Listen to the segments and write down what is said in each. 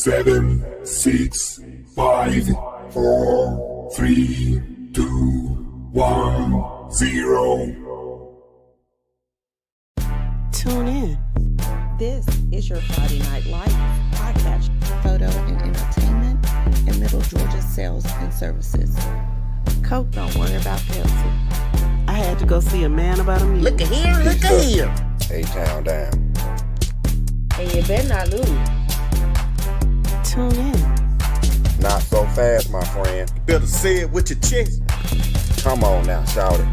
7, 6, 5, 4, 3, 2, 1, 0. Tune in. This is your Friday Night Lights podcast, photo and entertainment in Middle Georgia sales and services. Coke, don't worry about Pepsi. I had to go see a man about a Look at here, look at here. A-Town down. And you better not lose. Tune in. Not so fast, my friend. You better say it with your chest. Come on now, shout it.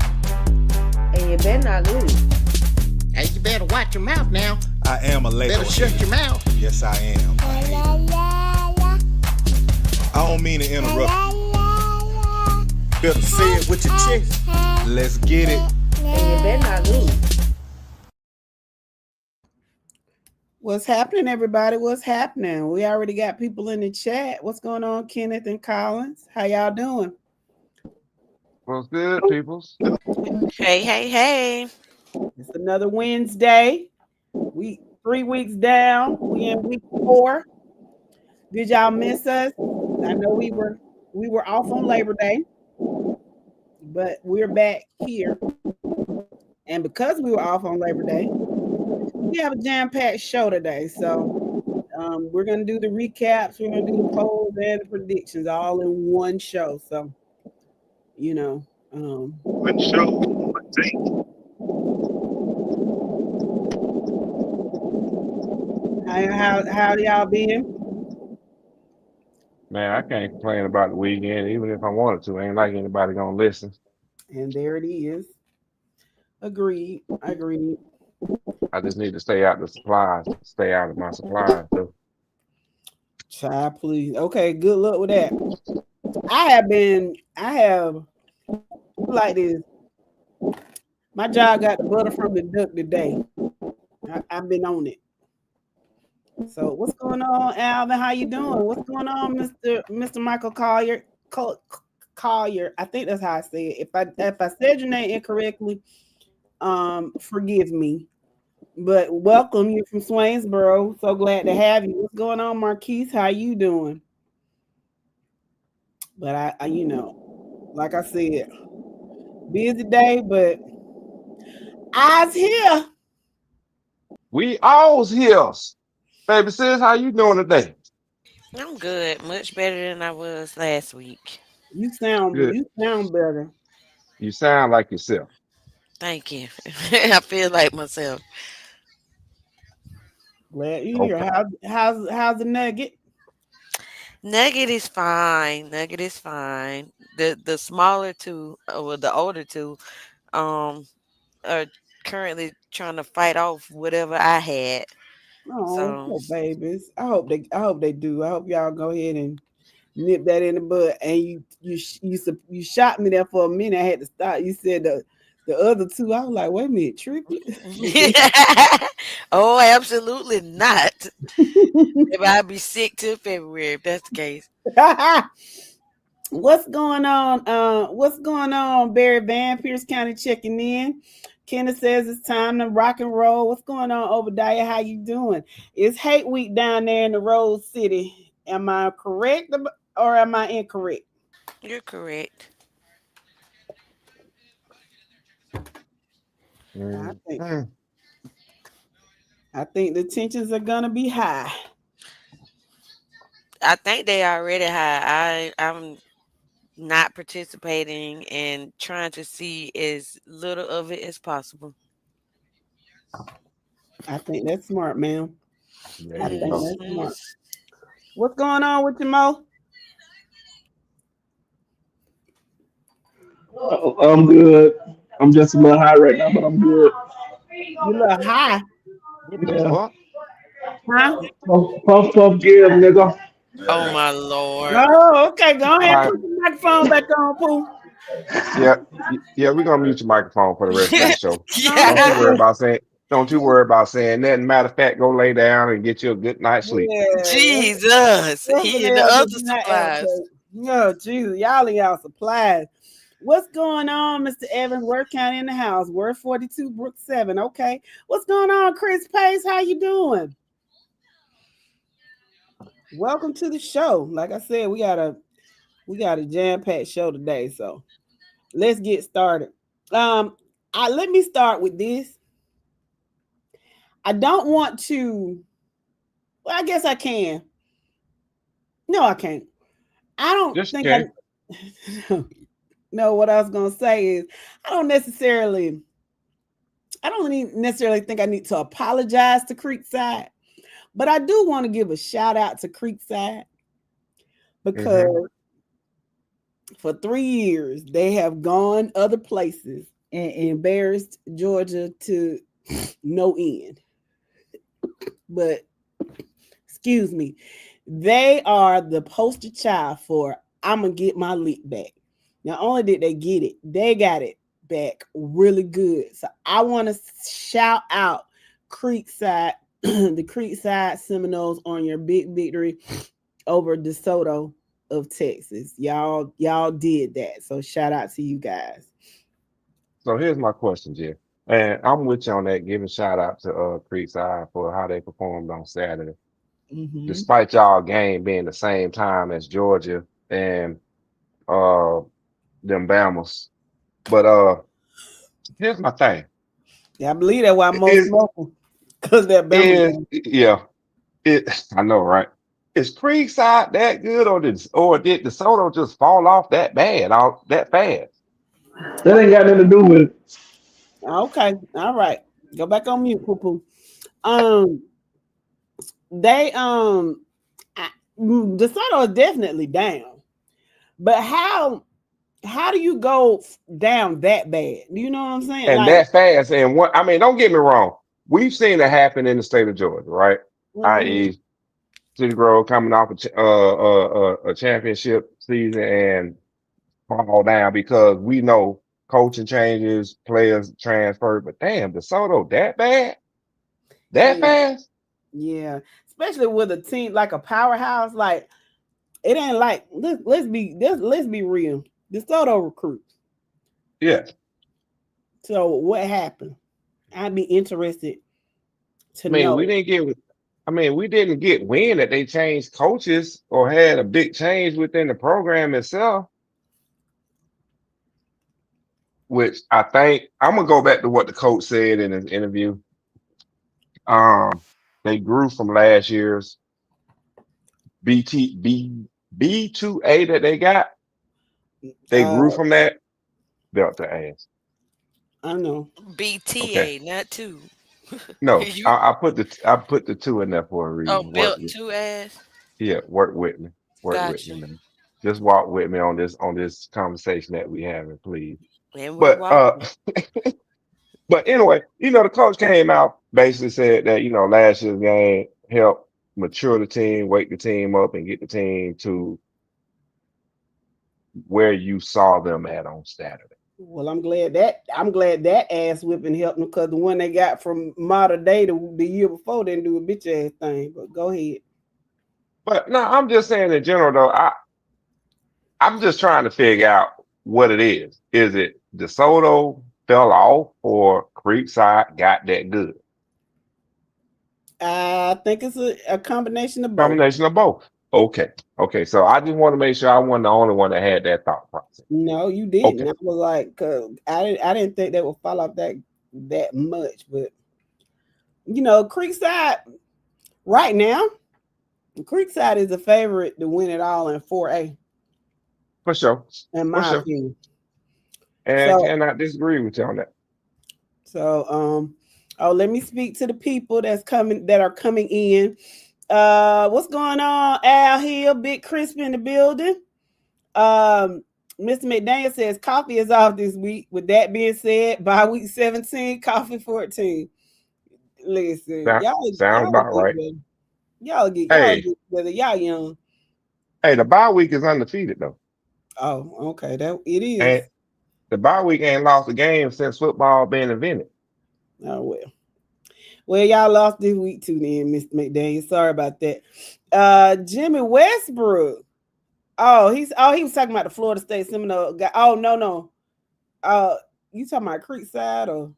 And you better not lose. Hey, you better watch your mouth now. I am a lady. Better shut your mouth. Yes, I am. I don't mean to interrupt you. Better say it with your chest. Let's get it. And you better not lose. What's happening, everybody? What's happening? We already got people in the chat. What's going on, Kenneth and Collins? How y'all doing? What's good, peoples? Hey. It's another Wednesday. We 3 weeks down. We in week 4. Did y'all miss us? I know we were off on Labor Day, but we're back here. And because we were off on Labor Day, we have a jam-packed show today. So we're going to do the recaps, we're going to do the polls and the predictions all in one show. So, you know. One show, one thing. How y'all been? Man, I can't complain about the weekend, even if I wanted to. Ain't like anybody gonna listen. And there it is. Agreed. I just need to stay out of my supplies. So. Child, please. Okay, good luck with that. I have like this. My job got the butter from the duck today. I've been on it. So what's going on, Alvin? How you doing? What's going on, Mr. Michael Collier? Collier, I think that's how I say it. If I said your name incorrectly, forgive me. But welcome, you from Swainsboro. So glad to have you. What's going on, Marquise? How you doing? But I like I said, busy day, but I's here. We all's here. Baby sis, how you doing today? I'm good. Much better than I was last week. You sound better. You sound like yourself. Thank you. I feel like myself. Glad you here. How's the nugget? Nugget is fine. The smaller two, or the older two, are currently trying to fight off whatever I had. Oh, babies! I hope they do. I hope y'all go ahead and nip that in the bud. And you shot me there for a minute. I had to stop. You said the other two. I was like, wait a minute, triplet? Oh, absolutely not. If I'd be sick till February if that's the case. What's going on? Barry Van, Pierce County checking in. Kenneth says it's time to rock and roll. What's going on, Obadiah? How you doing? It's hate week down there in the Rose City. Am I correct or am I incorrect? You're correct. I think the tensions are gonna be high. I think they already high. I'm not participating and trying to see as little of it as possible. I think that's smart, ma'am. Yeah, I think that's smart. What's going on with you, Mo? I'm good. I'm just a little high right now, but I'm good. You a little high. Yeah. Huh? Puff, give, nigga. Oh my Lord. Oh, okay. Go ahead Right. and put the microphone back on, Pooh. Yeah, we're gonna mute your microphone for the rest of the show. Yeah. Don't you worry about saying nothing. Matter of fact, go lay down and get you a good night's sleep. Yeah. Jesus. He and the other supplies. No, Jesus. Y'all supplies. What's going on, Mr. Evans? Worth County in the house. Word 42, Brook 7. Okay. What's going on, Chris Pace? How you doing? welcome to the show. Like I said, we got a jam-packed show today, so let's get started. Let me start with this. I don't want to. Well, I guess I can. No, I can't. I don't Just think okay. I. No, what I was gonna say is I don't necessarily. I don't necessarily think I need to apologize to Creekside, but I do want to give a shout out to Creekside Mm-hmm. because for 3 years they have gone other places and embarrassed Georgia to no end. But excuse me, they are the poster child for I'm gonna get my lick back. Not only did they get it, they got it back really good. So I want to shout out Creekside, the Creekside Seminoles on your big victory over DeSoto of Texas. Y'all did that. So shout out to you guys. So here's my question, Jeff. And I'm with you on that, giving shout out to Creekside for how they performed on Saturday. Mm-hmm. Despite y'all game being the same time as Georgia and uh them Bama's. But here's my thing. Yeah, I believe that's why most Is smoking because that Bama is game. yeah, I know, right? Is Creekside that good or did DeSoto just fall off that bad, all that fast? That ain't got nothing to do with it. Okay, all right. Go back on mute, poo poo. Um, they DeSoto is definitely down, but how do you go down that bad? Do you know what I'm saying? And Like, that fast. And what I mean, don't get me wrong. We've seen it happen in the state of Georgia, right? mhm, I.e., City Grove coming off a championship season and fall down because we know coaching changes, players transfer. But damn, DeSoto that bad, that yeah, fast? yeah, especially with a team like a powerhouse. Like, it ain't like let's be real. DeSoto recruits. Yeah. So what happened? I'd be interested to I mean, we know. didn't get. I mean, we didn't get wind that they changed coaches or had a big change within the program itself. Which I think I'm gonna go back to what the coach said in his interview. Um, they grew from last year's BT B2A that they got. They Uh, grew from that. Belt the ass. I know. Okay. BTA, not two. No, You I put the two in there for a oh reason. Work belt with two ass. Yeah, work with me. Work with Got me, you. man. Just walk with me on this conversation that we having, please. And we're But walking. but anyway, the coach came out basically said that, last year's game helped mature the team, wake the team up, and get the team to where you saw them at on Saturday. Well, I'm glad that ass whipping helped them because the one they got from modern day the year before didn't do a bitch ass thing. But go ahead. But no, I'm just saying in general though, I'm just trying to figure out what it is. Is it DeSoto fell off or Creekside got that good? I think it's a combination of both. Combination of both. Okay. Okay. So I just want to make sure I wasn't the only one that had that thought process. No, you didn't. Okay. I was like, cause I didn't think that would fall off that much. But Creekside right now, Creekside is the favorite to win it all in 4A, For sure. in For my sure. opinion. And So cannot disagree with you on that. oh, let me speak to the people that are coming in. What's going on? Al Hill, Big Crisp in the building. Um, Mr. McDaniel says coffee is off this week. With that being said, by week 17, coffee 14. Listen, Sounds y'all about get right. better. Y'all Hey, get better. Y'all young. hey, the bye week is undefeated though. Oh, okay. That it And is. the bye week ain't lost a game since football been invented. Oh well. Well, y'all lost this week too, then, Mr. McDaniel. Sorry about that. Jimmy Westbrook. He was talking about the Florida State Seminole guy. Oh no. You talking about Creekside or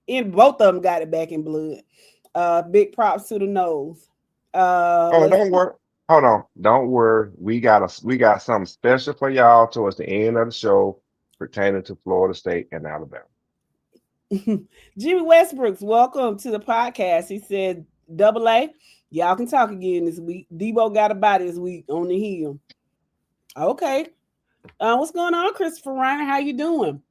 in both of them got it back in blood. Big props to the nose. Oh, Let's don't see. worry. Hold on. Don't worry. We got something special for y'all towards the end of the show pertaining to Florida State and Alabama. Jimmy Westbrooks, welcome to the podcast. He said, "Double A, y'all can talk again this week. Debo got a body this week on the hill." Okay. What's going on, Christopher Ryan? How you doing?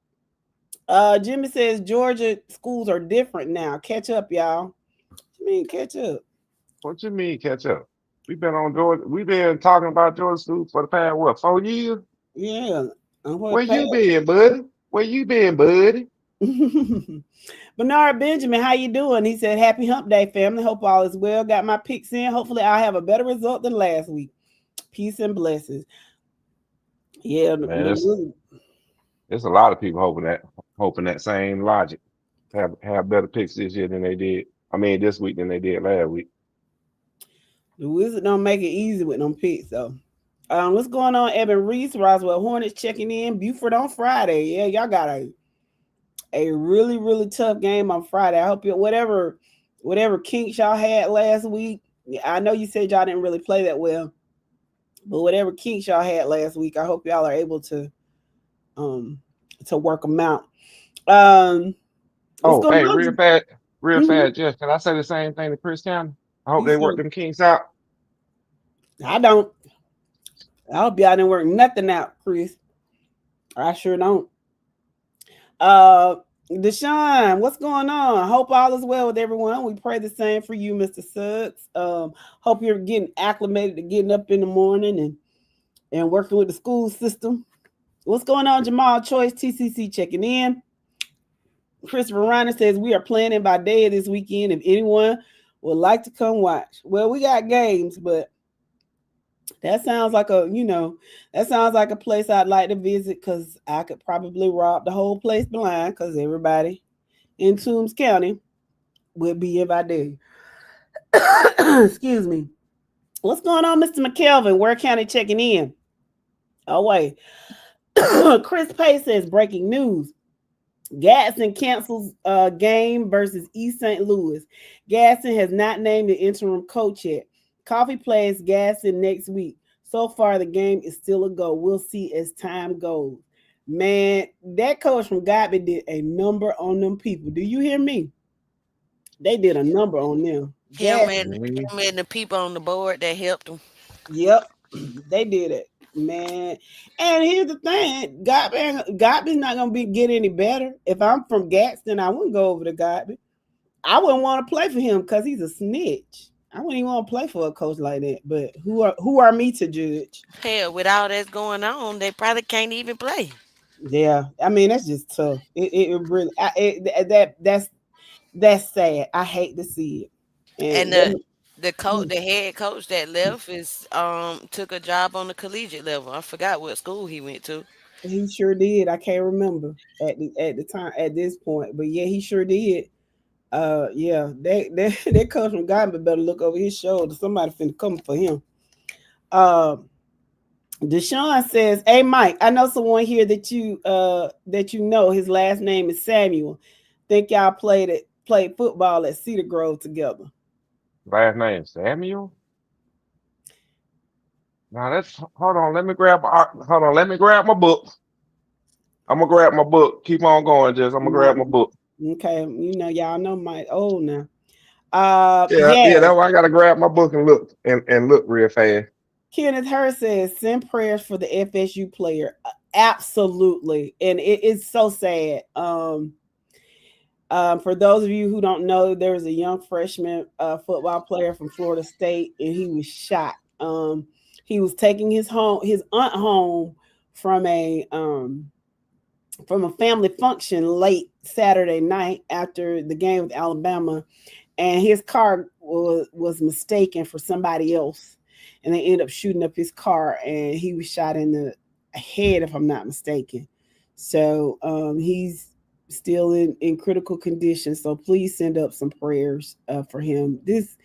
Jimmy says Georgia schools are different now. Catch up, y'all. I mean, catch up. What you mean catch up? We've been on Georgia. We've been talking about Georgia State for the past what, 4 years? Yeah. I'm for Where the you been, buddy? Where you been, buddy? Bernard Benjamin, how you doing? He said, "Happy Hump Day, family. Hope all is well. Got my picks in. Hopefully, I'll have a better result than last week. Peace and blessings." Yeah, Man, there's a lot of people hoping that same logic. Have better picks this year than they did. I mean, this week than they did last week. the Wizards don't make it easy with them picks, though. What's going on, Evan Reese? Roswell Hornets checking in. Buford on Friday. Yeah, y'all got a really, really tough game on Friday. I hope you whatever kinks y'all had last week. I know you said y'all didn't really play that well, but whatever kinks y'all had last week, I hope y'all are able to work them out. What's Oh, going hey, on? real Mhm. fast, Jeff. Can I say the same thing to Chris County? I hope You they work said, them kinks out. I don't. I hope y'all didn't work nothing out, Chris. I sure don't. Uh, Deshaun, what's going on? Hope all is well with everyone. We pray the same for you, Mr. Suggs. Hope you're getting acclimated to getting up in the morning and working with the school system. What's going on, Jamal Choice, TCC checking in. Christopher Reiner says we are planning by day this weekend. If anyone would like to come watch, well, we got games, but that sounds like a place I'd like to visit because I could probably rob the whole place blind because everybody in Toombs County would be if I did. Excuse me. What's going on, Mr. McKelvin? Ware County checking in. Oh, wait. Chris Pace says breaking news. Gadsden cancels game versus East St. Louis. Gadsden has not named the interim coach yet. Coffee plays Gadsden next week. So far, the game is still a go. We'll see as time goes. Man, that coach from Godby did a number on them people. Do you hear me? They did a number on them. Him and Gadsden. Mhm. him and the people on the board that helped him. Yep, they did it, man. And here's the thing: Godby's not gonna get any better. If I'm from Gadsden, I wouldn't go over to Godby. I wouldn't want to play for him because he's a snitch. I wouldn't even want to play for a coach like that. But who are me to judge? Hell, with all that's going on, they probably can't even play. Yeah, I mean that's just tough. It really that's sad. I hate to see it, And and the head coach that left is took a job on the collegiate level. I forgot what school he went to. he sure did. I can't remember at the time at this point, but yeah, he sure did. Yeah, that coach from Guyman better look over his shoulder. Somebody finna come for him. Uh, Deshaun says, "Hey Mike, I know someone here that you know. His last name is Samuel. Think y'all played football at Cedar Grove together." Last name Samuel. Now let's hold on. Let me grab my book. I'm gonna grab my book. Keep on going, Jess. I'm gonna Mike, grab my book. okay, y'all know Mike old now. Yeah, Yeah. yeah. That's why I gotta grab my book and look real fast. Kenneth Hurst says, "Send prayers for the FSU player." Absolutely, and it is so sad. For those of you who don't know, there was a young freshman football player from Florida State, and he was shot. He was taking his aunt home from a family function late Saturday night after the game with Alabama, and his car was mistaken for somebody else, and they ended up shooting up his car, and he was shot in the head, if I'm not mistaken. So he's still in critical condition. So please send up some prayers for him. This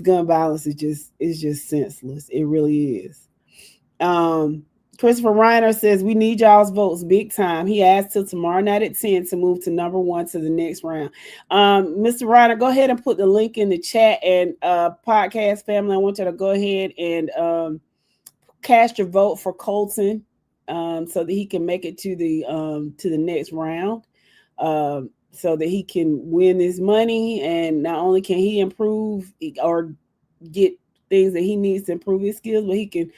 gun violence is just senseless. It really is. Christopher Reiner says we need y'all's votes big time. He asked till tomorrow night at 10 to move to number one to the next round. Mr. Reiner, go ahead and put the link in the chat, and podcast family, I want you to go ahead and cast your vote for Colton, so that he can make it to the next round, so that he can win his money, and not only can he improve or get things that he needs to improve his skills, but he can,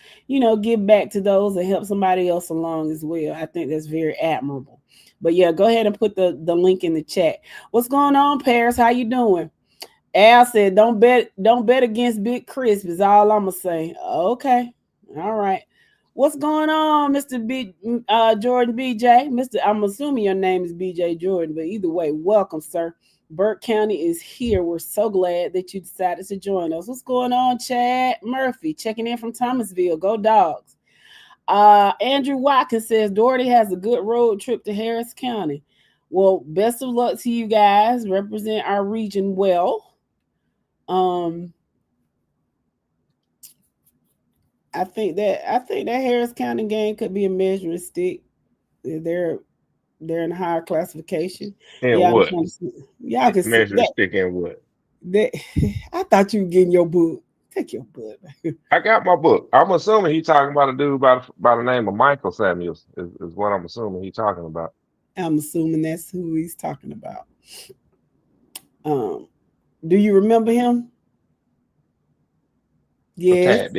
give back to those and help somebody else along as well. I think that's very admirable. But yeah, go ahead and put the link in the chat. What's going on, Paris? How you doing? Al said, don't bet against Big Chris, is all I'm gonna say. Okay. All right. What's going on, Mr. Jordan BJ? I'm assuming your name is BJ Jordan, but either way, welcome, sir. Burke County is here. We're so glad that you decided to join us. What's going on, Chad Murphy? Checking in from Thomasville. Go Dogs. Andrew Watkins says Doherty has a good road trip to Harris County. Well, best of luck to you guys. Represent our region well. I think that Harris County game could be a measuring stick. They're in higher classification. And Y'all what? can see Measure that. stick and what? I thought you were getting your book. Take your book. I got my book. I'm assuming he's talking about a dude by the name of Michael Samuels is what I'm assuming he's talking about. I'm assuming that's who he's talking about. Do you remember him? Yes.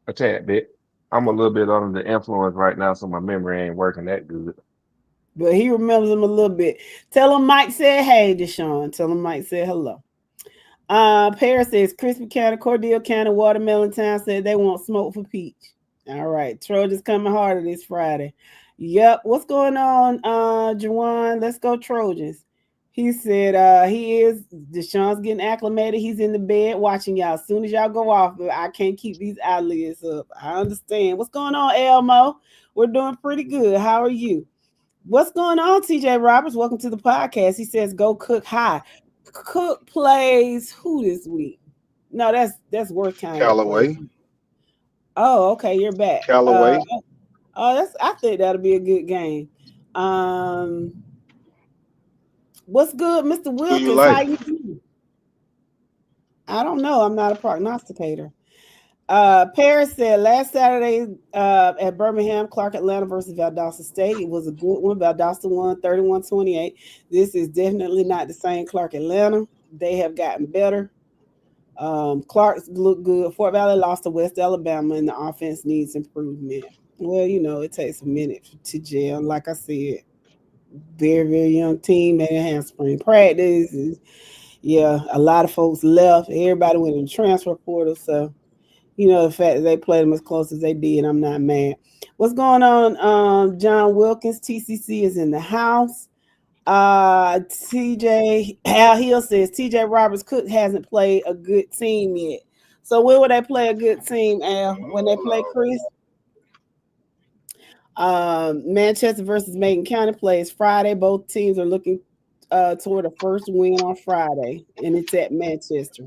A tad bit. I'm a little bit under the influence right now, so my memory ain't working that good. But he remembers him a little bit. Tell him Mike said hey, Deshaun. Tell him Mike said hello. Paris says Crispy County, Cordell County, Watermelon Town said they want smoke for Peach. All right. Trojans coming harder this Friday. Yep. What's going on, Juwan? Let's go Trojans. He said Deshaun's getting acclimated. He's in the bed watching y'all. As soon as y'all go off, I can't keep these eyelids up. I understand. What's going on, Elmo? We're doing pretty good. How are you? What's going on, TJ Roberts? Welcome to the podcast. He says, go Cook High. Cook plays who this week? No, that's Worth County. Callaway. Oh, okay, you're back. Callaway. I think that'll be a good game. What's good, Mr. Wilkins? Like? How you doing? I don't know. I'm not a prognosticator. Paris said last Saturday at Birmingham, Clark Atlanta versus Valdosta State. It was a good one. Valdosta won 31-28. This is definitely not the same Clark Atlanta. They have gotten better. Clark's look good. Fort Valley lost to West Alabama, and the offense needs improvement. Well, it takes a minute to gel. Like I said, very, very young team. They didn't have spring practice. Yeah, a lot of folks left. Everybody went in the transfer portal, so the fact that they played them as close as they did, I'm not mad. What's going on? John Wilkins, TCC is in the house. TJ Al Hill says TJ Roberts Cook hasn't played a good team yet. So when will they play a good team, Al? When they play Chris? Manchester versus Macon County plays Friday. Both teams are looking toward a first win on Friday, and it's at Manchester.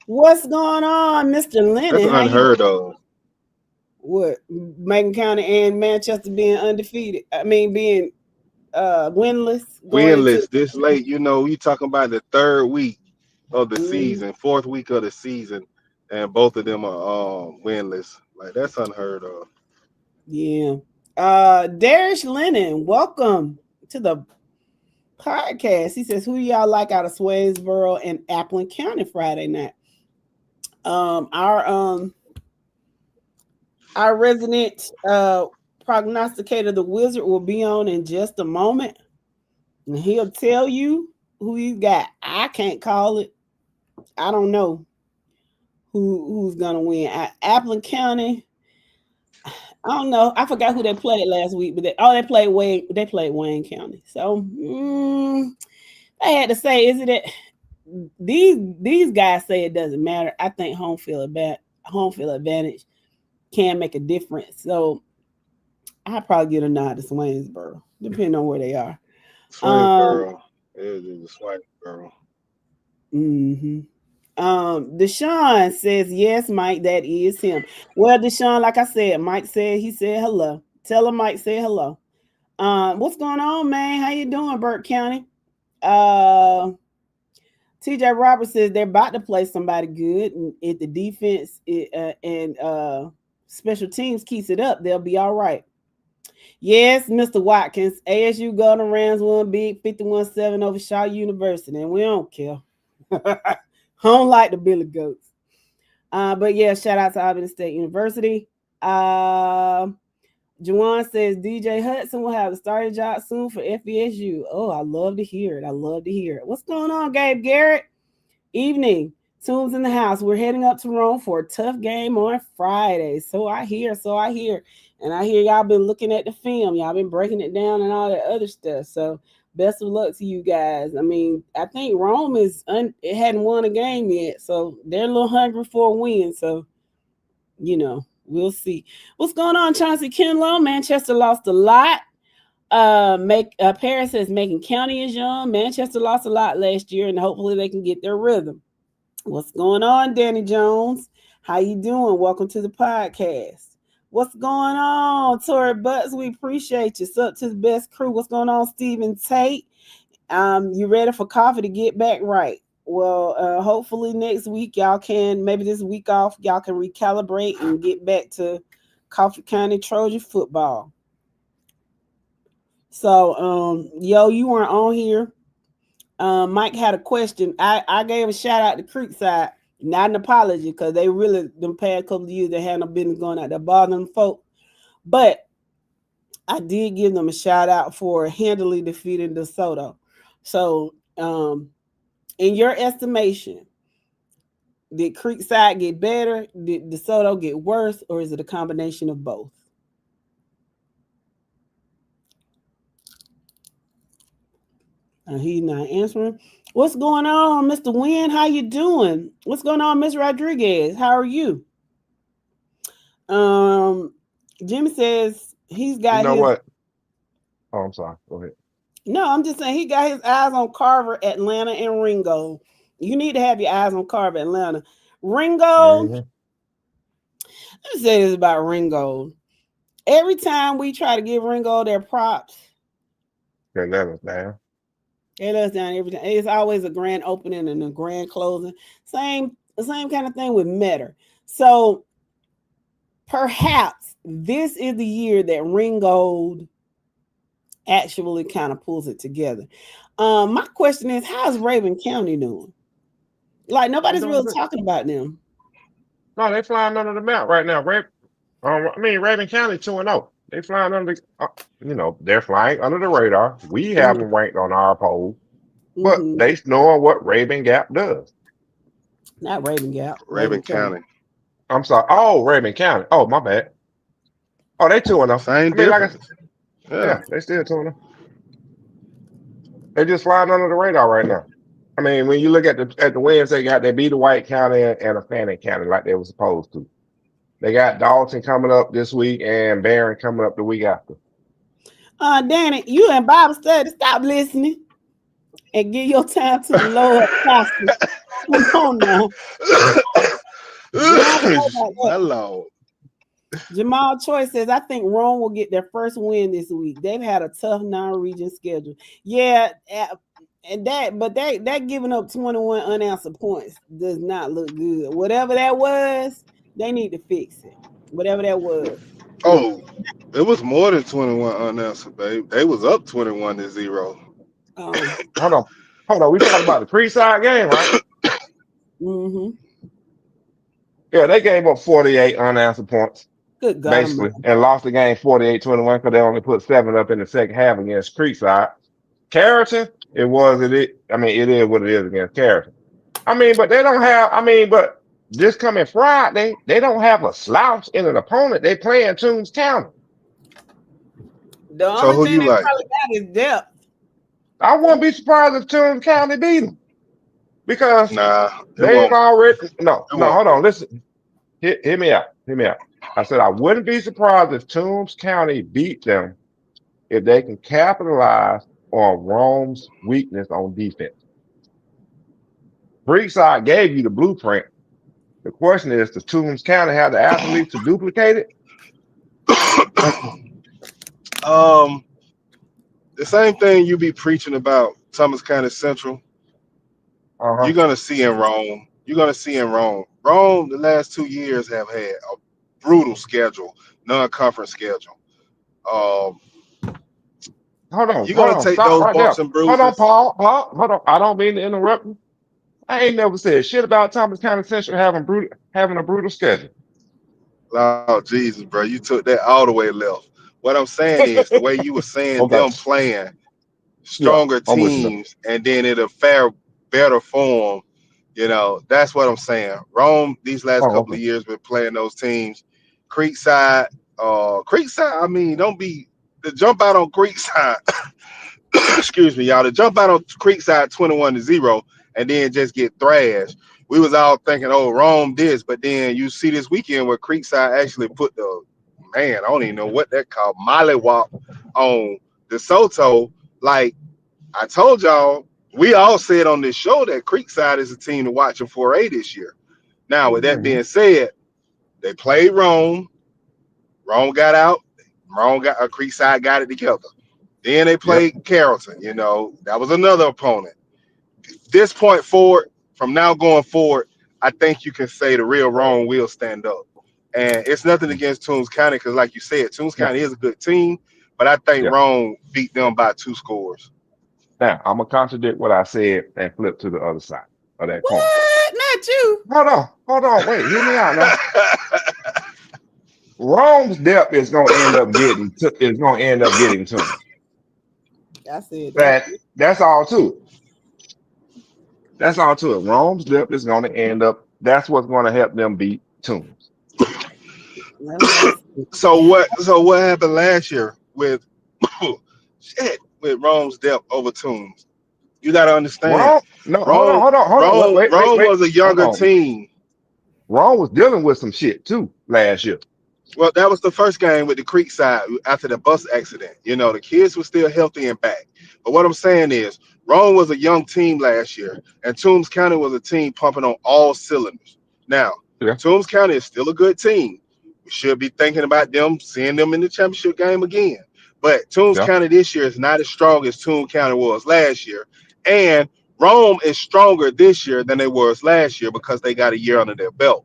What's going on, Mr. Lennon? That's unheard of. What? Macon County and Manchester being undefeated. I mean, being winless. Winless this late. We talking about the third week of the season, fourth week of the season, and both of them are winless. Like, that's unheard of. Yeah. Darish Lennon, welcome to the podcast. He says, who do y'all like out of Swainsboro and Appleton County Friday night? Our resident prognosticator, the Wizard, will be on in just a moment, and he'll tell you who he's got. I can't call it. I don't know who's gonna win. Appleton County. I don't know. I forgot who they played last week, but they played Wayne. They played Wayne County. So I had to say, is it these guys say it doesn't matter. I think home field advantage can make a difference. So I'll probably get a nod to Swainsboro, depending on where they are. Swainsboro. It is Swainsboro. Deshaun says, yes, Mike, that is him. Well, Deshaun, like I said, Mike said he said hello. Tell him Mike said hello. What's going on, man? How you doing, Burke County? Uh TJ Roberts says they're about to play somebody good, and if the defense and special teams keeps it up, they'll be all right. Yes, Mr. Watkins, ASU Golden Rams won big 51-7 over Shaw University, and we don't care. I don't like the Billy Goats. But yeah, shout out to Albany State University. Juwan says DJ Hudson will have a starting job soon for FBSU. Oh, I love to hear it. I love to hear it. What's going on, Gabe Garrett? Evening. Tunes in the house. We're heading up to Rome for a tough game on Friday. So I hear. And I hear y'all been looking at the film. Y'all been breaking it down and all that other stuff. So best of luck to you guys. I mean, I think Rome it hadn't won a game yet. So they're a little hungry for a win. So, we'll see. What's going on, Chauncey Kinlow? Manchester lost a lot. Paris says Macon County is young. Manchester lost a lot last year, and hopefully they can get their rhythm. What's going on, Danny Jones? How you doing? Welcome to the podcast. What's going on, Tori Butts? We appreciate you. Up to the best crew. What's going on, Stephen Tate? You ready for coffee to get back right? Well, hopefully next week y'all can, maybe this week off, y'all can recalibrate and get back to Coffee County Trojan football. So, you weren't on here. Mike had a question. I gave a shout out to Creekside, not an apology, because they really, them past couple of years, they had no business going out there bothering folk. But I did give them a shout out for handily defeating DeSoto. So, in your estimation, did Creekside get better? Did DeSoto get worse? Or is it a combination of both? He's not answering. What's going on, Mr. Wynn? How you doing? What's going on, Miss Rodriguez? How are you? Jimmy says he's got what? Oh, I'm sorry. Go ahead. No, I'm just saying he got his eyes on Carver, Atlanta, and Ringo. You need to have your eyes on Carver, Atlanta. Ringo. Mm-hmm. Let me say this about Ringo. Every time we try to give Ringo their props, they let us down. They let us down every time. It's always a grand opening and a grand closing. Same kind of thing with Metter. So perhaps this is the year that Ringgold actually kind of pulls it together. My question is, how's Raven County doing? Like nobody's really talking about them. No, they flying under the map right now. Raven County 2-0. They flying under, they're flying under the radar. We have them ranked on our poll, but they knowing what Raven Gap does. Not Raven Gap. Raven County. I'm sorry. Oh, Raven County. Oh, my bad. Oh, they 2-0. Same difference. Yeah, they still 2-0. They just flying under the radar right now. I mean, when you look at the wins they beat a White County and a Fannin County like they were supposed to. They got Dalton coming up this week and Barron coming up the week after. Danny, you and Bible study, stop listening and give your time to the Lord. Come on now. Hello. Jamal Choi says, I think Rome will get their first win this week. They've had a tough non-region schedule. Yeah, and that giving up 21 unanswered points does not look good. Whatever that was, they need to fix it. Whatever that was. Oh, it was more than 21 unanswered, babe. They was up 21-0. Hold on. We talking about the Creekside game, right? Mm-hmm. Yeah, they gave up 48 unanswered points. Good God. Basically, and lost the game 48-21 because they only put 7 up in the second half against Creekside. Carrollton, it is what it is against Carrollton. But they don't have, but this coming Friday, they don't have a slouch in an opponent. They play in Toombs County. The only thing they probably got is depth. I wouldn't be surprised if Toombs County beat them. Because they've already hold on, listen. Hear me out. I said I wouldn't be surprised if Toombs County beat them if they can capitalize on Rome's weakness on defense. Creekside gave you the blueprint. The question is, does Toombs County have the athletes to duplicate it? um, the same thing you be preaching about Thomas County Central, Uh-huh. you're gonna see in Rome. You're gonna see in Rome. Rome, the last 2 years have had a brutal schedule, non-conference schedule. Um, you're Hold gonna on, take stop those right there. bumps and Hold on, bruises. Paul, hold on. I don't mean to interrupt you. I ain't never said shit about Thomas County Central having a brutal schedule. Oh Jesus, bro, you took that all the way left. What I'm saying is the way you were saying Okay. them playing Yeah, stronger I'm with you now. teams and then it'll fare better form. That's what I'm saying. Rome these last Oh, couple okay. of years been playing those teams. Creekside, Creekside. I mean, don't be the jump out on Creekside. Excuse me, y'all. To jump out on Creekside 21-0 and then just get thrashed. We was all thinking, oh, Rome this, but then you see this weekend where Creekside actually put the man, I don't even know what that called, mollywop on DeSoto. Like I told y'all, we all said on this show that Creekside is a team to watch in 4A this year. Now, with that Hmm. being said, they played Rome. Rome got out. Rome got Creekside got it together. Then they Yep. played Carrollton. That was another opponent. This point forward, from now going forward, I think you can say the real Rome will stand up. And it's nothing Mm. against Toombs County because, like you said, Toombs Now, County is a good team, but I think yeah. Rome beat them by 2 scores. Now, I'm gonna contradict what I said and flip to the other side of that coin. What? Not you. Hold on, wait, hear me out now. Rome's depth is gonna end up getting to him. I said that. That's all to it. That's all to it. Rome's depth is gonna end up. That's what's gonna help them beat Tombs. That's what I said. So what happened last year with shit with Rome's depth over Toombs? You got to understand, Rome, no, Rome, hold on, Rome, Rome wait. was a Hold younger on. team. Rome was dealing with some shit too last year. Well, that was the first game with the Creekside after the bus accident. The kids were still healthy and back. But what I'm saying is, Rome was a young team last year, and Toombs County was a team pumping on all cylinders. Now, Yeah, Toombs County is still a good team. We should be thinking about them, seeing them in the championship game again. But Toombs yeah. County this year is not as strong as Toombs County was last year. And Rome is stronger this year than they was last year because they got a year under their belt.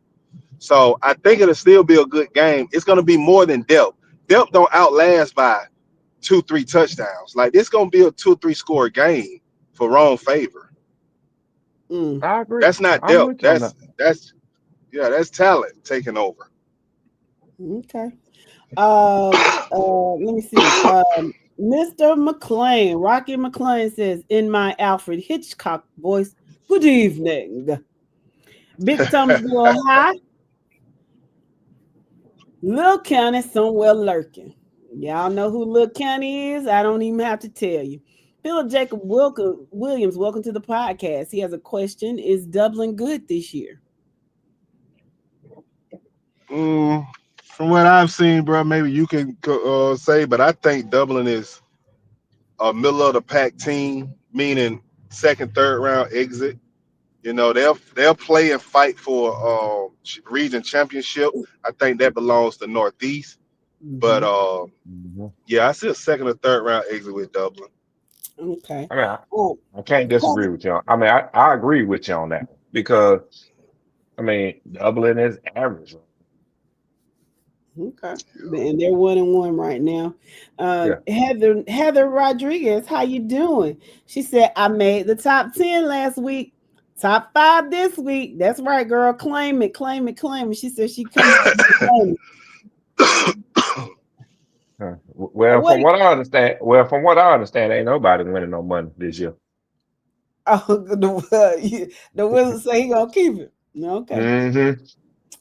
So I think it'll still be a good game. It's going to be more than depth. Depth don't outlast by 2, 3 touchdowns. Like this going to be a 2, 3 score game for wrong favor. Mm, I agree. That's not I'm depth. with you on that. That's talent taking over. okay. Let me see. Mr. McLean, Rocky McLean says, in my Alfred Hitchcock voice, good evening. Big thumbs go high. Lil County somewhere lurking. Y'all know who Lil County is? I don't even have to tell you. Philip Jacob Williams, welcome to the podcast. He has a question. Is Dublin good this year? Mm, from what I've seen, bro, maybe you can say, but I think Dublin is a middle of the pack team, meaning second, third round exit. They'll play and fight for region championship. I think that belongs to Northeast. But Mm-hmm. Mhm. yeah, I see a second or third round exit with Dublin. Okay. I mean, Oh, I can't disagree with you. I mean, I agree with you on that because I mean, Dublin is average. okay. And they're 1-1 right now. Yeah. Heather Rodriguez, how you doing? She said, I made the top 10 last week. Top 5 this week. That's right, girl. Claim it, claim it, claim it. She said she coming for you to claim it. Well, What? from what I understand, ain't nobody winning no money this year. Oh, the wizard say he gonna keep it. Okay. Hmm.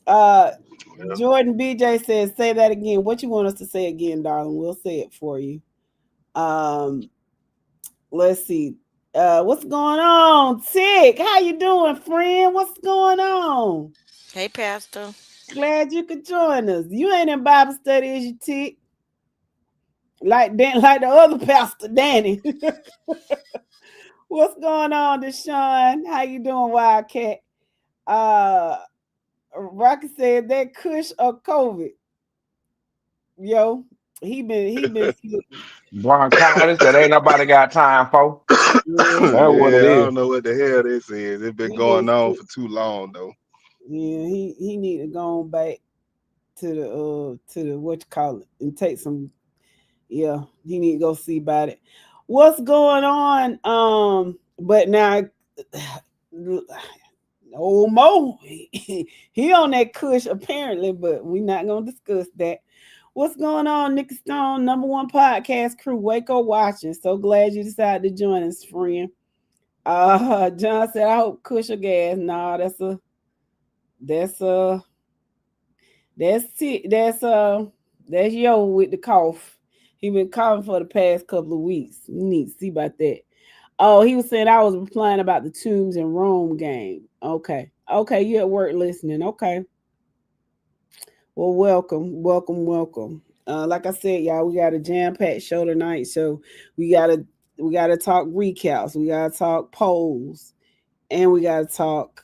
Uh, Yeah. Jordan BJ says, say that again. What you want us to say again, darling? We'll say it for you. Um, let's see. What's going on? Tick, how you doing, friend? What's going on? Hey, Pastor. Glad you could join us. You ain't in Bible study, is you, Tick? Like the other pastor, Danny. What's going on, Deshaun? How you doing, Wildcat? Uh, Rocky said that Kush or COVID. Yo, he been sleeping. Bronchitis that ain't nobody got time for. Yeah, That's what it Yeah, I is. don't know what the hell this is. It's been he been going on sleep. for too long though. Yeah, he need to go on back to the what you call it and take some. Yeah, he need to go see about it. What's going on? But now, old Mo, he on that Kush apparently, but we not gonna discuss that. What's going on, Nicky Stone, number one podcast crew, Waco watching. So glad you decided to join us, friend. John said, I hope Kush or gas. Nah, that's that's it. That's yo with the cough. He been coughing for the past couple of weeks. We need to see about that. Oh, he was saying I was replying about the Tombs and Rome game. Okay. Okay, you at work listening. Okay. Well, welcome. Like I said, y'all, we got a jam-packed show tonight. So we gotta talk recaps, we gotta talk polls, and we gotta talk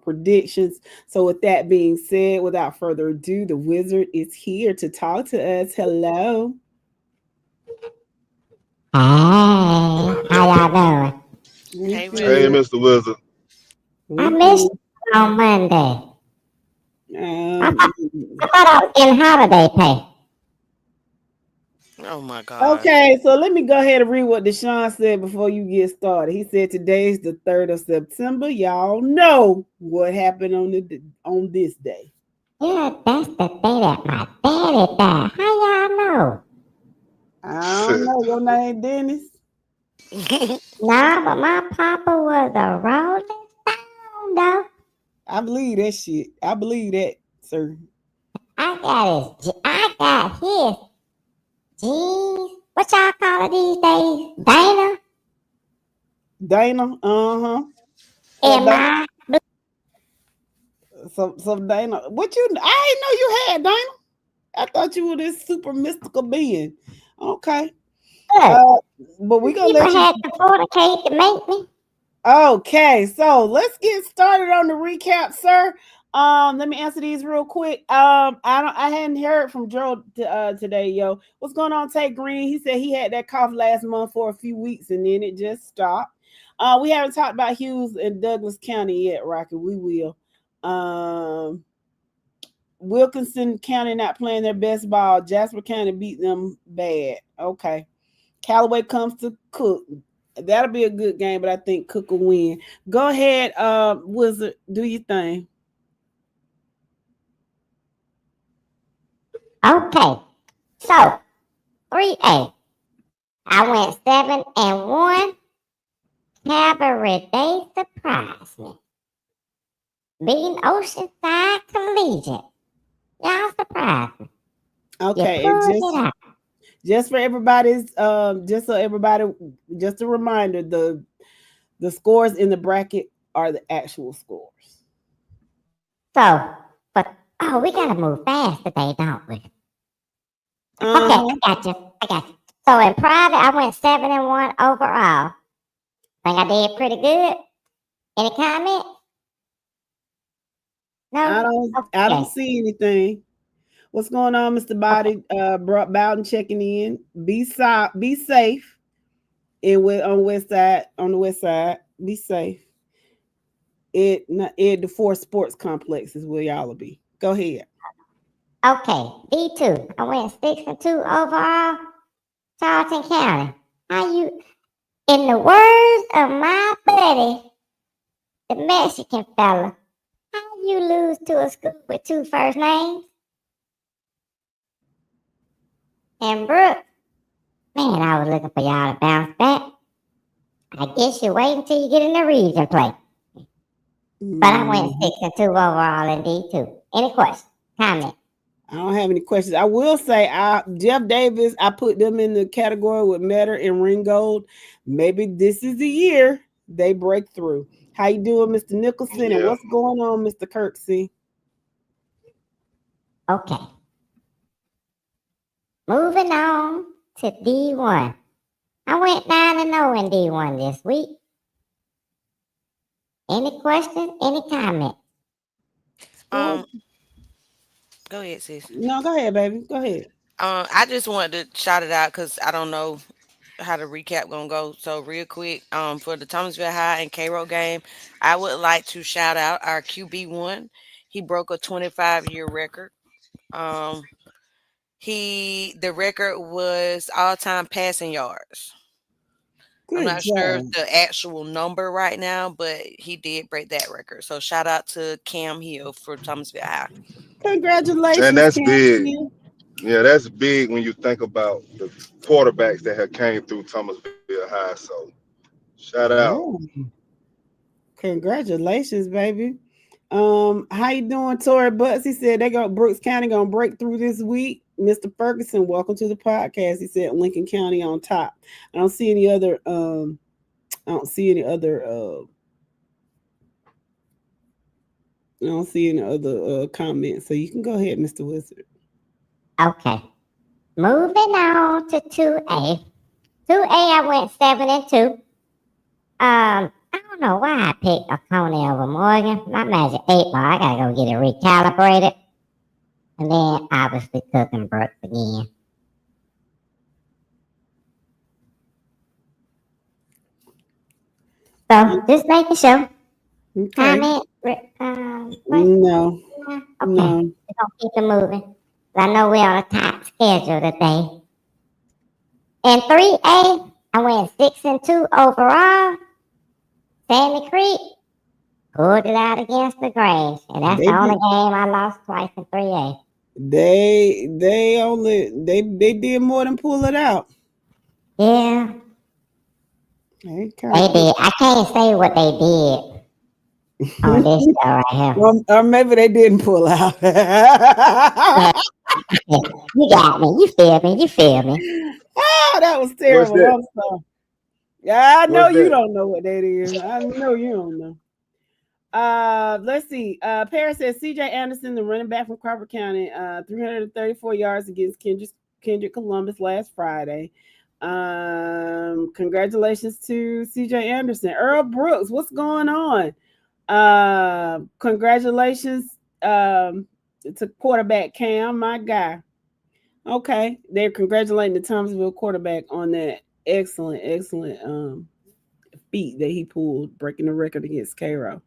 predictions. So with that being said, without further ado, the wizard is here to talk to us. Hello. Hey, how y'all doing? We Hey, Hey, good. Wizard. Mr. Wizard. I We missed good. you on Monday. I Um, thought, I thought I was getting holiday pay. Oh my God. okay, so let me go ahead and read what Deshaun said before you get started. He said today's the 3rd of September. Y'all know what happened on this day. Yeah, that's the day that my daddy died. How y'all know? I don't know. Your name Dennis? Nah, but my papa was a rolling stone, though. I believe that shit. I believe that, sir. I got his jeans. What y'all call it these days? Dana? Dana, uh-huh. So And Dana, my, so Dana, what you? I didn't know you had Dana. I thought you were this super mystical being. Okay. look, Uh, but we gonna people let you. had to fornicate to make me. Okay, so let's get started on the recap, sir. Let me answer these real quick. I hadn't heard from Joe today, yo. What's going on, Tate Green? He said he had that cough last month for a few weeks and then it just stopped. We haven't talked about Hughes and Douglas County yet, Rocky. We will. Um, Wilkinson County not playing their best ball. Jasper County beat them bad. Okay. Callaway comes to Cook. That'll be a good game, but I think Cook will win. Go ahead, Wizard. Do your thing. Okay, so 3A. I went 7-1. Cabaret, they surprised me. Beating Oceanside Collegiate. Y'all surprised me. You Okay, and pulled it out. just for everybody's just so everybody, just a reminder, the scores in the bracket are the actual scores. So, but, oh, we gotta move fast today, don't we? Okay, Uh-huh. I got you. So in private, I went 7-1 overall. Think I did pretty good. Any comment? I No? don't Okay. see anything. What's going on, Mr. Okay. Body? Bowden checking in. Be safe. On the west side. Be safe. The Four Sports Complex is where y'all will be. Go ahead. Okay. D2. I went 6-2 overall. Charlton County. How you, in the words of my buddy, the Mexican fella, how you lose to a school with 2 first names? And Brooke, man, I was looking for y'all to bounce back. I guess you wait until you get in the region play. But I went Mhm. 6-2 overall in D2. Any questions? Comment? I don't have any questions. I will say, Jeff Davis, I put them in the category with Metter and Ringgold. Maybe this is the year they break through. How you doing, Mr. Nicholson? And Yeah. what's going on, Mr. Kirksey? Okay. Moving on to D1. I went 9-0 in D1 this week. Any questions? Any comments? Well, Um, go ahead, sis. no, go ahead, baby. Go ahead. I just wanted to shout it out because I don't know how the recap gonna go. So real quick, for the Thomasville High and Cairo game, I would like to shout out our QB1. He broke a 25-year record. Um, the record was all time passing yards. I'm Good not sure job. the actual number right now, but he did break that record. So shout out to Cam Hill for Thomasville High. And Congratulations, that's Cam big. Hill. Yeah, that's big when you think about the quarterbacks that have came through Thomasville High. So shout out. Yeah. Congratulations, baby. How you doing, Tori Butts? He said they got Brooks County gonna break through this week. Mr. Ferguson, welcome to the podcast. He said Lincoln County on top. I don't see any other I don't see any other I don't see any other comments. So you can go ahead, Mr. Wizard. Okay. Moving on to 2A. 2A, I went 7-2. I don't know why I picked Oconee over Morgan. My Magic 8 Ball, I gotta go get it recalibrated. And then obviously cooking Brooks again. So just making sure. Okay. Comment. No. Okay. No. We're gonna keep it moving. I know we're on a tight schedule today. In 3A, I went 6-2 overall. Sandy Creek pulled it out against the Grange, and that's They the only did, game I lost twice in 3A. they did more than pull it out. Yeah, They they did. I can't say what they did on this show right here. or maybe they didn't pull out. Yeah, you got me. You feel me. You feel me. Oh, that was What's terrible. that? I'm sorry. Yeah, I know What's you that? don't know what that is. I know you don't know. Let's see. Paris says CJ Anderson, the running back from Crawford County, 334 yards against Kendrick Columbus last Friday. Congratulations to CJ Anderson. Earl Brooks, what's going on? Congratulations to quarterback Cam, my guy. Okay, they're congratulating the Thomasville quarterback on that excellent feat that he pulled, breaking the record against Cairo.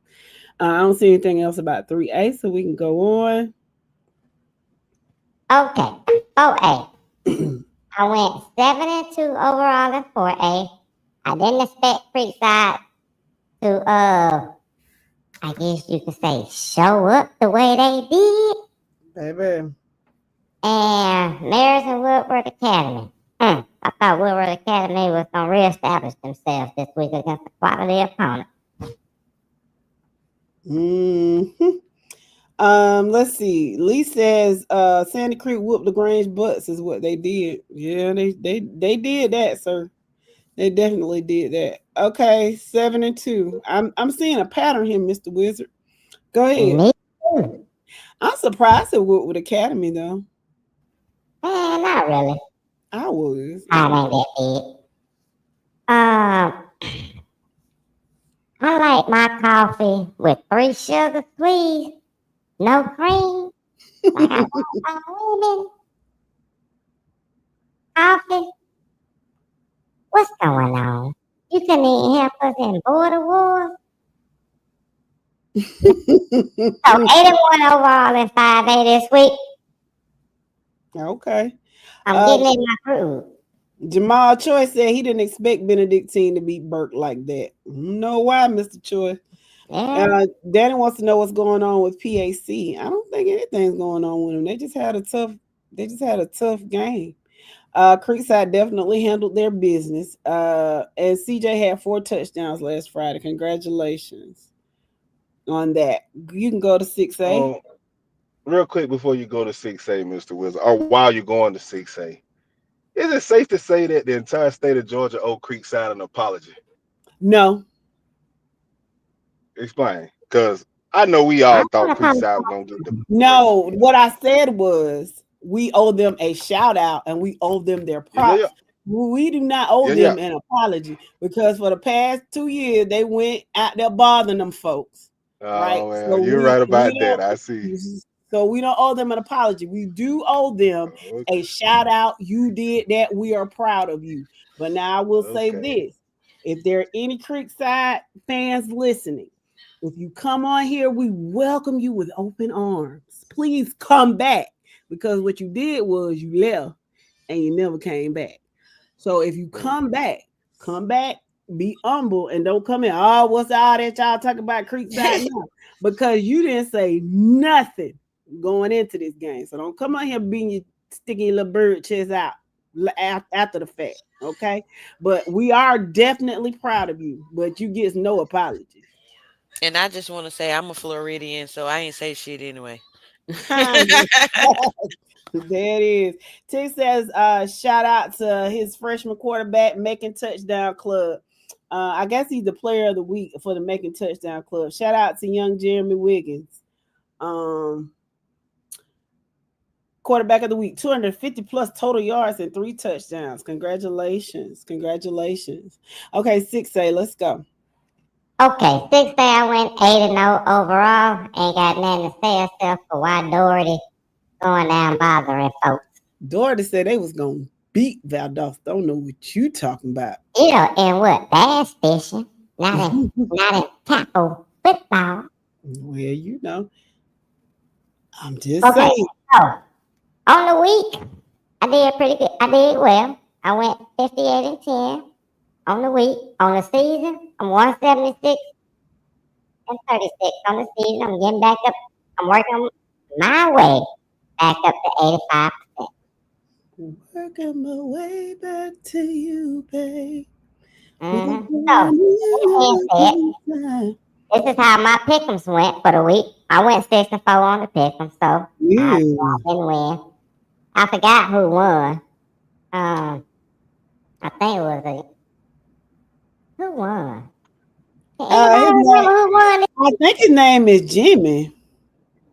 I don't see anything else about 3A, so we can go on. Okay. 4A. I went 7-2 overall in 4A. I didn't expect Creekside to I guess you could say show up the way they did. Baby. And Maris and Woodward Academy. I thought Woodward Academy was going to reestablish themselves this week against a quality opponent. Let's see. Lee says Sandy Creek whooped LaGrange butts is what they did. Yeah, they did that, sir. They definitely did that. Okay, 7-2. I'm seeing a pattern here, Mr. Wizard. Go ahead. Me too. I'm surprised at Woodward Academy though. Not really. I was. I ain't that big. I like my coffee with 3 sugar, please. No cream. Like I want my women. Coffee. What's going on? You couldn't even help us in border wars. So 81 overall in 5A this week. Okay. I'm getting in my groove. Jamal Choi said he didn't expect Benedictine to beat Burke like that. Know why, Mr. Choi? Yeah. Danny wants to know what's going on with PAC. I don't think anything's going on with them. They just had a tough game. Creekside definitely handled their business. And CJ had 4 touchdowns last Friday. Congratulations on that. You can go to 6A. Real quick before you go to 6A, Mr. Wizard, or while you're going to 6A, is it safe to say that the entire state of Georgia owed Creekside an apology? No. Explain. Because I know we all thought Creekside was going to get the... No, what I said was we owe them a shout out and we owe them their props We do not owe Yeah, yeah. them an apology because for the past 2 years they went out there bothering them folks, right? Oh So well, you're right we about that. I see. don't we don't owe them an apology. We do owe them a Okay. shout out. You did that. We are proud of you. But now I will say Okay. this: if there are any Creekside fans listening, if you come on here, we welcome you with open arms. Please come back because what you did was you left and you never came back. So if you come back, be humble and don't come in. Oh, what's all that y'all talking about Creekside now? Because you didn't say nothing going into this game. So don't come on here being your sticking your little bird chest out after the fact. Okay. But we are definitely proud of you, but you get no apology. And I just want to say I'm a Floridian, so I ain't say shit anyway. There it is. T says, shout out to his freshman quarterback, Making Touchdown Club. I guess he's the player of the week for the Making Touchdown Club. Shout out to young Jeremy Wiggins. Quarterback of the week, 250 plus total yards and 3 touchdowns. Congratulations. Congratulations. Okay, 6A, let's go. Okay, 6 day I went 8-0 overall. Ain't got nothing to say except for why Doherty going down bothering folks. Doherty said they was going to beat Valdosta. Don't know what you talking about. You know, in what? Bass fishing, not in tackle football. Well, you know, I'm just Okay, saying. so on the week, I did pretty good. I did well. I went 58-10 on the week. On the season, I'm 176 and 36 on the season. I'm getting back up. I'm working my way back up to 85%. Working my way back to you, babe. So, that being said, this is how my pick'ems went for the week. I went 6-4 on the pick'em, so I didn't win. I forgot who won. I think it was who won? Can anybody remember who won? I think his name is Jimmy.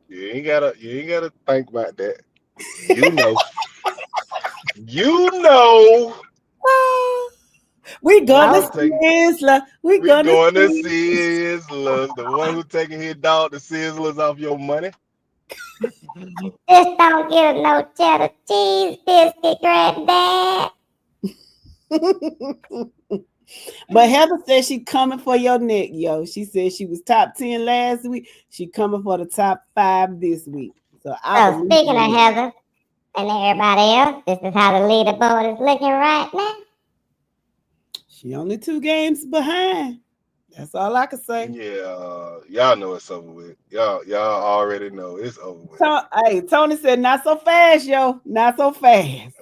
You ain't gotta think about that. You know. You know. We gonna I'm taking, Sizzler. We we gonna going to Sizzler. Sizzlers. The one who taking his dog to Sizzlers off your money. Just don't get no cheddar cheese biscuit, granddad. But Heather said she coming for your neck, yo. She said she was top 10 last week. She coming for the top 5 this week. So Speaking of Heather and everybody else, this is how the leaderboard is looking right now. She only 2 games behind. That's all I can say. Yeah, y'all know it's over with. Y'all already know it's over with. Hey, Tony said not so fast, yo. Not so fast.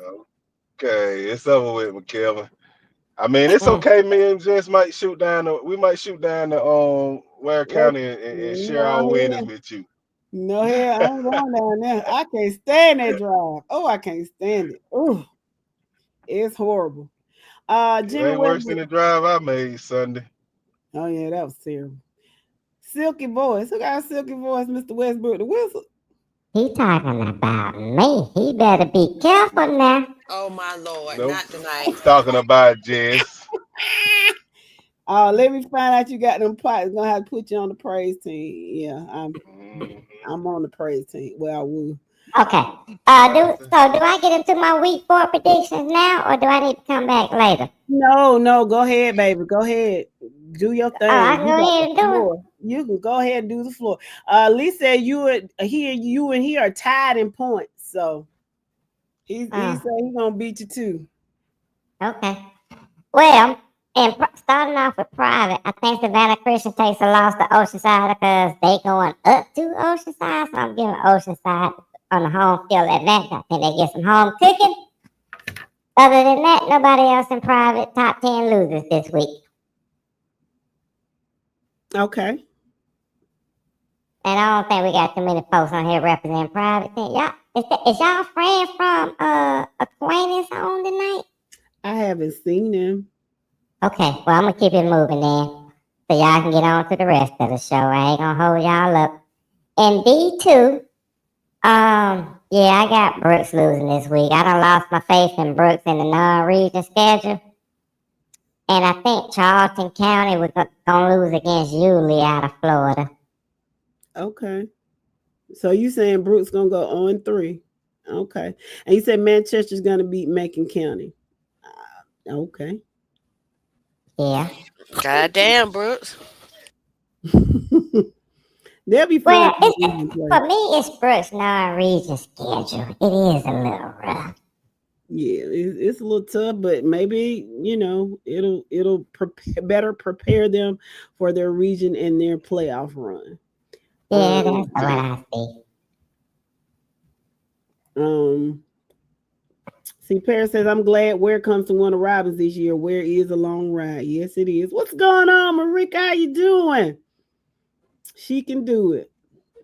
Okay, it's over with, McKelvin. I mean, it's okay. Me and Jess might shoot down the Ware County and share our winnings with you. No hell, I ain't going down there. I can't stand that drive. Oh, I can't stand it. Oh, it's horrible. It Jimmy ain't worse Westbrook. than the drive I made Sunday. Oh yeah, that was terrible. Silky voice. Who got a silky voice, Mr. Westbrook the Whistle? He talking about me. He better be careful now. Oh my Lord, Nope. not tonight. I'm talking about Jess. Let me find out you got them pots. Gonna have to put you on the praise team. Yeah, I'm on the praise team. Well, I will. Okay. Do I get into my week 4 predictions now, or do I need to come back later? No, go ahead, baby. Go ahead. Do your thing. I can go ahead and do it. You can go ahead and do the floor. Lee said you and he are tied in points. So he said he's gonna beat you too. Okay. Well, and starting off with private, I think Savannah Christian takes a loss to Oceanside because they going up to Oceanside. So I'm giving Oceanside on the home field advantage. I think they get some home cooking. Other than that, nobody else in private top 10 losers this week. Okay. And I don't think we got too many folks on here representing private. Is y'all friend from Acquaintance on tonight? I haven't seen him. Okay, well, I'm going to keep it moving then. So y'all can get on to the rest of the show. I ain't going to hold y'all up. In D2, Yeah, I got Brooks losing this week. I done lost my faith in Brooks in the non-region schedule. And I think Charleston County was gonna lose against Yulee out of Florida. Okay. So you saying Brooks gonna go 0-3? Okay. And you said Manchester's gonna beat Macon County. Okay. Yeah. Goddamn, Brooks. They'll be fine. Well, for me, it's Brooks' non-region schedule. It is a little rough. Yeah, it's a little tough, but maybe it'll better prepare them for their region and their playoff run. Yeah, that's what I see. See, Paris says, I'm glad Ware comes to Warner Robins this year. Ware is a long ride. Yes, it is. What's going on, Marika? How you doing? She can do it.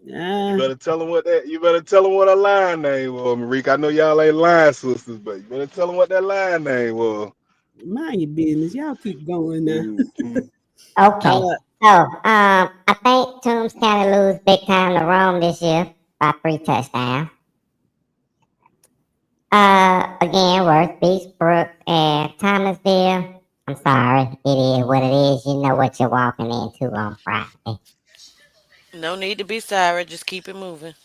You better tell them what her line name was, Marika. I know y'all ain't line sisters, but you better tell them what that line name was. Mind your business. Y'all keep going now. Okay. I think Toombs County lose big time to Rome this year by 3 touchdowns. Again, Worth beats Brooks and Thomasville. I'm sorry, it is what it is. You know what you're walking into on Friday. No need to be sorry. Just keep it moving.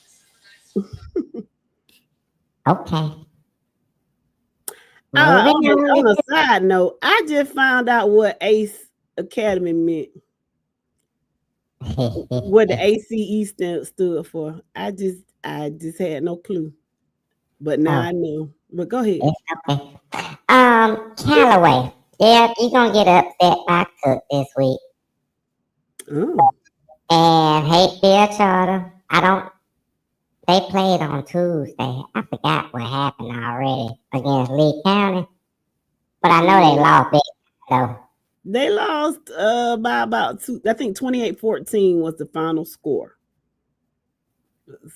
Okay. On a side note, I just found out what ACE Academy meant. What the ACE stood for. I just had no clue. But now I know. But go ahead. Okay. Callaway. Yeah, you're gonna get upset by Cook this week. Oh. And Hateville Charter. They played on Tuesday. I forgot what happened already against Lee County. But I know they lost big though. They lost by about 2. I think 28-14 was the final score.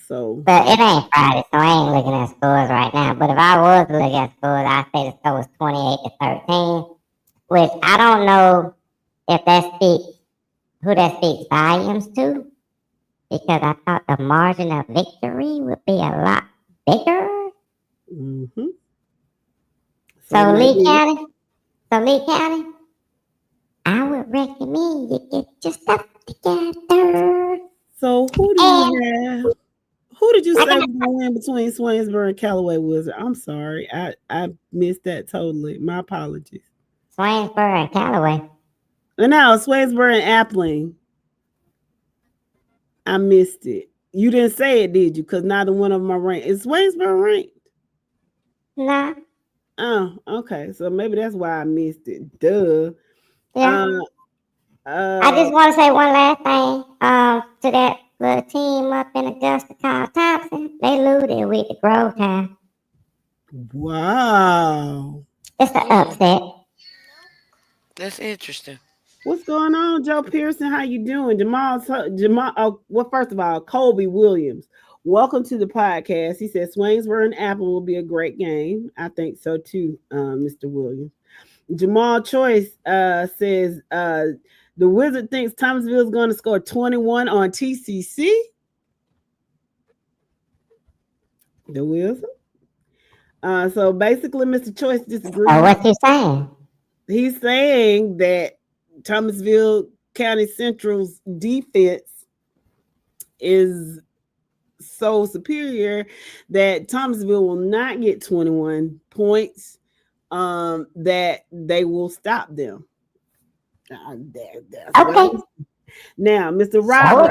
So, but it ain't Friday, so I ain't looking at scores right now. But if I was looking at scores, I'd say the score was 28-13, which I don't know if who that speaks volumes to, because I thought the margin of victory would be a lot bigger. Mm-hmm. So Lee County, I would recommend you get your stuff together. So who do you have? Who did you say was going to win between Swainsboro and Callaway Wizard? I'm sorry. I missed that totally. My apologies. Swainsboro and Callaway. No, Swainsboro and Appling. I missed it. You didn't say it, did you? Because neither one of them are ranked. Is Swainsboro ranked? Nah. Oh, okay. So maybe that's why I missed it. Duh. Yeah. I just want to say one last thing to that little team up in Augusta called Thompson. They looted with the Grove Town. Wow. It's an upset. That's interesting. What's going on, Joe Pearson? How you doing? Jamal. Well, first of all, Colby Williams. Welcome to the podcast. He said Swainsboro and Apple will be a great game. I think so too, Mr. Williams. Jamal Choice says the Wizard thinks Thomasville is going to score 21 on TCC. The Wizard. So basically, Mr. Choice disagrees. Oh, what you saying? He's saying that Thomasville County Central's defense is so superior that Thomasville will not get 21 points, that they will stop them. Okay. Now, Mr. Robert,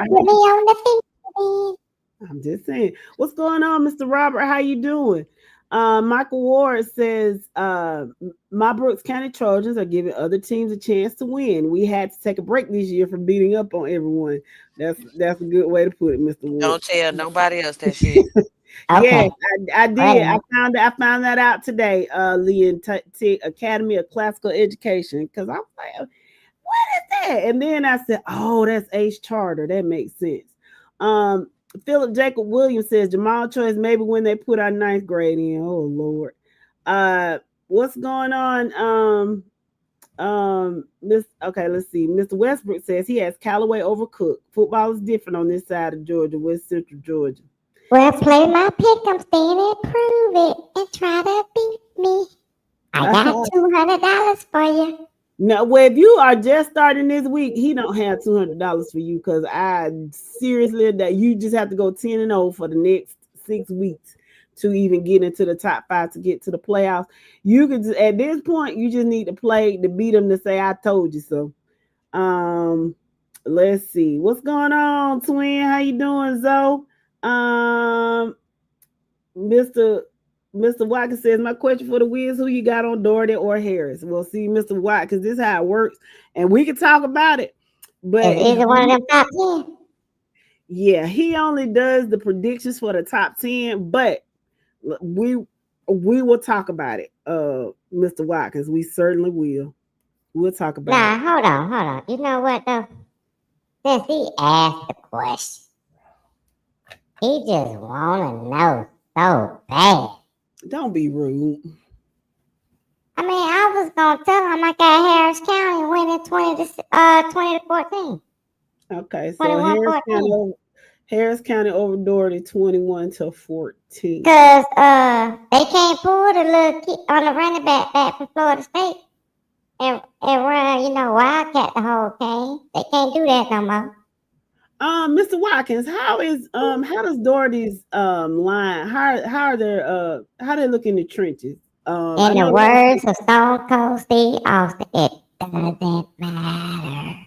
I'm just saying, what's going on, Mr. Robert? How you doing? Michael Ward says, my Brooks County Trojans are giving other teams a chance to win. We had to take a break this year from beating up on everyone. That's a good way to put it, Mr. Ward. Don't tell nobody else that shit. Okay. Yes, I did. I found that out today. Lee Academy of Classical Education, because I'm like, what is that? And then I said, oh, that's Ace Charter. That makes sense. Philip Jacob Williams says Jamal Choice maybe when they put our 9th grade in. Oh Lord. What's going on? Let's see. Mr. Westbrook says he has Callaway over Cook. Football is different on this side of Georgia, West Central Georgia. Well, play my pick. I'm staying and prove it and try to beat me. I got $200 for you. No, well, if you are just starting this week, he don't have $200 for you because I seriously that you just have to go 10-0 for the next 6 weeks to even get into the top 5 to get to the playoffs. You could at this point you just need to play to beat them to say I told you so. Let's see what's going on, twin. How you doing, Zoe? Mr. Watkins says, my question for the Wiz, who you got on Doherty or Harris? We'll see, Mr. Watkins, this is how it works. And we can talk about it. But is either one of them top 10? Yeah, he only does the predictions for the top 10, but we will talk about it, Mr. Watkins. We certainly will. We'll talk about it. Hold on. You know what though? Since he asked the question, he just wanna know so bad. Don't be rude. I mean, I was gonna tell him I got Harris County winning 20 to 14. Okay, so Harris County over Doherty 21-14. Cause they can't pull the little kid on the running back from Florida State and run, Wildcat the whole game. They can't do that no more. Mr. Watkins, how does Doherty's line how they look in the trenches? In the words of Stone Cold Steve Austin, it doesn't matter.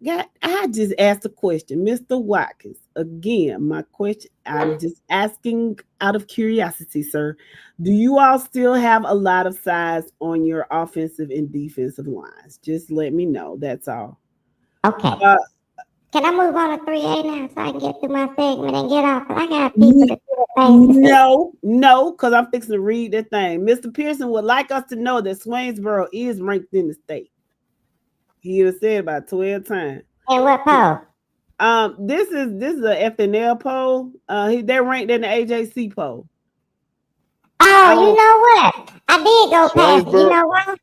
Yeah, I just asked a question, Mr. Watkins. Again, my question, I'm just asking out of curiosity, sir. Do you all still have a lot of size on your offensive and defensive lines? Just let me know. That's all. Okay. Can I move on to 3A now so I can get through my segment and get off? I got people to do things. No, because I'm fixing to read the thing. Mr. Pearson would like us to know that Swainsboro is ranked in the state. He has said about 12 times. And what poll? This is a FNL poll. They're ranked in the AJC poll. Oh, you know what? I did go past it. You know what?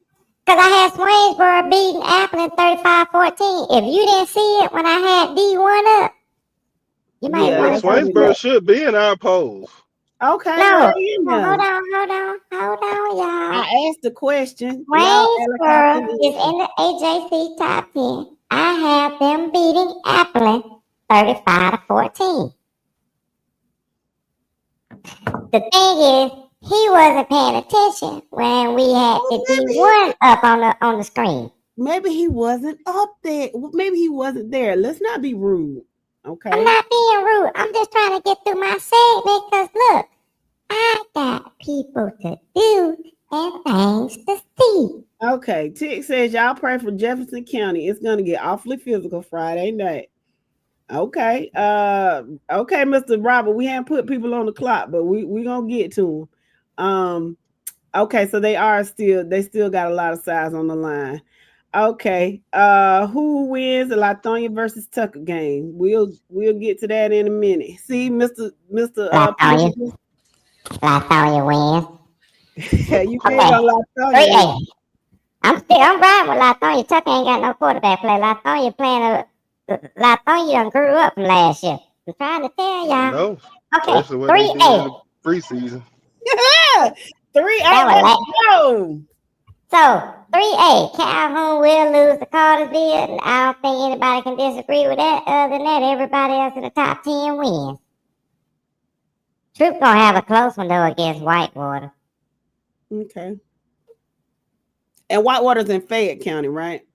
Because I had Swainsboro beating Appleton 35-14. If you didn't see it when I had D1 up, you might want to. Swainsboro should be in our polls. Okay. No, hold on, y'all. I asked the question. Swainsboro is in the AJC top 10. I have them beating Appleton 35-14. The thing is, he wasn't paying attention when we had the D1 up on the screen. Maybe he wasn't up there. Maybe he wasn't there. Let's not be rude. Okay. I'm not being rude. I'm just trying to get through my segment because look, I got people to do and things to see. Okay. Tick says y'all pray for Jefferson County. It's gonna get awfully physical Friday night. Okay. Okay, Mr. Robert. We haven't put people on the clock, but we gonna get to them. Okay, so they still got a lot of size on the line. Okay. Who wins the Latonia versus Tucker game? We'll get to that in a minute. See, Mr. Latonia wins. Yeah, you bet on Latonia. I'm riding with Latonia. Tucker ain't got no quarterback play. Latonia done grew up from last year. I'm trying to tell y'all. No. Okay, 3A. Preseason. 3A. Go. So 3A, Calhoun will lose to Cartersville. I don't think anybody can disagree with that. Other than that, everybody else in the top 10 wins. Troop gonna have a close one though against Whitewater. Okay. And Whitewater's in Fayette County, right?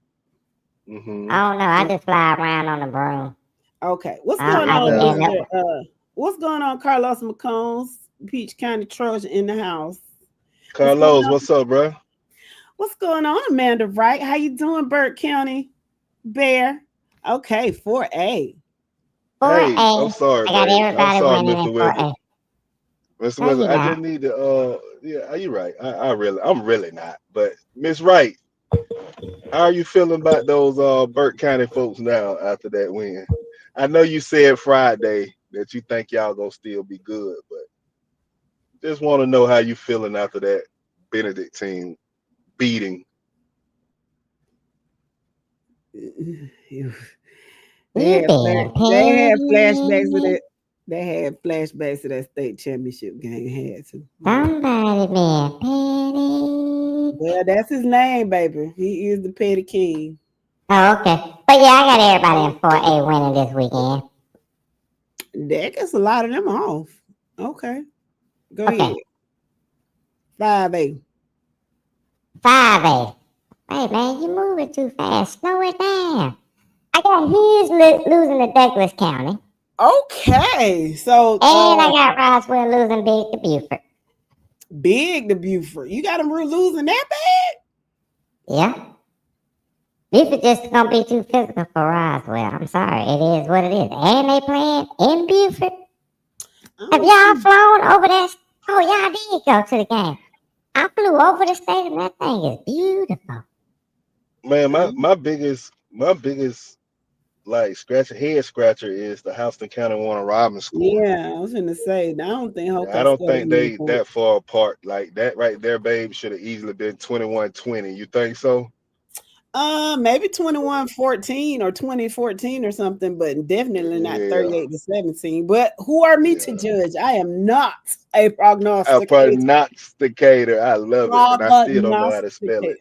Mm-hmm. I don't know. I just fly around on the broom. Okay. What's going on? What's going on, Carlos McCombs, Peach County Trojan in the house? Carlos, what's up, bro? What's going on, Amanda Wright? How you doing, Burke County Bear? Okay, 4A. 4A. Hey, I'm sorry, I got everybody winning in 4A. Mr. Weather, I just need to yeah, you're right. I'm really not. But Miss Wright, how are you feeling about those Burke County folks now after that win? I know you said Friday that you think y'all gonna still be good, but just want to know how you feeling after that Benedict team beating. They had flashbacks of that. They had flashbacks to that state championship game. Had to. Somebody being petty. Well, that's his name, baby. He is the petty king. Oh, okay. But yeah, I got everybody in 4A winning this weekend. That gets a lot of them off. Okay. Go Okay. ahead. 5A. 5A. Hey, man, you moving too fast. Slow it down. I got Hughes losing to Douglas County. Okay. So And I got Roswell losing big to Buford. big to Buford. You got them losing that bad? Yeah. Buford just gonna be too physical for Roswell. I'm sorry. It is what it is. And they playing in Buford. Have y'all flown over that? Oh, y'all did go to the game. I flew over the stadium. That thing is beautiful. Man, my biggest like head scratcher is the Houston County Warner Robins score. Yeah, I was gonna say. I don't think Yeah, I Hoko don't scored think many they points. that far apart. Like that right there, babe, should have easily been 21-20. You think so? Maybe 21-14 or 20-14 or something, but definitely not Yeah, 38-17. But who are me to yeah. judge? I am not a A prognosticator. prognosticator. I love it. And I still don't know how to spell Prognosticator. it.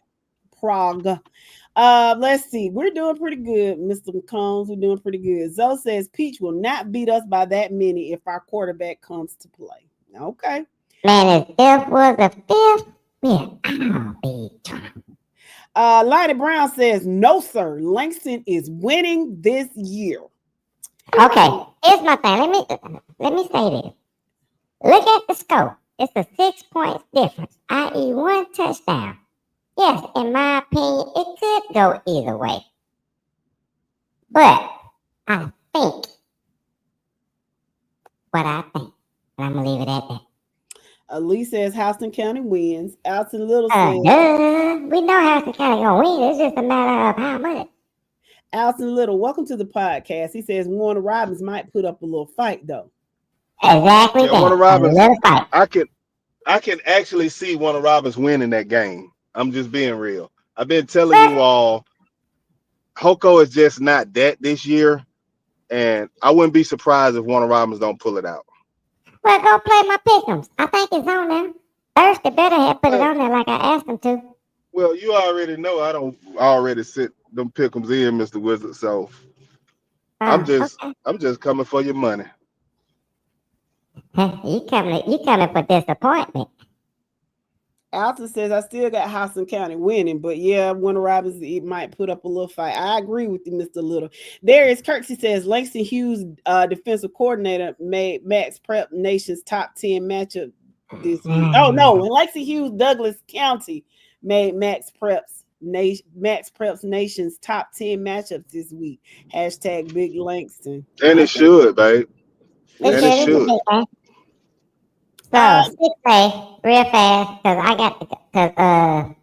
Prog. Let's see. We're doing pretty good, Mr. McCombs. We're doing pretty good. Zoe says Peach will not beat us by that many if our quarterback comes to play. Okay. Man, if F was a fifth, yeah, I'll be drunk. Lottie Brown says, no, sir. Langston is winning this year. Okay, here's my thing. Let me say this. Look at the score. It's a 6 points difference, i.e., one touchdown. Yes, in my opinion, it could go either way. But I think what I think. And I'm gonna leave it at that. Lee says Houston County wins. Alton Little says We know Houston County gonna win. It's just a matter of how much. Alton Little, welcome to the podcast. He says Warner Robins might put up a little fight though. Exactly Yeah, Warner that. A Robins. little fight. I can actually see Warner Robins winning that game. I'm just being real. I've been telling But you all, Hoko is just not that this year, and I wouldn't be surprised if Warner Robins don't pull it out. well, go play my pick'ems. I think it's on there. Thirsty better have put it Well, on there like I asked him to. well, you already know I don't already sit them pick'ems in, Mr. Wizard. So Okay. I'm just coming for your money. You coming for disappointment. Alton says I still got Houston County winning, but yeah, Warner Robins it might put up a little fight. I agree with you, Mr. Little. Darius Kirksey says Langston Hughes, defensive coordinator, made Max Prep Nation's top 10 matchup this week. Oh no, and Langston Hughes, Douglas County made Max Prep's Nation's top 10 matchups this week. Hashtag Big Langston. And it should, babe. It And it should. It's a should. big game. Uh, So 6A, real fast, because I got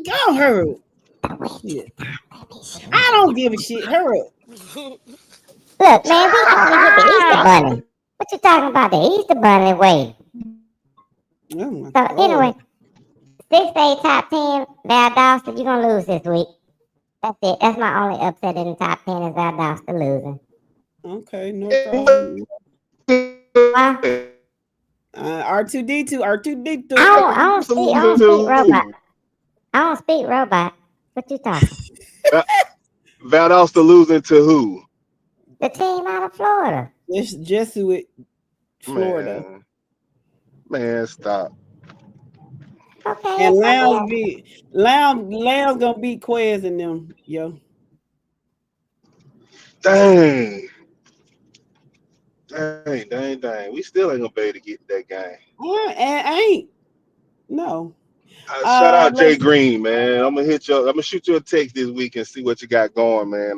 Go hurry. Shit. I don't give a shit. Hurry up. Look, man, we only get the Easter Bunny. What you talking about? The Easter Bunny way. Oh my So God. anyway, 6A top 10, Valdosta, you're gonna lose this week. That's it. That's my only upset in the top 10 is Valdosta losing. Okay, no problem. Why? R2D2, R2D2. I don't speak robot. I don't speak robot. What you talking? Valdosta losing to who? The team out of Florida. It's Jesuit, Florida. Man, stop. Okay. And it's Lounge gonna beat Quez and them, yo. Dang. We still ain't gonna be able to get that game. And ain't. No. Shout out Jay Let's Green, man. I'm gonna shoot you a text this week and see what you got going, man.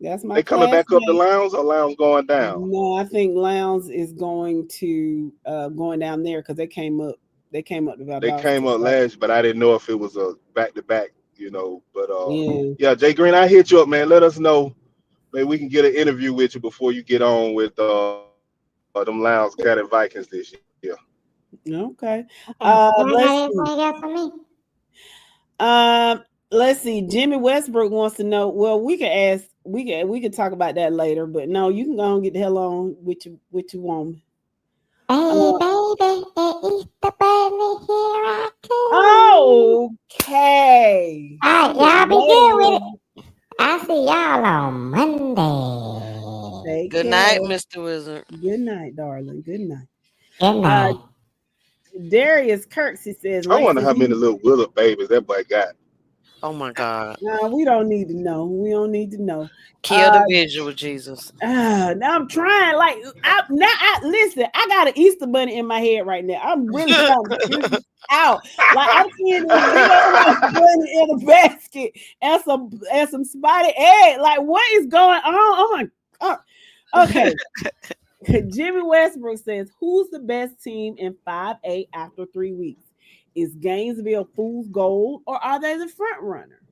That's my They coming back up the classmate. lounge or lounge going down? No, I think Lounge is going to going down there because they came up. They came up to They came Valdosta. up last, but I didn't know if it was a back to back, But Yeah. yeah, Jay Green, I hit you up, man. Let us know. Maybe we can get an interview with you before you get on with them Lounge County Vikings this year. Okay. okay. Y'all got Let's see. anything else for me? let's see. Jimmy Westbrook wants to know. Well, we can ask. We can talk about that later. But no, you can go and get the hell on with your woman. Hey, baby, it Easter bunny, here I come. Okay. All right, y'all be good with Later. it. I'll see y'all on Monday. Take Good night, care. Mr. Wizard. Good night, darling. Good night. Good Uh, night. Darius Kirksey says I wonder Langston how many Hughes. little Willa babies that boy got. Oh my God. No, we don't need to know. We don't need to know. Kill the Uh, visual, Jesus. now I'm trying. Like listen. I got an Easter bunny in my head right now. I'm really trying to figure this out. Like I'm seeing this big old bunny in a basket and some spotted egg. Like what is going on? Oh my god. Okay. Jimmy Westbrook says, "Who's the best team in 5A after 3 weeks? Is Gainesville fool's gold or are they the front runner?"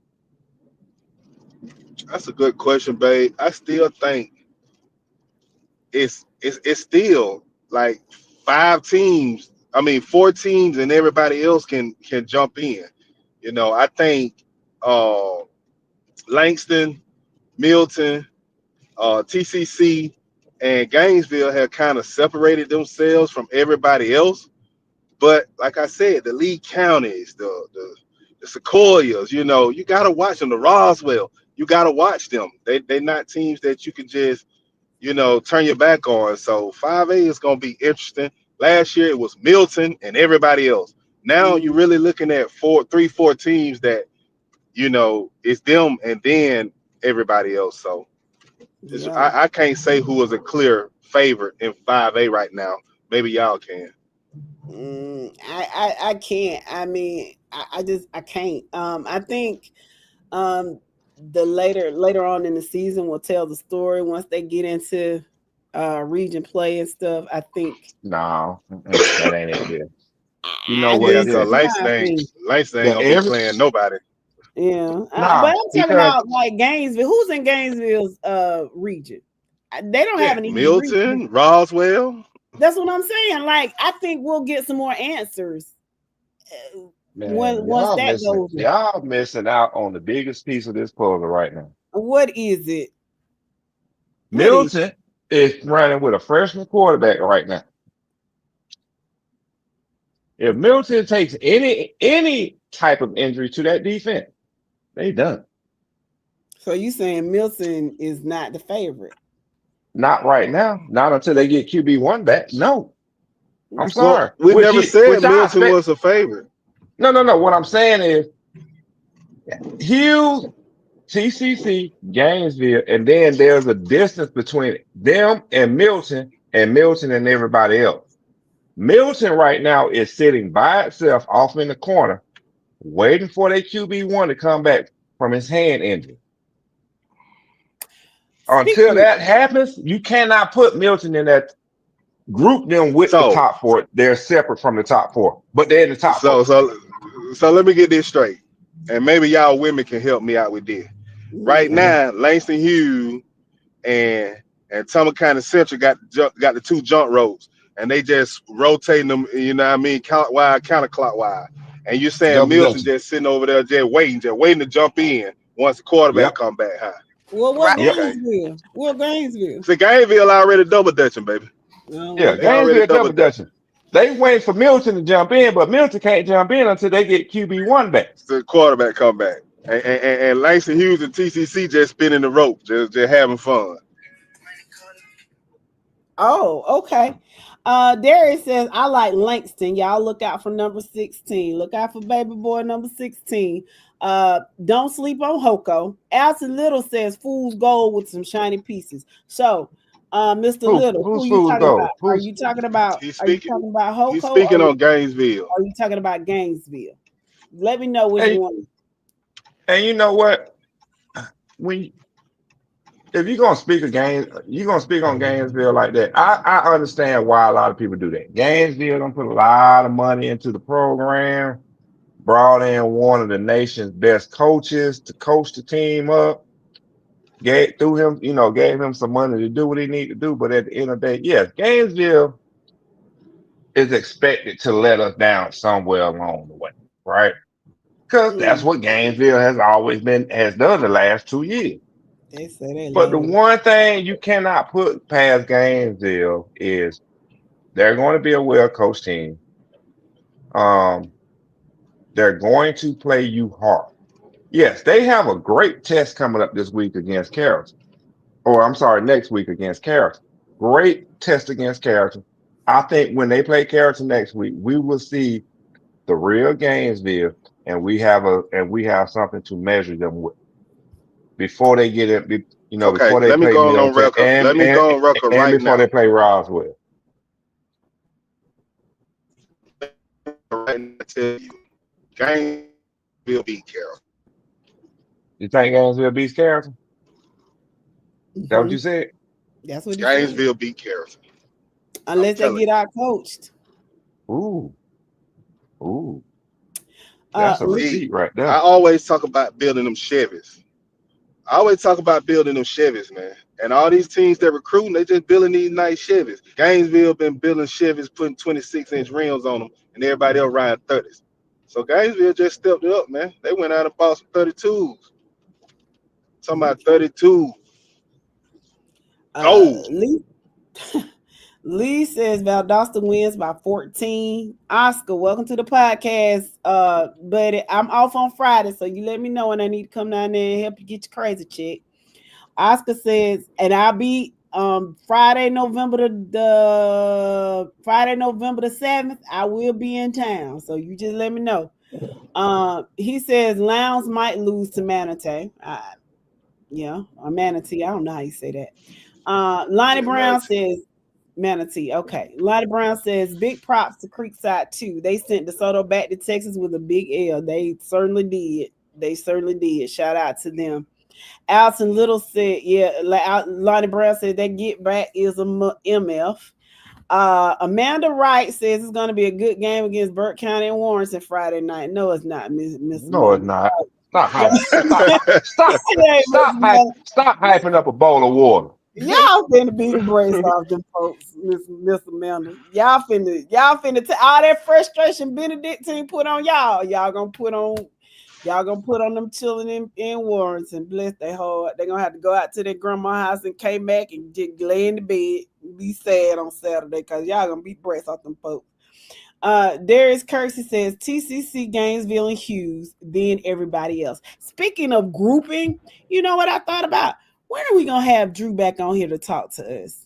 That's a good question, babe. I still think it's still like 5 teams. I mean, 4 teams, and everybody else can jump in. I think uh, Langston, Milton, TCC, and Gainesville have kind of separated themselves from everybody else. But like I said, the Lee counties, the Sequoias, you gotta watch them. The Roswell, you gotta watch them. They're not teams that you can just turn your back on. So 5A is gonna be interesting. Last year it was Milton and everybody else. Now you're Mm, really looking at 4 teams that it's them and then everybody else. So yeah. I can't say who is a clear favorite in 5A right now. Maybe y'all can. I can't. I mean, I just I can't. I think um the later on in the season will tell the story once they get into region play and stuff. I think No, that ain't it. There. You know I what? Yeah, just There, because my Langston ain't opinion. Langston ain't the gonna be every playing nobody. Yeah, but nah I'm talking because about like Gainesville. Who's in Gainesville's region? They don't have Yeah, an easy region. Milton, Roswell. That's what I'm saying. Like I think we'll get some more answers when man, once that goes. y'all missing out on the biggest piece of this puzzle right now. What is it? What is? Milton is running with a freshman quarterback right now. If Milton takes any type of injury to that defense, they done. So you saying Milton is not the favorite? Not right now. Not until they get QB1 back. No, I'm Well, sorry. we never said Which I Milton expect. was a favorite. No. What I'm saying is Hughes, TCC, Gainesville, and then there's a distance between them and Milton and everybody else. Milton right now is sitting by itself off in the corner, waiting for their QB1 to come back from his hand injury. Until Speaking that happens, you cannot put Milton in that group them with the So, top four. They're separate from the top four, but they're in the top so, four. so, so let me get this straight, and maybe y'all women can help me out with this. Right of, Mhm. now, Langston Hughes and Thomas Central got the 2 jump ropes, and they just rotating them. You know what I mean, counterclockwise. And you're saying Double Milton dutching. just sitting over there, just waiting to jump in once the quarterback Yep. come back high. well, what Right. Yep. Okay. Gainesville? What Gainesville? So Gainesville already double dutching, baby. Yeah. Oh, They already Gainesville double double dutching. dutching. They waiting for Milton to jump in, but Milton can't jump in until they get QB1 back. The quarterback come back. And Langston Hughes and TCC just spinning the rope, just having fun. oh, okay. Darius says I like Langston. Y'all look out for number 16. Look out for baby boy number 16. Don't sleep on Hoko. Alton Little says fool's gold with some shiny pieces. So, Mr. Little, who Who's are you fool's talking about? gold? Are Who's you talking about He's are you speaking. talking about He's Hoko speaking on Gainesville. are you talking about Gainesville? Let me know which and one. and you know what? When if you're gonna speak a game, you're gonna speak on Gainesville like that. I understand why a lot of people do that. Gainesville don't put a lot of money into the program, brought in one of the nation's best coaches to coach the team up, gave him some money to do what he needed to do. But at the end of the day, yes, Gainesville is expected to let us down somewhere along the way, right? because that's what Gainesville has done the last 2 years. They say they But the love. one thing you cannot put past Gainesville is they're going to be a well coached team. Um, they're going to play you hard. Yes, they have a great test coming up this week against Carrollton. Or I'm sorry, next week against Carrollton. Great test against Carrollton. I think when they play Carrollton next week, we will see the real Gainesville, and we have something to measure them with before they get it. Okay, Before they let me play go on Middleton record. Let me go on record and right before now. they play Roswell. Right now, I tell you, Gainesville beat Carroll. You think Gainesville beats Carrollton? Is that what you Mhm. said? That's what he said. Gainesville beat Carroll. I'm Unless they telling get you. out coached. Ooh, ooh, that's a Lee, See, receipt right I there. always talk about building them Chevys. I always talk about building them Chevys, man. And all these teams that recruiting, they just building these nice Chevys. Gainesville been building Chevys, putting 26-inch rims on them, and everybody else riding 30s. So Gainesville just stepped it up, man. They went out and bought some 32s. Talking about okay. 32 Uh, gold. Lee, Lee says Valdosta wins by 14. Oscar, welcome to the podcast. Buddy, I'm off on Friday, so you let me know when I need to come down there and help you get your crazy check. Oscar says, and I'll be Friday, November the 7th. I will be in town. So you just let me know. He says Lowndes might lose to Manatee. Yeah, or Manatee. I don't know how you say that. Lonnie Yeah, Brown Manatee. says Manatee. Okay. Lonnie Brown says big props to Creekside too. They sent DeSoto back to Texas with a big L. They certainly did. They certainly did. Shout out to them. Alton Little said, yeah, Lonnie Brown said that get back is a MF. Amanda Wright says it's going to be a good game against Burke County and Warrenton Friday night. No, it's not, Miss No, it's Amanda. not. Stop Yeah. hype. Stop hyping up a bowl of water. Y'all finna beat the brace off them folks, Miss Amanda. Y'all finna all that frustration Benedictine put on y'all. Y'all gonna put on them children in Warrenton. Bless their heart. They're gonna have to go out to their grandma's house and K Mac and just lay in the bed and be sad on Saturday because y'all gonna beat brace off them folks. Darius Kersey says TCC, Gainesville, and Hughes, then everybody else. Speaking of grouping, you know what I thought about? When are we gonna have Drew back on here to talk to us?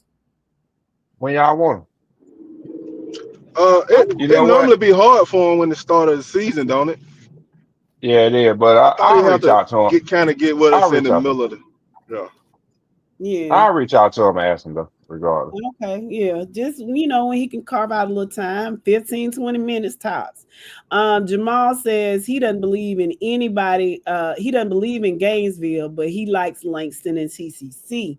When y'all want It, them. You it know what? normally be hard for him when the start of the season, don't it? Yeah, it is. But I thought I'll he have reach to out to him. get with I'll us in reach the out to him. middle of the. Yeah. Yeah. I'll reach out to him and ask him though, regardless. Okay, yeah. Just when he can carve out a little time, 15, 20 minutes tops. Jamal says he doesn't believe in anybody, he doesn't believe in Gainesville, but he likes Langston and TCC.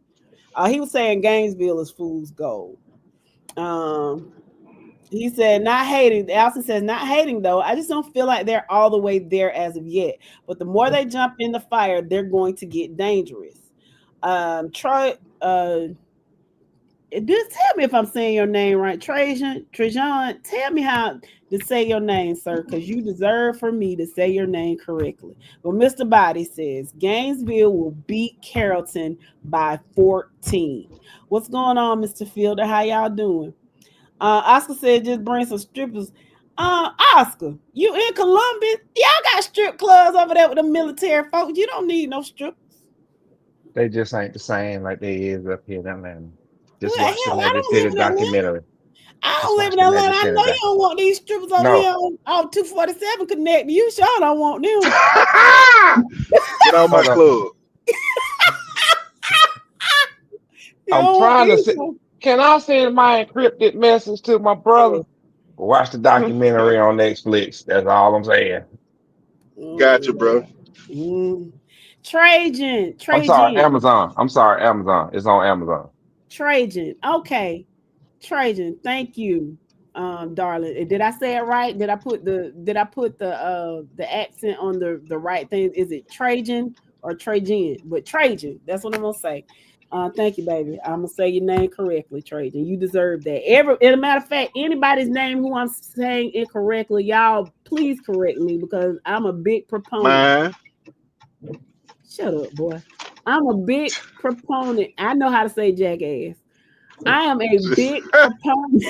He was saying Gainesville is fool's gold. He said, not hating. Alison says, not hating though. I just don't feel like they're all the way there as of yet. But the more they jump in the fire, they're going to get dangerous. Troy, just tell me if I'm saying your name right. Trajan, tell me how to say your name, sir, because you deserve for me to say your name correctly. Well, Mr. Body says Gainesville will beat Carrollton by 14. What's going on, Mr. Fielder? How y'all doing? Oscar said just bring some strippers. Oscar, you in Columbus? Y'all got strip clubs over there with the military folks. You don't need no strippers. They just ain't the same like they is up here in Atlanta. Just Well, watch the hell, I Magic don't live City in Atlanta. documentary. I Just don't live watch in the Atlanta. Magic I City know you documentary. don't want these strippers over No, here on 247 Connect. You sure don't want them. Get out my hold on. club. You I'm don't want trying to these say, ones. can I send my encrypted message to my brother? Watch the documentary on Netflix. That's all I'm saying. Gotcha, bro. Mm. Trajan, I'm sorry, Trajan, Amazon. I'm sorry, Amazon. It's on Amazon. Trajan. Okay, Trajan. Thank you, darling. Did I say it right? Did I put the accent on the right thing? Is it Trajan or Trajan? But Trajan. That's what I'm gonna say. Thank you, baby. I'm gonna say your name correctly, Trajan. You deserve that. As a matter of fact, anybody's name who I'm saying incorrectly, y'all please correct me because I'm a big proponent. Man, Shut up, boy. I'm a big proponent. I know how to say jackass. I am a big proponent.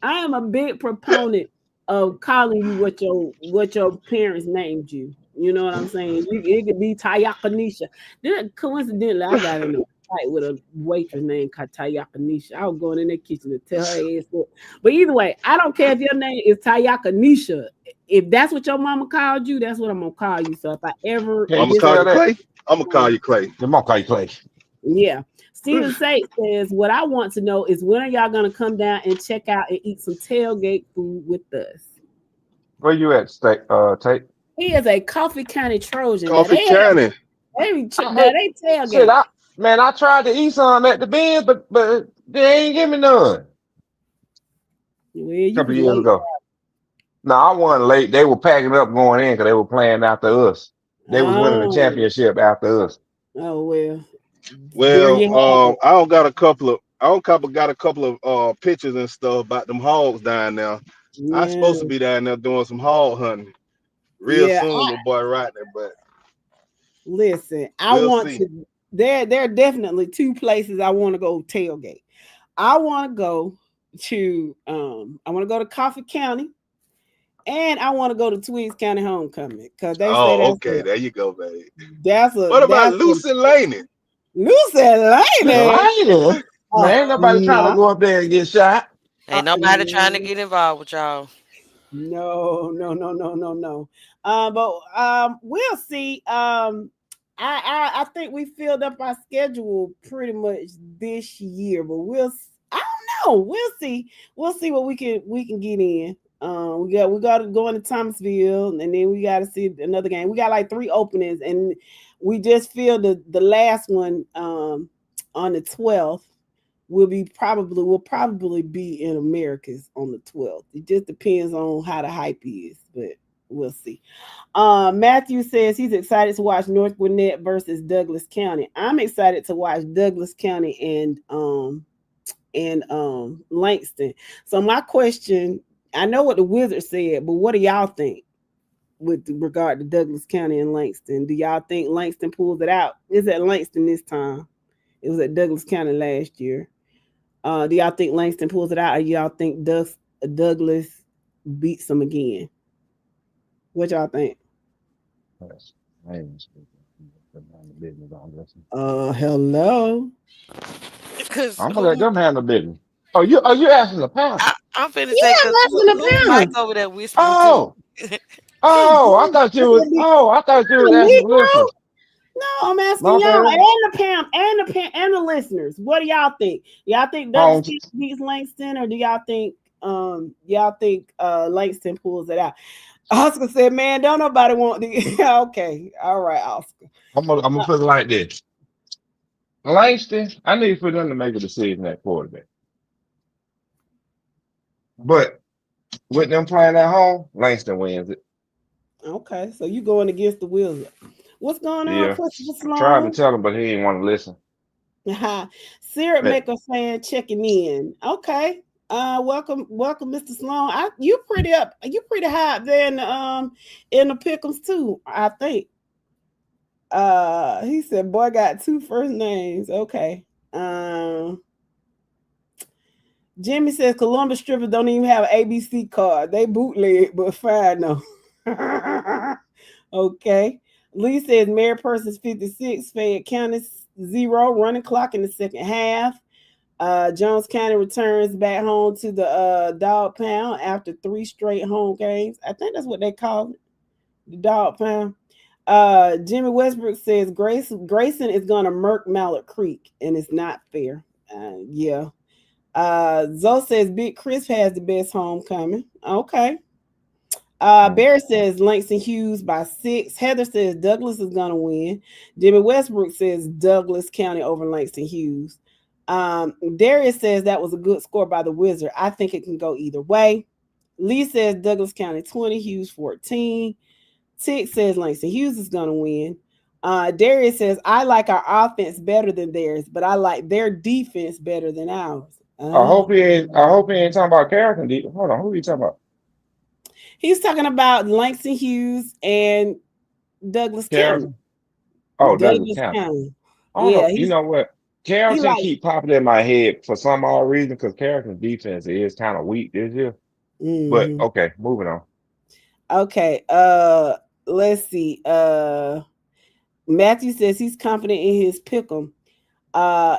I am a big proponent of calling you what your parents named you. You know what I'm saying? It could be Tayakanisha. Then coincidentally, I got in a fight with a waitress named Tayakanisha. I was going in the kitchen to tell her ass what. But either way, I don't care if your name is Tayakanisha. If that's what your mama called you, that's what I'm gonna call you. So if I ever Can I'm you gonna call spell you that? Clay. I'm gonna call you Clay. The Mokai Clay. yeah. Steven Sate says, what I want to know is when are y'all gonna come down and check out and eat some tailgate food with us? Where you at, Tate? He is a Coffee County Trojan. Now Coffee County. they I, shit, tailgate. I tried to eat some at the bin, but they ain't give me none. Well, A you couple was years late. ago. No, I wasn't late. They were packing up going in because they were playing after us. They was winning the Oh, championship after us. oh well. There Well, you have it. I don't got a couple of got a couple of pictures and stuff about them hogs down there. I Yeah, supposed to be down there doing some hog hunting real yeah. soon, little boy, right there, but Listen, I we'll want see. to. There are definitely two places I want to go tailgate. I want to go I want to go to Coffee County, and I want to go to Twiggs County Homecoming because they say Oh, okay, there you go, baby. that's a What about that's a Lucy Laney? Lucy Lane. Later. Man, ain't nobody trying to No, go up there and get shot. Ain't nobody trying to get involved with y'all. no. But we'll see. I think we filled up our schedule pretty much this year, but I don't know. We'll see. We'll see what we can get in. We got to go into Thomasville, and then we got to see another game. We got like 3 openings, and we just filled the last one on the 12th. Will probably be in Americas on the 12th. It just depends on how the hype is, but we'll see. Matthew says he's excited to watch North Gwinnett versus Douglas County. I'm excited to watch Douglas County and Langston. So my question, I know what the Wizard said, but what do y'all think with regard to Douglas County and Langston? Do y'all think Langston pulls it out? It's at Langston this time. It was at Douglas County last year. Do y'all think Langston pulls it out, or y'all think Douglas beats them again? What y'all think? Hello. I'm gonna let them handle business. Oh, you asking the pastor? I'm finna say Yeah, because listen to Luke Mike parents. over there whispering too. Oh, I thought you was asking the listeners. No, I'm asking My y'all bad. and the Pam and the listeners. What do y'all think? Y'all think Douglas Home. beats Langston, or do y'all think Langston pulls it out? Oscar said, "Man, don't nobody want the." Okay, all right, Oscar. I'm gonna put it like this. Langston, I need for them to make a decision at quarterback. But with them playing at home, Langston wins it. Okay, so you going against the Wizard. What's going on, Yeah. Christopher I tried to Sloan? tell him, but he didn't want to listen. Syrup But Maker fan checking in. Okay. Welcome, Mr. Sloan. You pretty high up there in the pickles too, I think. He said, boy got 2 first names. Okay. Jimmy says Columbus strippers don't even have an ABC card. They bootleg, but fine though. Okay. Lee says Mary Persons 56, Fayette County 0, running clock in the second half. Jones County returns back home to the dog pound after 3 straight home games. I think that's what they call it, the dog pound. Jimmy Westbrook says Grayson is going to murk Mallard Creek, and it's not fair. Yeah. Zoe says Big Chris has the best homecoming. Okay. Barry says Langston Hughes by 6. Heather says Douglas is going to win. Jimmy Westbrook says Douglas County over Langston Hughes. Darius says that was a good score by the Wizard. I think it can go either way. Lee says Douglas County 20, Hughes 14. Tick says Langston Hughes is going to win. Darius says I like our offense better than theirs, but I like their defense better than ours. I hope he ain't talking about Carrollton. Hold on, who are you talking about? He's talking about Langston Hughes and Douglas County. Carrollton. Oh, Douglas Douglas County. County. I don't Yeah, know. You know what? he Carrollton like. keep popping in my head for some odd reason because Carrollton's defense is kind of weak this year. But Mhm. okay, moving on. Okay. Let's see. Matthew says he's confident in his pick'em.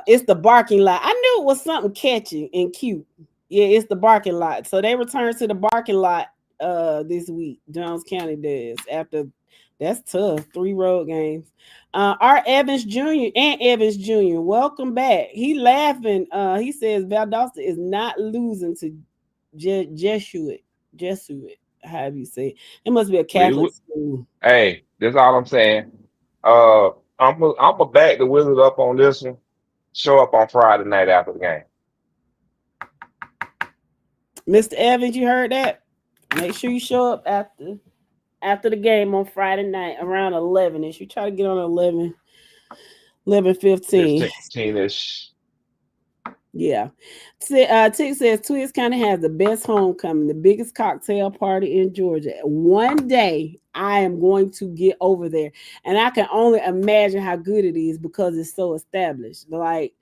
It's the barking lot. I knew it was something catchy and cute. Yeah, it's the barking lot. So they return to the barking lot this week. Jones County does after that's tough. 3 road games. Art Evans Jr. and Evans Jr. Welcome back. He laughing. He says Valdosta is not losing to Jesuit. Jesuit. However you say it. It must be a Catholic school. Hey, that's all I'm saying. Uh, I'm gonna back the Wizards up on this one. Show up on Friday night after the game. Mr. Evans, you heard that? Make sure you show up after the game on Friday night around 11 ish. You try to get on 11:15. 15-ish. Yeah. Tick says Twiggs County has the best homecoming, the biggest cocktail party in Georgia. One day I am going to get over there, and I can only imagine how good it is because it's so established. Like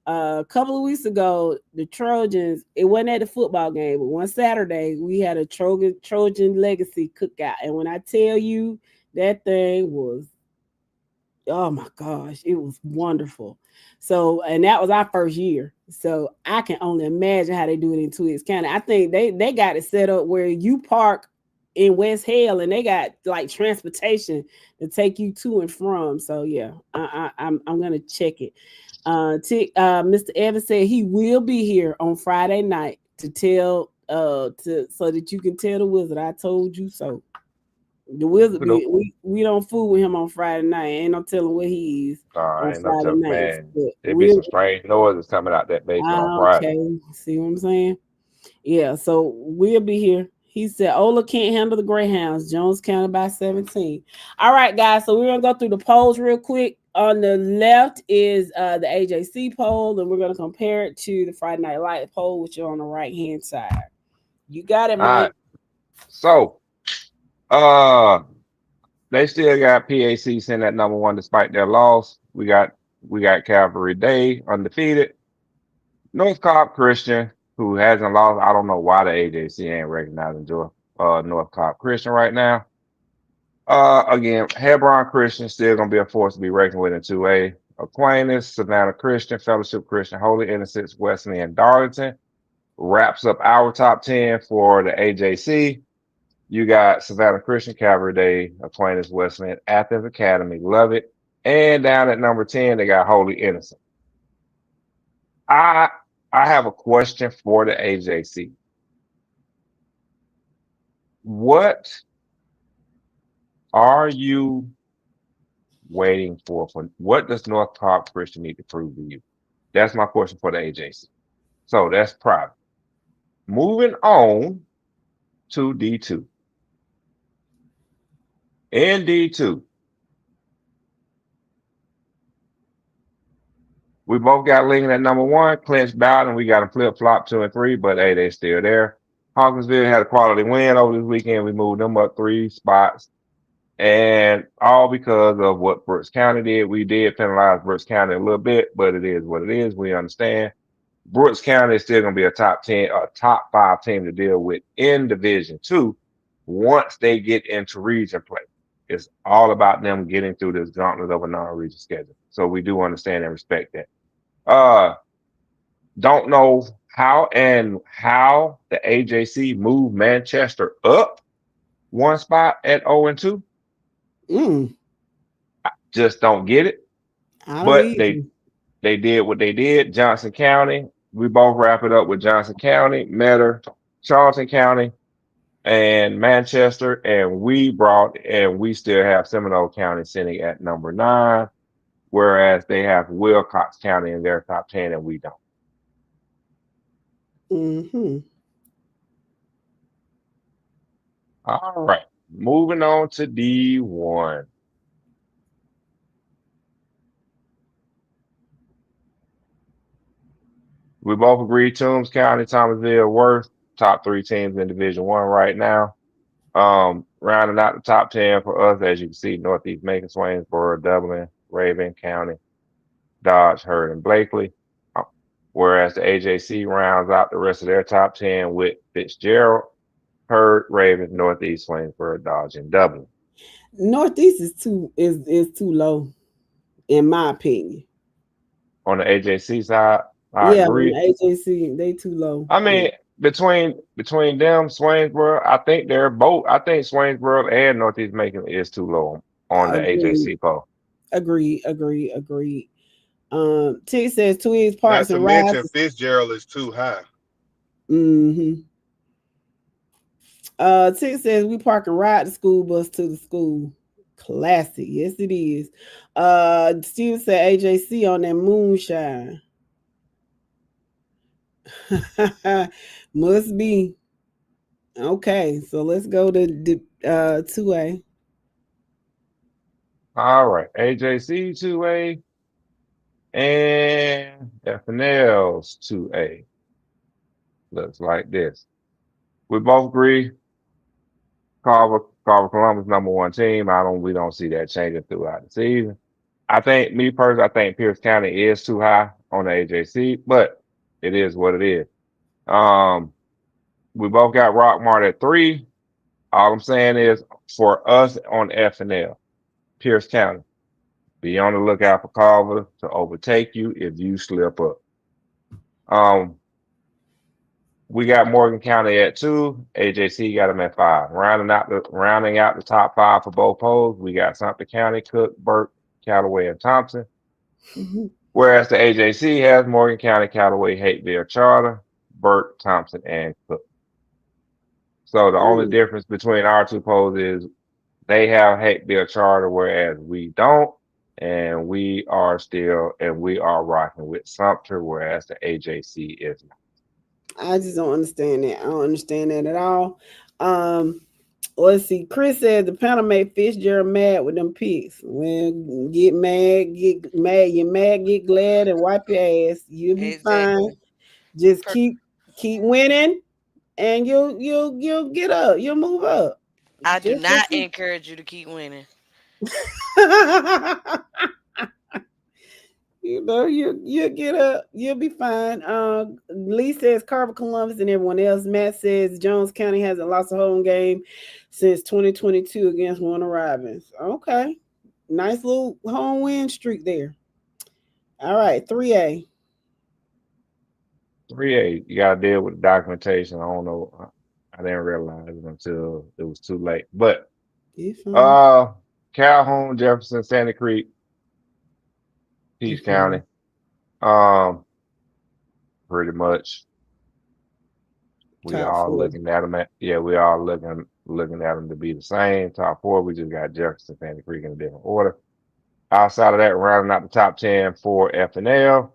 a couple of weeks ago, the Trojans, it wasn't at the football game, but one Saturday we had a Trojan Legacy cookout. And when I tell you that thing was, oh my gosh, it was wonderful. So, and that was our first year. So I can only imagine how they do it in Twiggs County. I think they got it set up where you park in West Hale and they got like transportation to take you to and from. So yeah, I'm gonna check it. Mr. Evans said he will be here on Friday night to tell to so that you can tell the wizard I told you so. The wizard be we don't fool with him on Friday night. Ain't no telling where he is on Ain't no Friday telling, nights. man. But There'd be some strange noises coming out that basement on Friday. okay, see what I'm saying? Yeah, so we'll be here. He said Ola can't handle the Greyhounds. Jones County by 17. All right, guys. So we're gonna go through the polls real quick. On the left is the AJC poll, and we're gonna compare it to the Friday Night Light poll, which are on the right hand side. You got it, All Mike. right. So, they still got PAC sitting at number one despite their loss. We got Calvary Day undefeated. North Cobb Christian, who hasn't lost. I don't know why the AJC ain't recognizing North Cobb Christian right now. Again, Hebron Christian still gonna be a force to be reckoned with in 2A. Aquinas, Savannah Christian, Fellowship Christian, Holy Innocents, Wesley, and Darlington wraps up our top 10 for the AJC. You got Savannah Christian, Calvary Day, Aquinas, Wesley, and Athens Academy, love it. And down at number 10, they got Holy Innocent. I have a question for the AJC. What are you waiting for what does North Cobb Christian need to prove to you? That's my question for the AJC. So that's private. Moving on to D2. In D2, we both got Lincoln at number one, Clinch Bowden. We got a flip flop 2 and 3, but hey, they still there. Hawkinsville had a quality win over this weekend. We moved them up 3 spots. And all because of what Brooks County did. We did penalize Brooks County a little bit, but it is what it is. We understand. Brooks County is still going to be a top 10, a top 5 team to deal with in Division 2 once they get into region play. It's all about them getting through this gauntlet of a non-region schedule. So we do understand and respect that. Don't know how the AJC moved Manchester up 1 spot at 0 and 2. Just don't get it. But they did what they did. Johnson County, we both wrap it up with Johnson County, Metter, Charlton County, and Manchester, and we still have Seminole County sitting at number 9, whereas they have Wilcox County in their top 10, and we don't. All right, moving on to D1. We both agree Toombs County, Thomasville, Worth, top 3 teams in Division 1 right now. Rounding out the top 10 for us, as you can see, Northeast Macon, Swainsboro, Dublin, Raven County, Dodge, Hurd, and Blakely. Uh, Whereas the AJC rounds out the rest of their top 10 with Fitzgerald, Hurd, Raven, Northeast, Swainsboro, Dodge, and Dublin. Northeast is too low, in my opinion. On the AJC side, I Yeah, on the agree. AJC, they too low. I Yeah, mean, between them, Swainsboro, I think they're both. I think Swainsboro and Northeast Macon is too low on the agreed, AJC poll. agreed. T says Twigs Not Parks to and mention Rides. Fitzgerald is too high. Mm-hmm. T says we park and ride the school bus to the school. Classic, yes it is. Steve said AJC on that moonshine. Must be. Okay, so let's go to 2A. All right, AJC 2A and FNL's 2A. Looks like this. We both agree Carver Columbus #1 team. We don't see that changing throughout the season. I think me personally, I think Pierce County is too high on the AJC, but it is what it is. Um, we both got Rockmart at 3. All I'm saying is for us on FNL, Pierce County, be on the lookout for Carver to overtake you if you slip up. Um, we got Morgan County at 2. AJC got them at 5. Rounding out the top 5 for both polls, we got Sumter County, Cook, Burke, Callaway, and Thompson. Whereas the AJC has Morgan County, Callaway, Hateville, Charter, Burke, Thompson, and Cook. So the only difference between our two polls is they have Hateville Charter, whereas we don't, and we are rocking with Sumter, whereas the AJC is not. I just don't understand that. I don't understand that at all. Let's see. Chris said the panel made Fitzgerald mad with them picks. Well, get mad, get glad, and wipe your ass. You'll be fine. Exactly. Just Per- keep winning, and you'll get up. You'll move up. I do Just not encourage you to keep winning. you get up, you'll be fine. Lee says Carver Columbus and everyone else. Matt says Jones County hasn't lost a home game since 2022 against Warner Robins. Okay, nice little home win streak there. All right, 3A. 3A, you got to deal with the documentation. I don't know. I didn't realize it until it was too late. But Calhoun, Jefferson, Sandy Creek, Peach County. Pretty much we Top all 4. looking at them we all looking at them to be the same. Top 4, we just got Jefferson, Sandy Creek in a different order. Outside of that, rounding out the top 10 for FNL.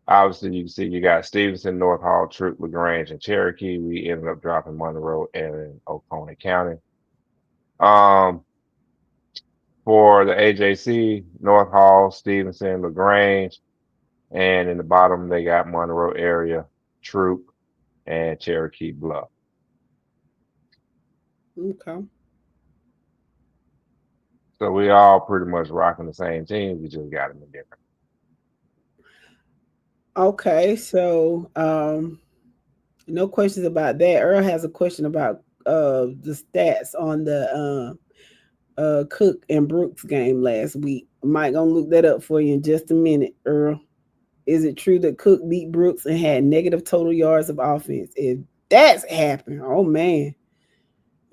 Obviously, you can see you got Stevenson, North Hall, Troop, LaGrange, and Cherokee. We ended up dropping Monroe and Oconee County. For the AJC, North Hall, Stevenson, LaGrange, and in the bottom they got Monroe area, Troop, and Cherokee Bluff. Okay. So we all pretty much rocking the same team. We just got them in different. Okay, so no questions about that. Earl has a question about the stats on the Cook and Brooks game last week. Mike gonna look that up for you in just a minute, Earl. Is it true that Cook beat Brooks and had negative total yards of offense? If that's happened, oh man.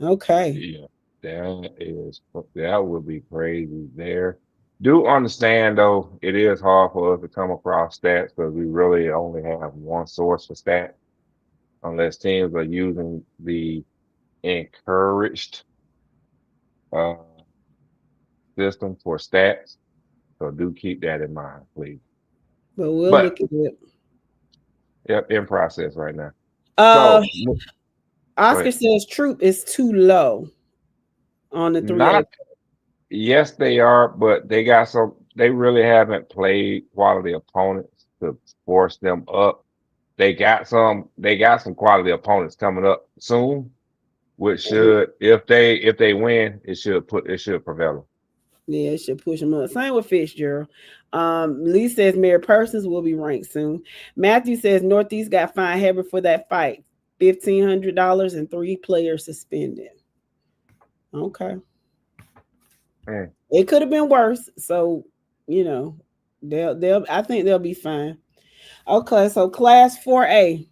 Okay. Yeah, that would be crazy there. Do understand though, it is hard for us to come across stats because we really only have one source for stats, unless teams are using the encouraged uh, system for stats. So do keep that in mind, please. But we'll But look at it. yep, in process right now. Uh So go Oscar ahead. says Troop is too low on the 3A. Not Yes, they are, but they really haven't played quality opponents to force them up. They got some quality opponents coming up soon. which should, if they win, it should prevail them. Yeah, it should push them up. Same with Fitzgerald. Lee says Mary Persons will be ranked soon. Matthew says Northeast got fined heavy for that fight. $1,500 and 3 players suspended. Okay. It could have been worse. So, they'll I think they'll be fine. Okay, so class 4A.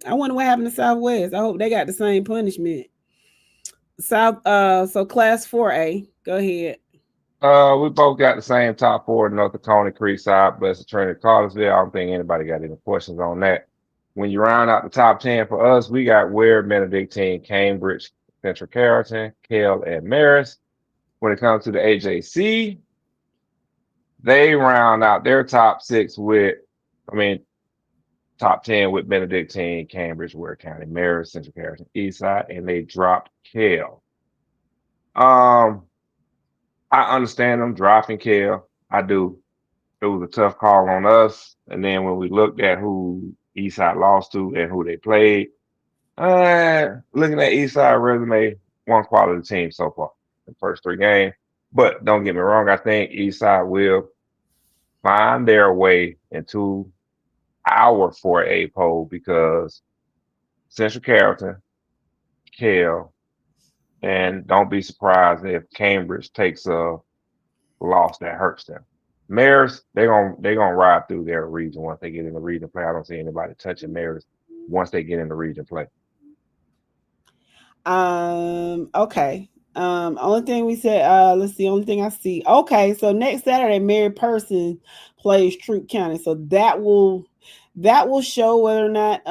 I wonder what happened to Southwest. I hope they got the same punishment. So class 4A. Go ahead. We both got the same top 4 North Dakota Creekside, but it's a Trinity Cartersville. I don't think anybody got any questions on that. When you round out the top 10 for us, we got Ware, Benedictine, Cambridge, Central Carrollton, Kell, and Marist. When it comes to the AJC, they round out their top 6 top 10 with Benedictine, Cambridge, Ware County, Marist, Central Carrollton, Eastside, and they dropped Kell. I understand them dropping Kell. I do. It was a tough call on us. And then when we looked at who Eastside lost to and who they played, looking at Eastside resume, one quality team so far in the first 3 games. But don't get me wrong, I think Eastside will find their way into our 4A poll because Central Carrollton, Kell, and don't be surprised if Cambridge takes a loss that hurts them. Marist, they're gonna ride through their region once they get in the region play. I don't see anybody touching Marist once they get in the region play. Okay. Only thing we said, let's see, only thing I see. Okay, so next Saturday, Mary Person plays Troup County. So that will show whether or not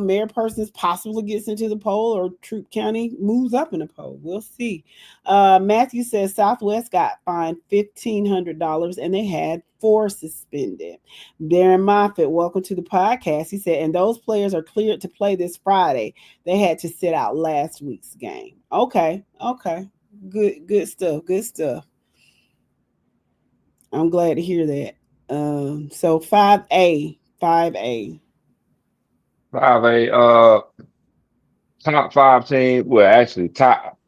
Mary Persons possibly gets into the poll or Troup County moves up in the poll. We'll see. Matthew says Southwest got fined $1,500 and they had 4 suspended. Darren Moffitt, welcome to the podcast. He said, and those players are cleared to play this Friday. They had to sit out last week's game. Okay. Good stuff. Good stuff. I'm glad to hear that. So 5A. 5A. Top 5 teams. Well, actually, top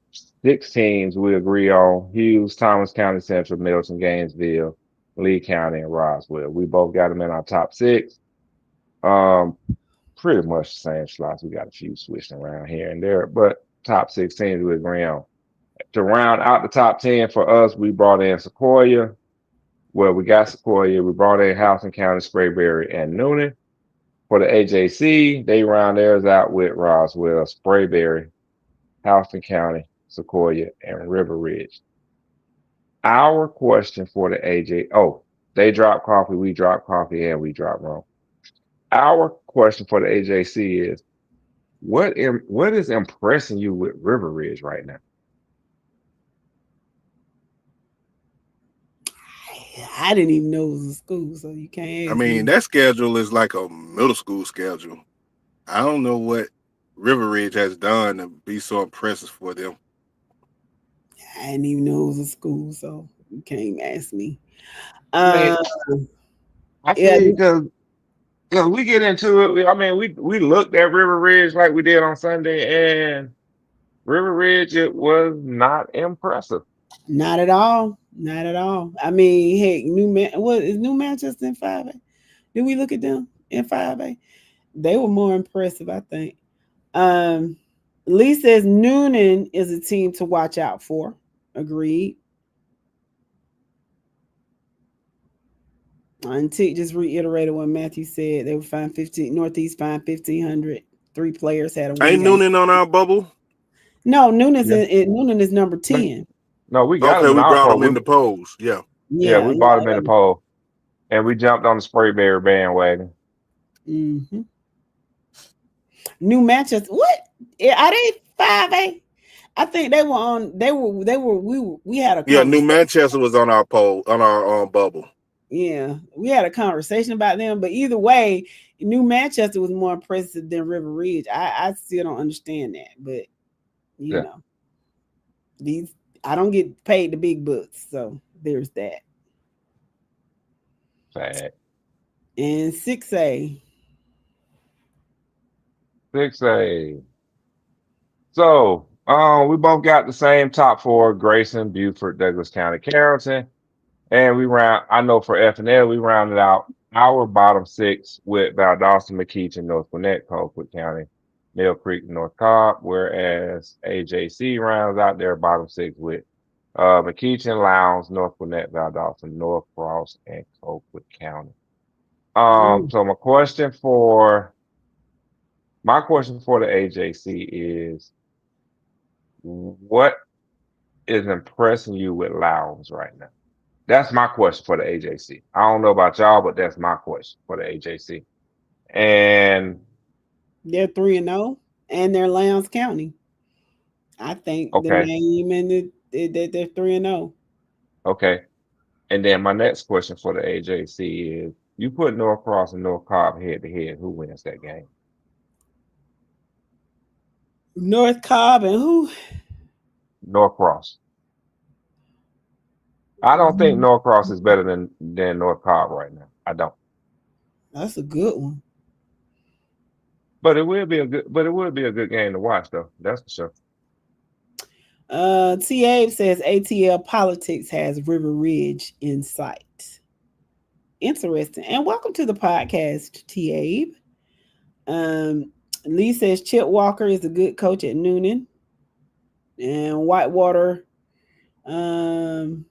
6 teams we agree on: Hughes, Thomas County Central, Middleton, Gainesville, Lee County, and Roswell. We both got them in our top 6. Pretty much the same slots. We got a few switching around here and there, but top 6 teams we agree on. To round out the top 10 for us, we brought in Sequoia. Well, we got Sequoia. We brought in Houston County, Sprayberry, and Noonan. For the AJC, they round theirs out with Roswell, Sprayberry, Houston County, Sequoia, and River Ridge. Our question for the they drop coffee, we drop coffee, and we drop Rome. Our question for the AJC is, what is impressing you with River Ridge right now? I didn't even know it was a school, so you can't. I mean, that schedule is like a middle school schedule. I don't know what River Ridge has done to be so impressive for them. I didn't even know it was a school, so you can't even ask me. I see, because we get into it. I mean, we looked at River Ridge like we did on Sunday, and River Ridge, it was not impressive. Not at all. Not at all. I mean, heck, what is New Manchester in 5A? Did we look at them in 5A? They were more impressive, I think. Lee says Noonan is a team to watch out for. Agreed. And T just reiterated what Matthew said. They were fined 15. Northeast fined 1,500. 3 players had a win. Ain't Noonan on our bubble? No, Noonan is number 10. No, we got him. We brought him in the polls. Yeah. Yeah, we brought him in the poll. And we jumped on the Sprayberry bandwagon. Mm-hmm. New Manchester. What? Are they 5A? I think they were on. We had a. Yeah, New Manchester was on our poll, on our bubble. Yeah, we had a conversation about them, but either way, New Manchester was more impressive than River Ridge. I still don't understand that, but you know, I don't get paid the big bucks, so there's that. Sad. And 6A. 6A. So, We both got the same top four: Grayson, Beaufort, Douglas County, Carrollton, and we round. I know for FNL we rounded out our bottom six with Valdosta, McKeach, North Gwinnett, Colquitt County, Mill Creek, North Cobb, whereas AJC rounds out their bottom six with McKeach, Lowndes, North Gwinnett, Valdosta, North Cross, and Colquitt County. So my question for the AJC is, what is impressing you with Lowndes right now? That's my question for the AJC. I don't know about y'all, but that's my question for the AJC. And They're 3-0, and they're Lowndes County. I think the okay, name and that they're 3-0. okay. And then my next question for the AJC is, you put North Cross and North Cobb head to head, who wins that game? North Cobb and who? North Cross. I don't think North Cross is better than North Cobb right now. I don't. That's a good one. But it will be a good game to watch though. That's for sure. T. Abe says ATL politics has River Ridge in sight. Interesting. And welcome to the podcast, T. Abe. Lee says Chip Walker is a good coach at Noonan. And Whitewater is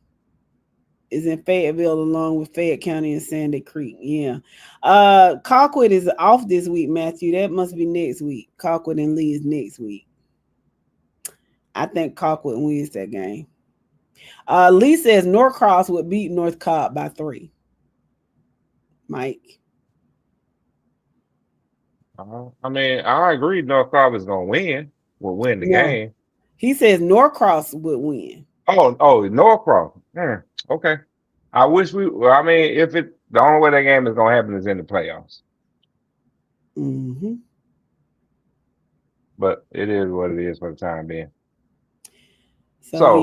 in Fayetteville along with Fayette County and Sandy Creek. Yeah. Colquitt is off this week, Matthew. That must be next week. Colquitt and Lee is next week. I think Colquitt wins that game. Lee says Norcross would beat North Cobb by 3. Mike. I mean, I agree North Cobb is going to win the game. He says Norcross would win. Oh, Norcross. Okay. I wish the only way that game is going to happen is in the playoffs. Mm-hmm. But it is what it is for the time being. So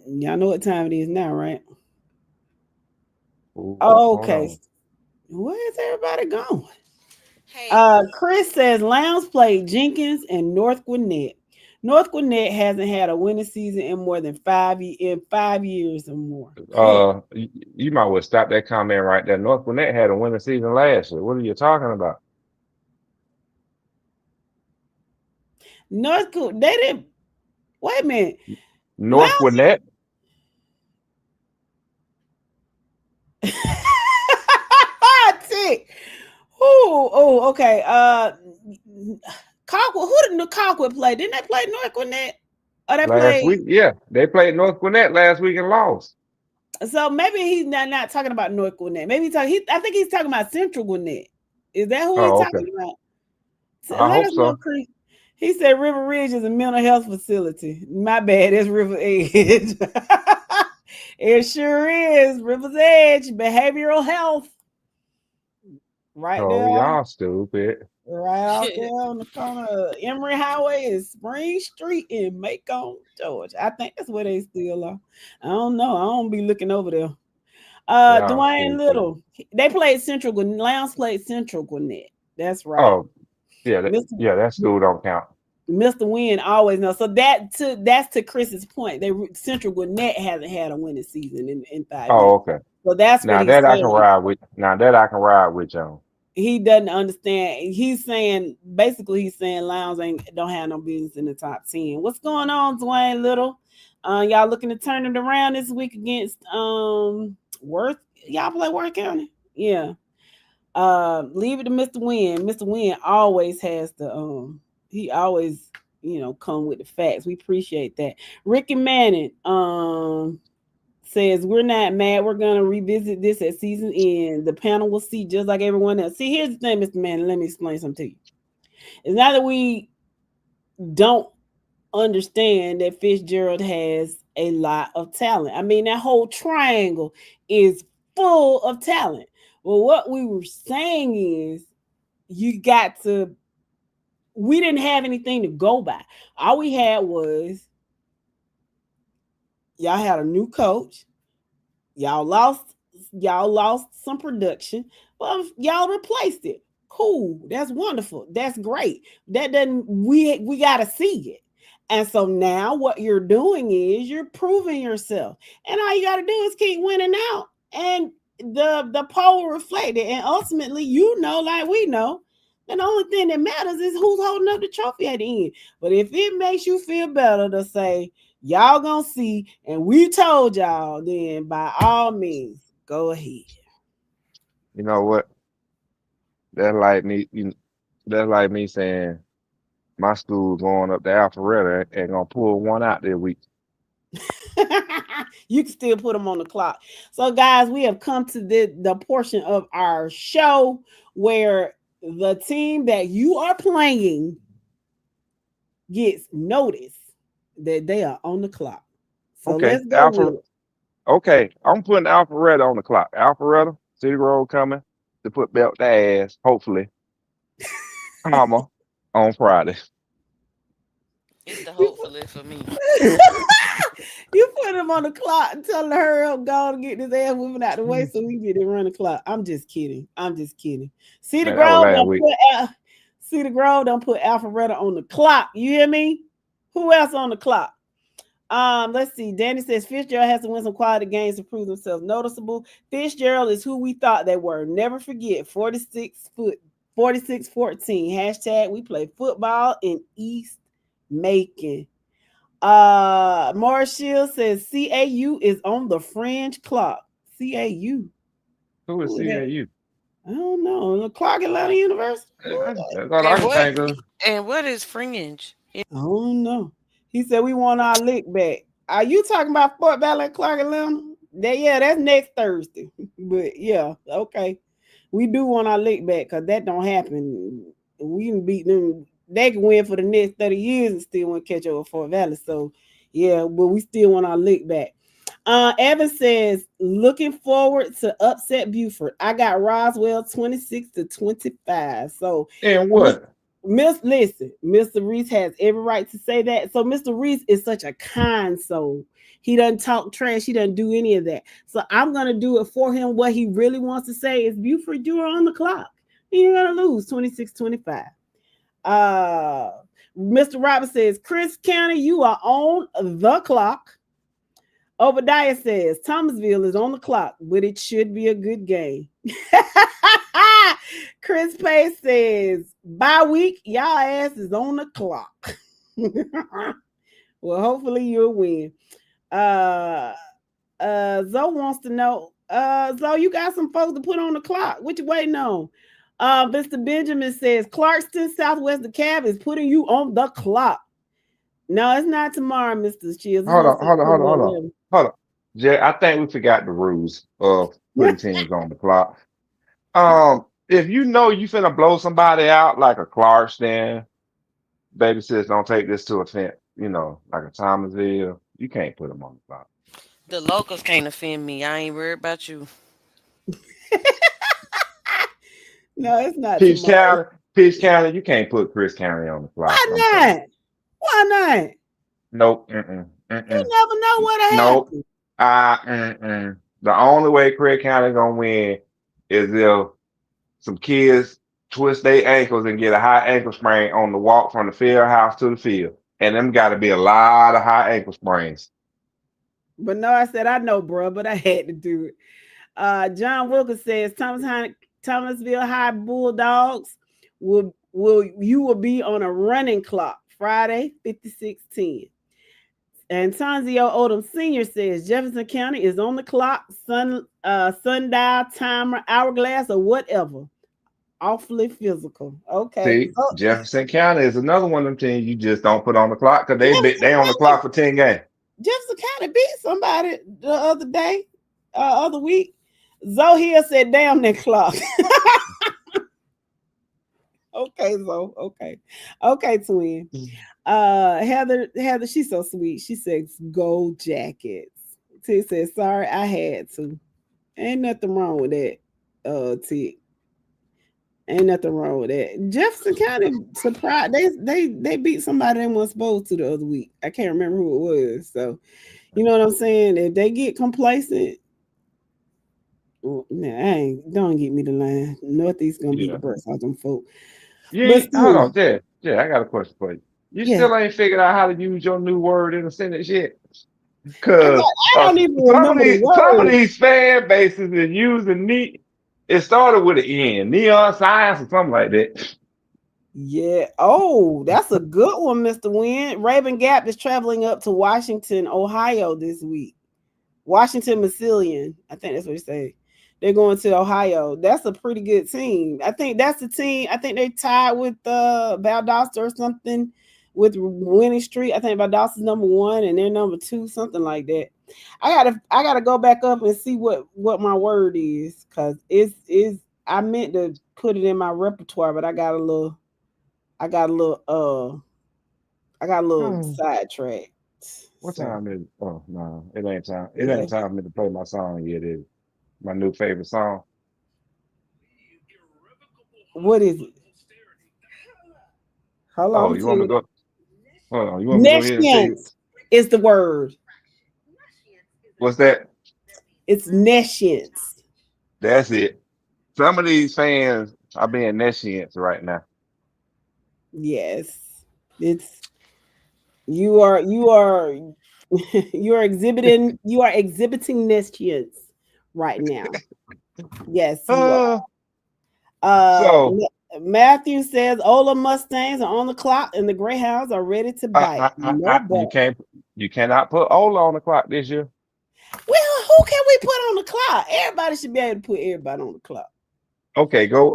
y'all know what time it is now, right? Okay. Where's everybody going? Hey. Chris says Lowndes played Jenkins and North Gwinnett. North Gwinnett hasn't had a winning season in more than 5 years or more. You might well stop that comment right there. North Gwinnett had a winning season last year. What are you talking about? They didn't. Wait a minute. North Gwinnett. Oh, okay. Colquitt, who did Colquitt play? Didn't they play North Gwinnett? Or they last week? Yeah, they played North Gwinnett last week and lost. So maybe he's not talking about North Gwinnett. Maybe I think he's talking about Central Gwinnett. Is that who he's talking about? So I hope so. He said River Ridge is a mental health facility. My bad, it's River Edge. It sure is. River's Edge, behavioral health. Right there. Y'all stupid. Right out there on the corner of Emory Highway and Spring Street in Macon, Georgia. I think that's where they still are. I don't know. I don't be looking over there. Dwayne Little. They played Central Gwinnett. Lowndes played Central Gwinnett. That's right. Oh, yeah. That school don't count. Mr. Wynn always knows. So that's to Chris's point. Central Gwinnett hasn't had a winning season in 5 years. Oh, okay. So that's now that I can ride with. Now that I can ride with John. He doesn't understand. He's saying Lowndes don't have no business in the top 10. What's going on, Dwayne Little? Y'all looking to turn it around this week against Worth? Y'all play Worth County? Yeah. Leave it to Mr. Wynn. Mr. Wynn always has the he always, come with the facts. We appreciate that. Ricky Manning says, we're not mad. We're going to revisit this at season end. The panel will see just like everyone else. See, here's the thing, Mr. Manning. Let me explain something to you. It's not that we don't understand that Fitzgerald has a lot of talent. I mean, that whole triangle is full of talent. Well, what we were saying is we didn't have anything to go by. All we had was y'all had a new coach. Y'all lost some production, but y'all replaced it. Cool. That's wonderful. That's great. That doesn't we got to see it. And so now what you're doing is you're proving yourself. And all you got to do is keep winning out. And the poll will reflect it. And ultimately, you know, like we know, and the only thing that matters is who's holding up the trophy at the end. But if it makes you feel better to say, y'all gonna see, and we told y'all, then by all means, go ahead. You know what? That's like me. That's like me saying my school going up to Alpharetta and gonna pull one out this week. You can still put them on the clock. So, guys, we have come to the portion of our show where the team that you are playing gets notice that they are on the clock. So Okay, let's go with it. Okay, I'm putting Alpharetta on the clock. Alpharetta, City Road coming to put belt the ass. Hopefully, comma on Friday. It's the You hopefully for me. you put him on the clock and tell the hurry up, go and get his ass moving out the way so we get it run the clock. I'm just kidding. I'm just kidding. See the Man, that was Grove last don't week. See the Grove don't put Alpharetta on the clock. You hear me? Who else on the clock? Let's see. Danny says Fitzgerald has to win some quality games to prove themselves noticeable. Fitzgerald is who we thought they were. Never forget 46 foot 46-14. Hashtag we play football in East Macon. Morris Shields says CAU is on the fringe clock. CAU. Who is Who is that? CAU? I don't know. The Clark Atlanta University. Who is that? That's all I And can what think of. and what is fringe? I don't know. He said we want our lick back. Are you talking about Fort Valley and Clark Atlanta? Yeah, that's next Thursday. But yeah, okay. We do want our lick back because that don't happen. We can beat them. They can win for the next 30 years and still want to catch up with Fort Valley. So yeah, but we still want our lick back. Evan says, looking forward to upset Buford. I got Roswell 26-25. So And what? Listen, Mr. Reese has every right to say that. So Mr. Reese is such a kind soul. He doesn't talk trash. He doesn't do any of that. So I'm gonna do it for him. What he really wants to say is Buford, you are on the clock. You're gonna lose 26-25. Uh Mr. Robert says, Chris County, you are on the clock. Obadiah says Thomasville is on the clock, but it should be a good game. Chris Pace says bye week, y'all ass is on the clock. Well, hopefully you'll win. Zoe wants to know. Zoe, you got some folks to put on the clock. What you waiting on? Mr. Benjamin says Clarkston Southwest DeKalb is putting you on the clock. No, it's not tomorrow, Mr. Shields. It's Hold on on, hold on, hold on, September hold on, 11th. hold on. Jay, I think we forgot the rules of putting teams on the clock. If you know you finna blow somebody out like a Clarkston, baby sis, don't take this to offense. You know, like a Thomasville, you can't put them on the clock. The locals can't offend me. I ain't worried about you. No, it's not Peach tomorrow. County, Peach County, you can't put Chris County on the clock. Why I'm sorry. not? Why not? Nope. You never know what'll Nope. happen. The only way Craig County gonna win is if some kids twist their ankles and get a high ankle sprain on the walk from the field house to the field. And them got to be a lot of high ankle sprains. But no, I said I know, bro, but I had to do it. John Wilkins says Thomasville High Bulldogs will be on a running clock Friday 56-10. And Tanzio Odom Sr. says Jefferson County is on the clock, sundial, timer, hourglass, or whatever. Awfully physical. Okay. See, So Jefferson County is another one of them teams you just don't put on the clock because Jefferson they on the County, clock for 10 games. Jefferson County beat somebody the other day, other week. Zoe Hill said, damn that clock. Okay, Zoe. Okay. Okay, twin. Heather, she's so sweet. She says, go Jackets. T says, sorry, I had to. Ain't nothing wrong with that. T. Ain't nothing wrong with that. Jefferson County surprised. They beat somebody they weren't supposed to the other week. I can't remember who it was. So you know what I'm saying? If they get complacent, nah, don't get me the line. Northeast gonna beat the Yeah. brakes out them folk. You But ain't, hold still, on, yeah, I got a question for you. You Yeah. still ain't figured out how to use your new word in a sentence yet. I Cause don't even some of remember the word. these fan bases is using it started with an N, neon science or something like that. Yeah. Oh, that's a good one, Mr. Wynn. Raven Gap is traveling up to Washington, Ohio this week. Washington Massillon. I think that's what you say. They're going to Ohio. That's a pretty good team. I think that's the team. I think they tied with Valdosta or something with winning streak. I think Valdosta's number 1 and they're number 2, something like that. I gotta go back up and see what my word is, because it's I meant to put it in my repertoire, but I got a little sidetracked. What So time is it? Oh no, it ain't time. It yeah. ain't time for me to play my song yet. Is it? My new favorite song. What is it? Hold Oh, on you want me to to go? Hold on, you want me to go ahead and tell you Nescience is the word. what's that? It's nescience. That's it. Some of these fans are being nescients right now. Yes. It's you are you are exhibiting nescience right now. Yes, you are. Uh, Uh so Matthew says Ola Mustangs are on the clock and the Greyhounds are ready to bite. No you bull. cannot put Ola on the clock this year. Well, who can we put on the clock? Everybody should be able to put everybody on the clock. Okay, go.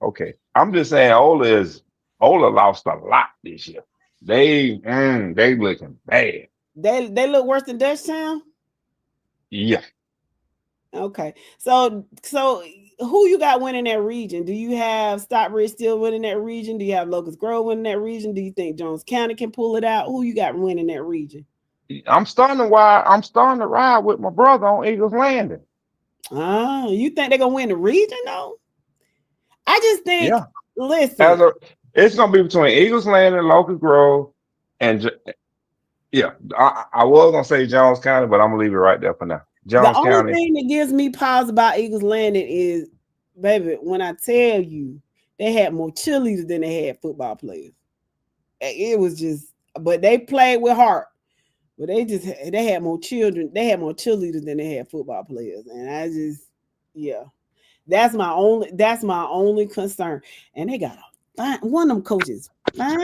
Okay. I'm just saying Ola lost a lot this year. They looking bad. They look worse than Dutchtown. Yeah. Okay. So who you got winning that region? Do you have Stockbridge still winning that region? Do you have Locust Grove winning that region? Do you think Jones County can pull it out? Who you got winning that region? I'm starting to ride with my brother on Eagles Landing. Oh, you think they're gonna win the region though? I just think, Yeah. listen, As a It's gonna be between Eagles Landing, Locust Grove, and yeah. I was gonna say Jones County, but I'm gonna leave it right there for now. the Jones only County. thing that gives me pause about Eagles Landing is, baby, when I tell you they had more cheerleaders than they had football players. It was just, but they played with heart. But they had more children. They had more cheerleaders than they had football players, and I just, yeah, that's my only concern. And they got a fine one of them coaches. Fine.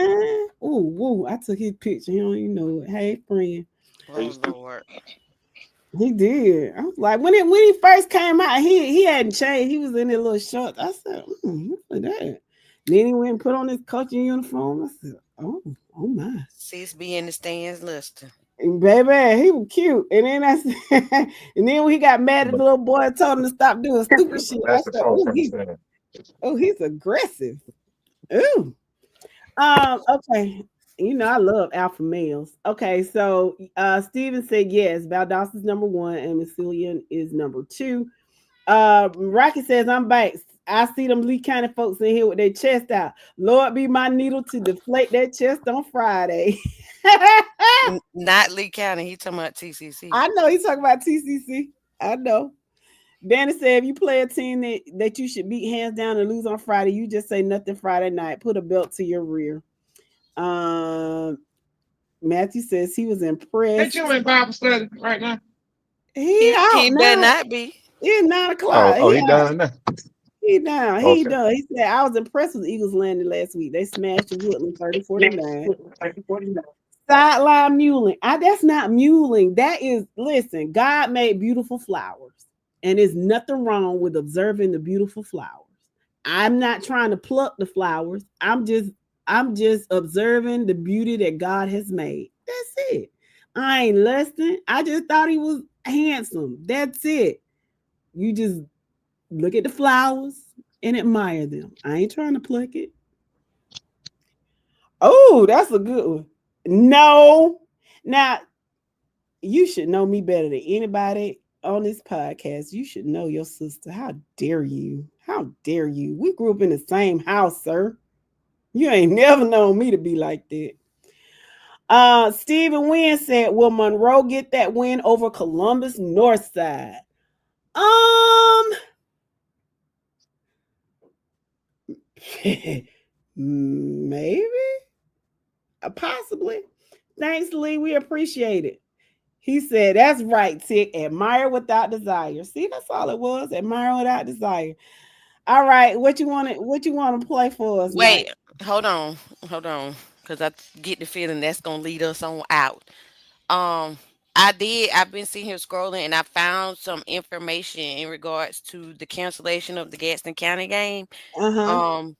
Ooh, woo! I took his picture. He don't even know it. Hey, friend. Oh Lord. He did. I was like, when he first came out, he hadn't changed. He was in his little shorts. I said, look at that. Then he went and put on his coaching uniform. I said, oh my. Sis be in the stands listening. And baby, he was cute. And then and then when he got mad at the little boy and told him to stop doing stupid shit, I That's the said, folks understand. he's aggressive. Ooh. Okay. You know, I love alpha males. Okay, so Steven said yes, Valdos's number 1 and Massillon is number 2. Rocky says, I'm back. I see them Lee County folks in here with their chest out. Lord be my needle to deflate that chest on Friday. Not Lee County. He talking about TCC. I know he's talking about TCC. I know. Danny said, if you play a team that you should beat hands down and lose on Friday, you just say nothing Friday night. Put a belt to your rear. Matthew says he was Ain't impressed. you in Bible study right now? He out He better now. not be. It's 9 o'clock. Oh, He he done now. He down. He Okay. done. He said, I was impressed with the Eagles landing last week. They smashed the Woodland 30-49. Sideline muling. That's not muling. That is, listen, God made beautiful flowers. And there's nothing wrong with observing the beautiful flowers. I'm not trying to pluck the flowers. I'm just observing the beauty that God has made. That's it. I ain't lusting. I just thought he was handsome. That's it. You just look at the flowers and admire them. I ain't trying to pluck it. Oh, that's a good one. No. Now, you should know me better than anybody on this podcast. You should know your sister. How dare you? How dare you? We grew up in the same house, sir. You ain't never known me to be like that. Stephen Wynn said, will Monroe get that win over Columbus Northside? Maybe. Possibly. Thanks, Lee. We appreciate it. He said, "That's right, Tick. Admire without desire." See, that's all it was. Admire without desire. All right, what you want to play for us, Mike? Wait, hold on, because I get the feeling that's gonna lead us on out. Um, I did. I've been sitting here scrolling, and I found some information in regards to the cancellation of the Gadsden County game. Uh huh. Um,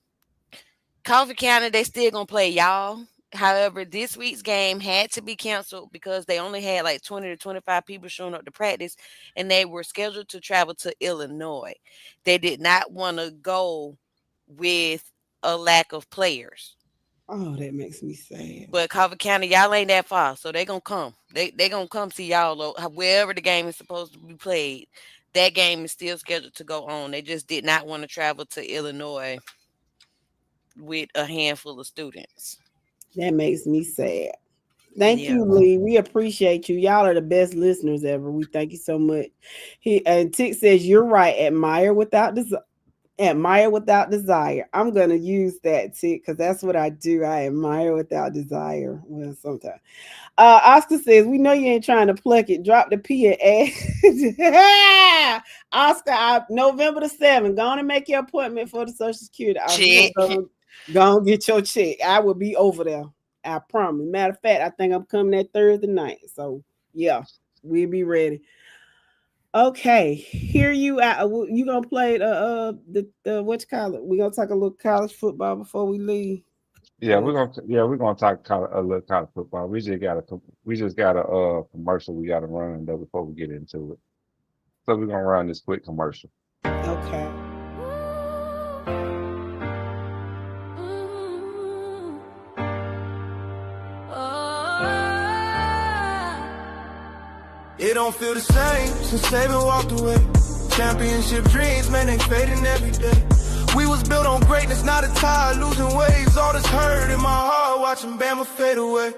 Coffee County, they still gonna play y'all. However, this week's game had to be canceled because they only had like 20 to 25 people showing up to practice, and they were scheduled to travel to Illinois. They did not want to go with a lack of players. Oh, that makes me sad. But Coffee County, y'all ain't that far, so they gonna come. They gonna come see y'all wherever the game is supposed to be played. That game is still scheduled to go on. They just did not want to travel to Illinois with a handful of students. That makes me sad. Thank Yeah. you, Lee. We appreciate you. Y'all are the best listeners ever. We thank you so much. He and Tick says you're right. Admire without desire. Admire without desire. I'm gonna use that, Tick, because that's what I do. I admire without desire. Well, sometimes. Oscar says, "We know you ain't trying to pluck it. Drop the P and add." Oscar, November the 7th. Go on and make your appointment for the Social Security. Check. Go and get your check. I will be over there. I promise. Matter of fact, I think I'm coming that Thursday night. So yeah, we'll be ready. Okay, here you out. You gonna play the what you call it? We gonna talk a little college football before we leave. Yeah, we're gonna talk a little college football. We just got a commercial we gotta run though before we get into it. So we're gonna run this quick commercial. Okay. It don't feel the same since Saban walked away. Championship dreams, man, they fading every day. We was built on greatness, not a tide, losing waves. All this hurt in my heart, watching Bama fade away.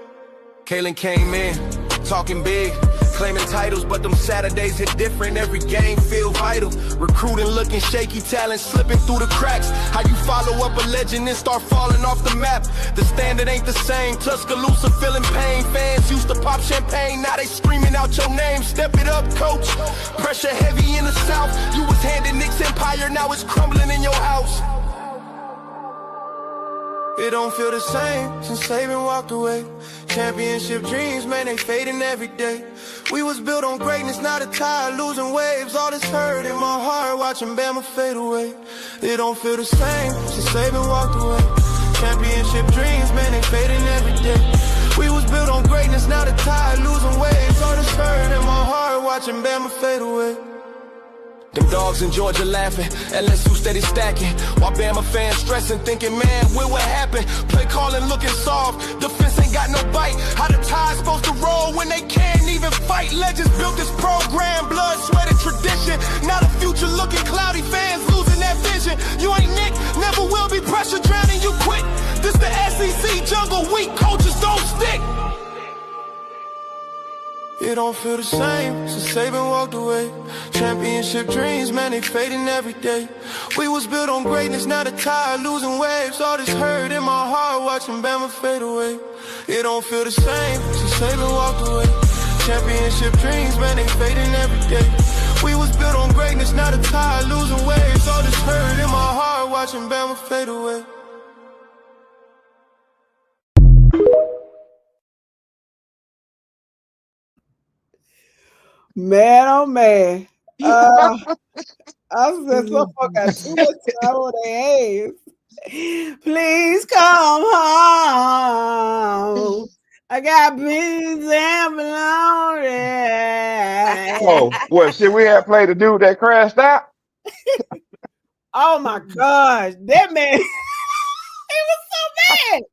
Kalen came in, talking big, claiming titles, but them Saturdays hit different. Every game feel vital. Recruiting looking shaky, talent slipping through the cracks. How you follow up a legend and start falling off the map? The standard ain't the same. Tuscaloosa feeling pain. Fans used to pop champagne, now they screaming out your name. Step it up, coach. Pressure heavy in the South. You was handed Nick's empire, now it's crumbling in your house. It don't feel the same since Saban walked away. Championship dreams, man, they fading every day. We was built on greatness, not a tide, losing waves. All this hurt in my heart, watching Bama fade away. It don't feel the same since Saban walked away. Championship dreams, man, they fading every day. We was built on greatness, not a tide, losing waves. All this hurt in my heart, watching Bama fade away. Them dogs in Georgia laughing, LSU steady stacking, while Bama fans stressing, thinking, man, what happened? Play calling looking soft, defense ain't got no bite. How the Tide's supposed to roll when they can't even fight? Legends built this program, blood, sweat, and tradition. Now the future looking cloudy, fans losing that vision. You ain't Nick, never will be, pressure drowning you quick. This the SEC jungle, weak coaches don't stick. It don't feel the same since Saban walked away. Championship dreams, man, they fading every day. We was built on greatness, not a tide, losing waves. All this hurt in my heart, watching Bama fade away. It don't feel the same since Saban walked away. Championship dreams, man, they fading every day. We was built on greatness, not a tide, losing waves. All this hurt in my heart, watching Bama fade away. Man, oh man. I said some folk got too much time on their hands. Please come home. I got beans and bologna. Oh, what shit we had played the dude that crashed out? Oh my gosh. That man, he was so bad.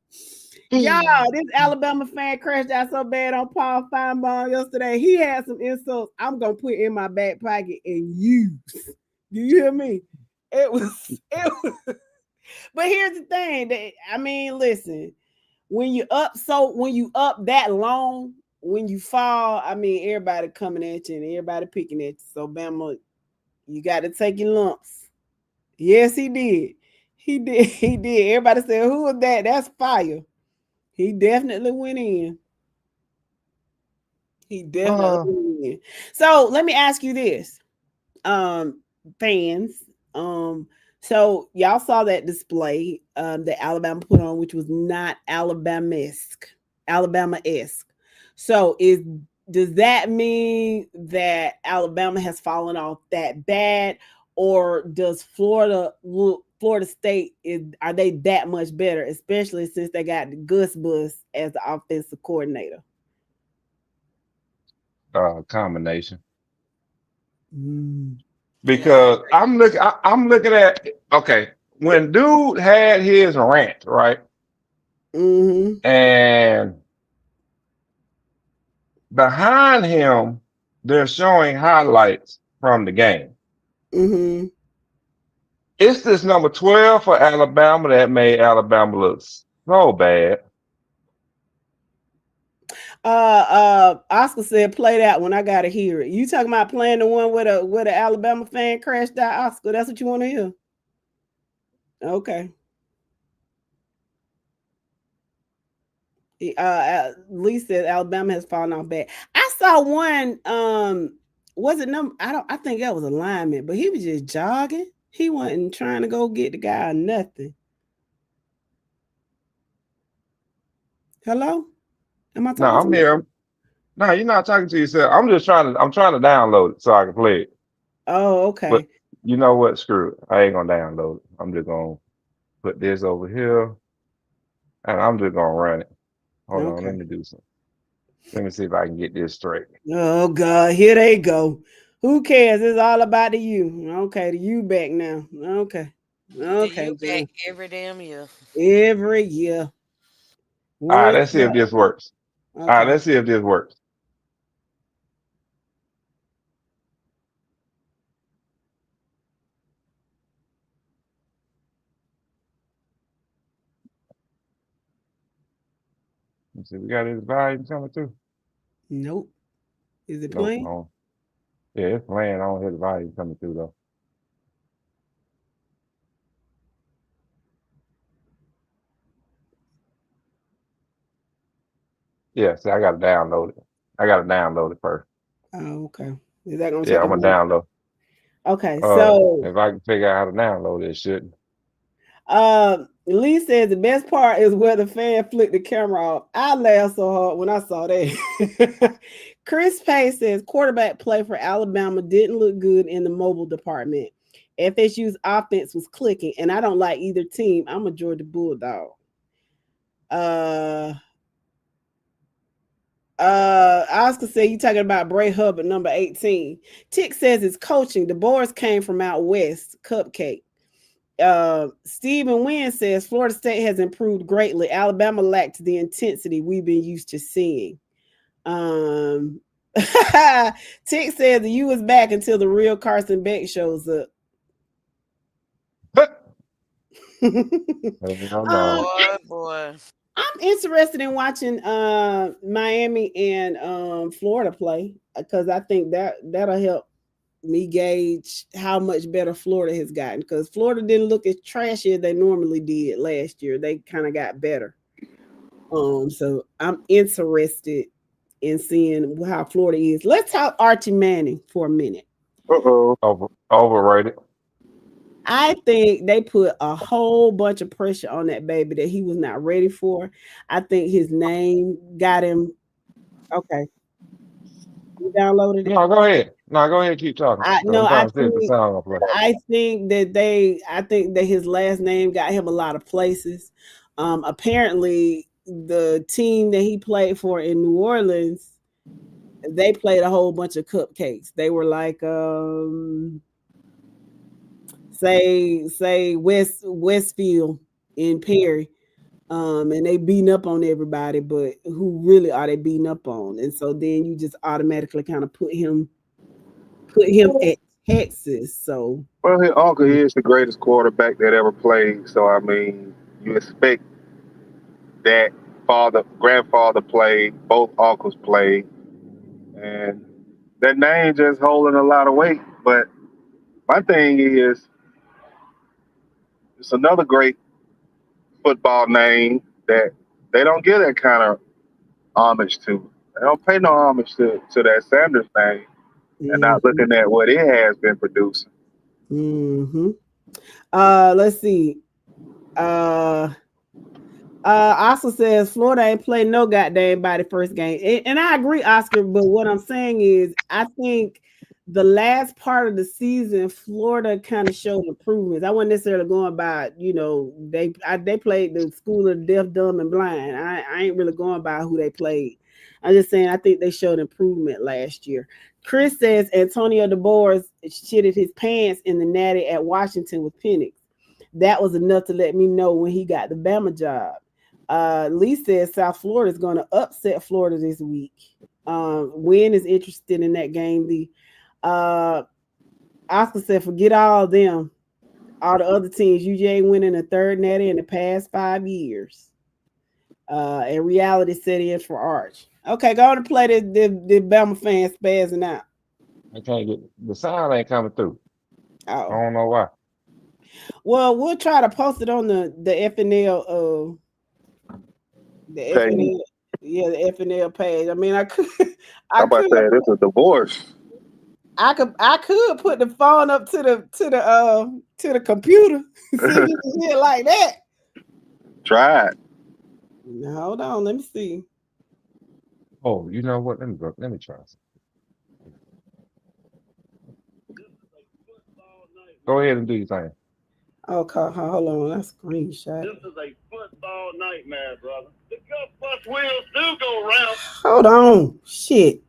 Y'all, this Alabama fan crashed out so bad on Paul Feinbaum yesterday. He had some insults I'm gonna put in my back pocket and use. Do you hear me? It was. But here's the thing. Listen. When you up that long, when you fall, everybody coming at you and everybody picking at you. So Bama, you got to take your lumps. Yes, he did. He did. Everybody said, "Who is that? That's fire." He definitely went in. He definitely went in. So let me ask you this, fans. Um, so y'all saw that display that Alabama put on, which was not Alabama-esque. So does that mean that Alabama has fallen off that bad, or does Florida State are they that much better, especially since they got Gus Bus as the offensive coordinator? Combination. Mm. Yeah, Because I'm looking at, okay, when dude had his rant, right? Mm-hmm. And behind him, they're showing highlights from the game. Mm-hmm. It's this number 12 for Alabama that made Alabama look so bad. Oscar said, "Play that one. I gotta hear it." You talking about playing the one with a Alabama fan crashed out, Oscar? That's what you want to hear? Okay. Lee said Alabama has fallen off bad. I saw one. Was it number? I don't. I think that was a lineman, but he was just jogging. He wasn't trying to go get the guy or nothing. Hello, am I No, talking to I'm you? here. No, you're not talking to yourself. I'm trying to download it so I can play it. Oh, But okay. you know what? Screw it. I ain't gonna download it. I'm just gonna put this over here and I'm just gonna run it. Hold on, let Okay. me do something. Let me see if I can get this straight. Oh God, here they go. Who cares? It's all about the you. Okay, the you back now. Okay. the Okay, you back John. every damn year. Every year. All right, One let's see if step. this works. All right, Okay. let's see if this works. Let's see, we got his volume coming through. Nope. Is it Nope, playing? no. Yeah, it's playing. I don't hear the volume coming through though. Yeah, see, I gotta download it. I gotta download it first. Oh, okay. Is that gonna Yeah, take a I'm gonna minute? download. Okay, so If I can figure out how to download it, shouldn't. Lee says the best part is where the fan flicked the camera off. I laughed so hard when I saw that. Chris Pace says quarterback play for Alabama didn't look good in the mobile department. FSU's offense was clicking, and I don't like either team. I'm a Georgia Bulldog. Uh Oscar said you talking about Bray Hubbard, number 18. Tick says it's coaching. The boys came from out west. Cupcake. Stephen Wynn says Florida State has improved greatly. Alabama lacked the intensity we've been used to seeing. Um, Tick says the U is back until the real Carson Beck shows up. Hell no. Boy. I'm interested in watching Miami and Florida play because I think that'll help me gauge how much better Florida has gotten because Florida didn't look as trashy as they normally did last year. They kind of got better. So I'm interested in seeing how Florida is. Let's talk Archie Manning for a minute. Uh-oh. Overrated. I think they put a whole bunch of pressure on that baby that he was not ready for. I think his name got him. Okay, you downloaded it. No, go ahead. No, go ahead. Keep talking. I 'Cause I'm no, trying to see if the sound gonna play. I think that his last name got him a lot of places. Apparently, the team that he played for in New Orleans, they played a whole bunch of cupcakes. They were like, say Westfield in Perry, and they beating up on everybody. But who really are they beating up on? And so then you just automatically kind of put him at Texas. So Well, his uncle is the greatest quarterback that ever played. So I mean, you expect that grandfather played, both uncles played, and that name just holding a lot of weight. But my thing is, it's another great football name that they don't give that kind of homage to. They don't pay no homage to that Sanders thing, and not looking at what it has been producing. Mm-hmm. Let's see. Oscar says Florida ain't played no goddamn body first game, and I agree, Oscar. But what I'm saying is, I think the last part of the season, Florida kind of showed improvements. I wasn't necessarily going by, they played the school of deaf, dumb, and blind. I ain't really going by who they played. I'm just saying I think they showed improvement last year. Chris says Antonio DeBoer shitted his pants in the Natty at Washington with Penix. That was enough to let me know when he got the Bama job. Lee says South Florida is going to upset Florida this week. Wynn is interested in that game. Oscar said, forget all of them. All the other teams, UJ winning the third natty in the past 5 years. And reality set in for Arch. Okay, go on and play the Bama fans spazzing out. I can't get the sound ain't coming through. I Oh. don't know why. Well, we'll try to post it on the FNL the FNL, the FNL page. I mean, I could say it's a divorce. I could put the phone up to the computer. See if you can hear like that. Try it. Hold on, let me see. Oh, you know what? Let me try something. Go ahead and do your thing. Okay, hold on. That's screenshot. This is a football nightmare, brother. The Gus Bus wheels do go round. Hold on. Shit.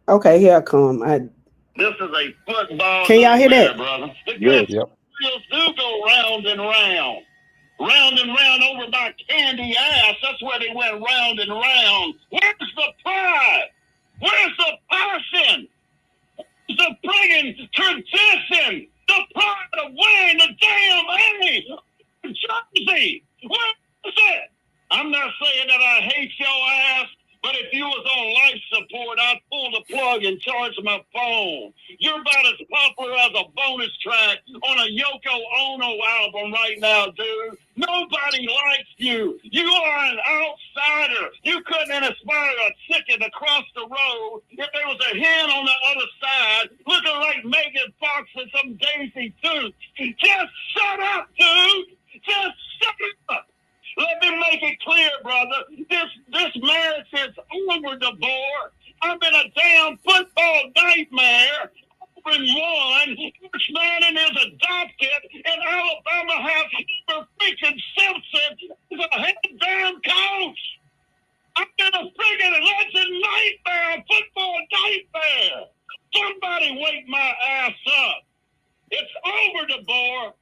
Okay, here I come. This is a football Can y'all hear that? brother. The Gus wheels do go round and round. Round and round over by Candy Ass. That's where they went round and round. Where's the pride? Where's the passion? The friggin' tradition, the pride of wearing the damn A jersey. What is it? I'm not saying that I hate your ass, but if you was on life support, I'd pull the plug and charge my phone. You're about as popular as a bonus track on a Yoko Ono album right now, dude. Nobody likes you. You are an outsider. You couldn't inspire a chicken to cross the road if there was a hen on the other side looking like Megan Fox and some Daisy Dukes. Just shut up, dude. Just shut up. Let me make it clear, brother. This marriage is over, DeBoer. I've been a damn football nightmare. And one, Coach Manning is adopted, and Alabama has Hoover freaking Simpson as a head damn coach. I've been a freaking legend nightmare, a football nightmare. Somebody wake my ass up. It's over, DeBoer.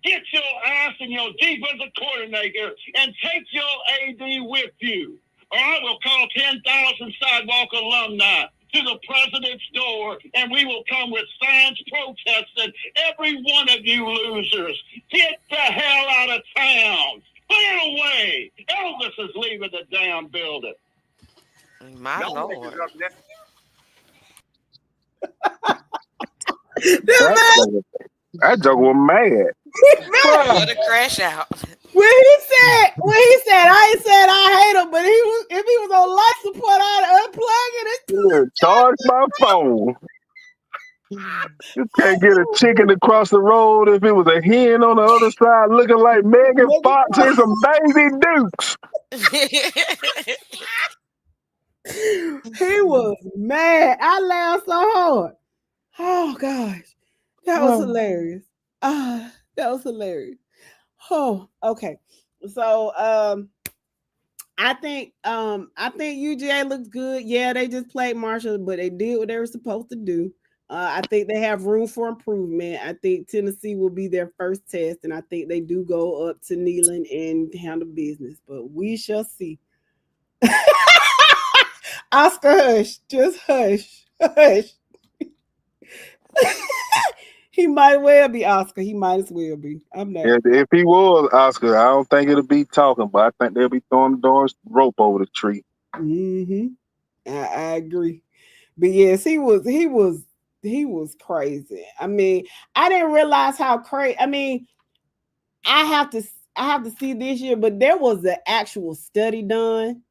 Get your ass and your defensive coordinator and take your AD with you. Or I will call 10,000 sidewalk alumni to the president's door, and we will come with signs protesting every one of you losers. Get the hell out of town. Clear away. Elvis is leaving the damn building. My Lord. That joke was mad. What a crash out. When he said, I ain't said I hate him, but if he was on life support, I'd unplug it. Charge my phone. You can't get a chicken across the road if it was a hen on the other side looking like Megan Fox and some Daisy Dukes. He was mad. I laughed so hard. Oh gosh. That was hilarious. That was hilarious. Oh, okay. So I think UGA looks good. Yeah, they just played Marshall, but they did what they were supposed to do. I think they have room for improvement. I think Tennessee will be their first test, and I think they do go up to Neyland and handle business. But we shall see. Oscar, hush. Just hush. Hush. He might well be Oscar. He might as well be. I'm not. Yeah, if he was Oscar, I don't think it'll be talking, but I think they'll be throwing the doors rope over the tree. Mm-hmm. I agree. But yes, he was crazy. I mean, I didn't realize how crazy. I mean, I have to I have to see this year, but there was an actual study done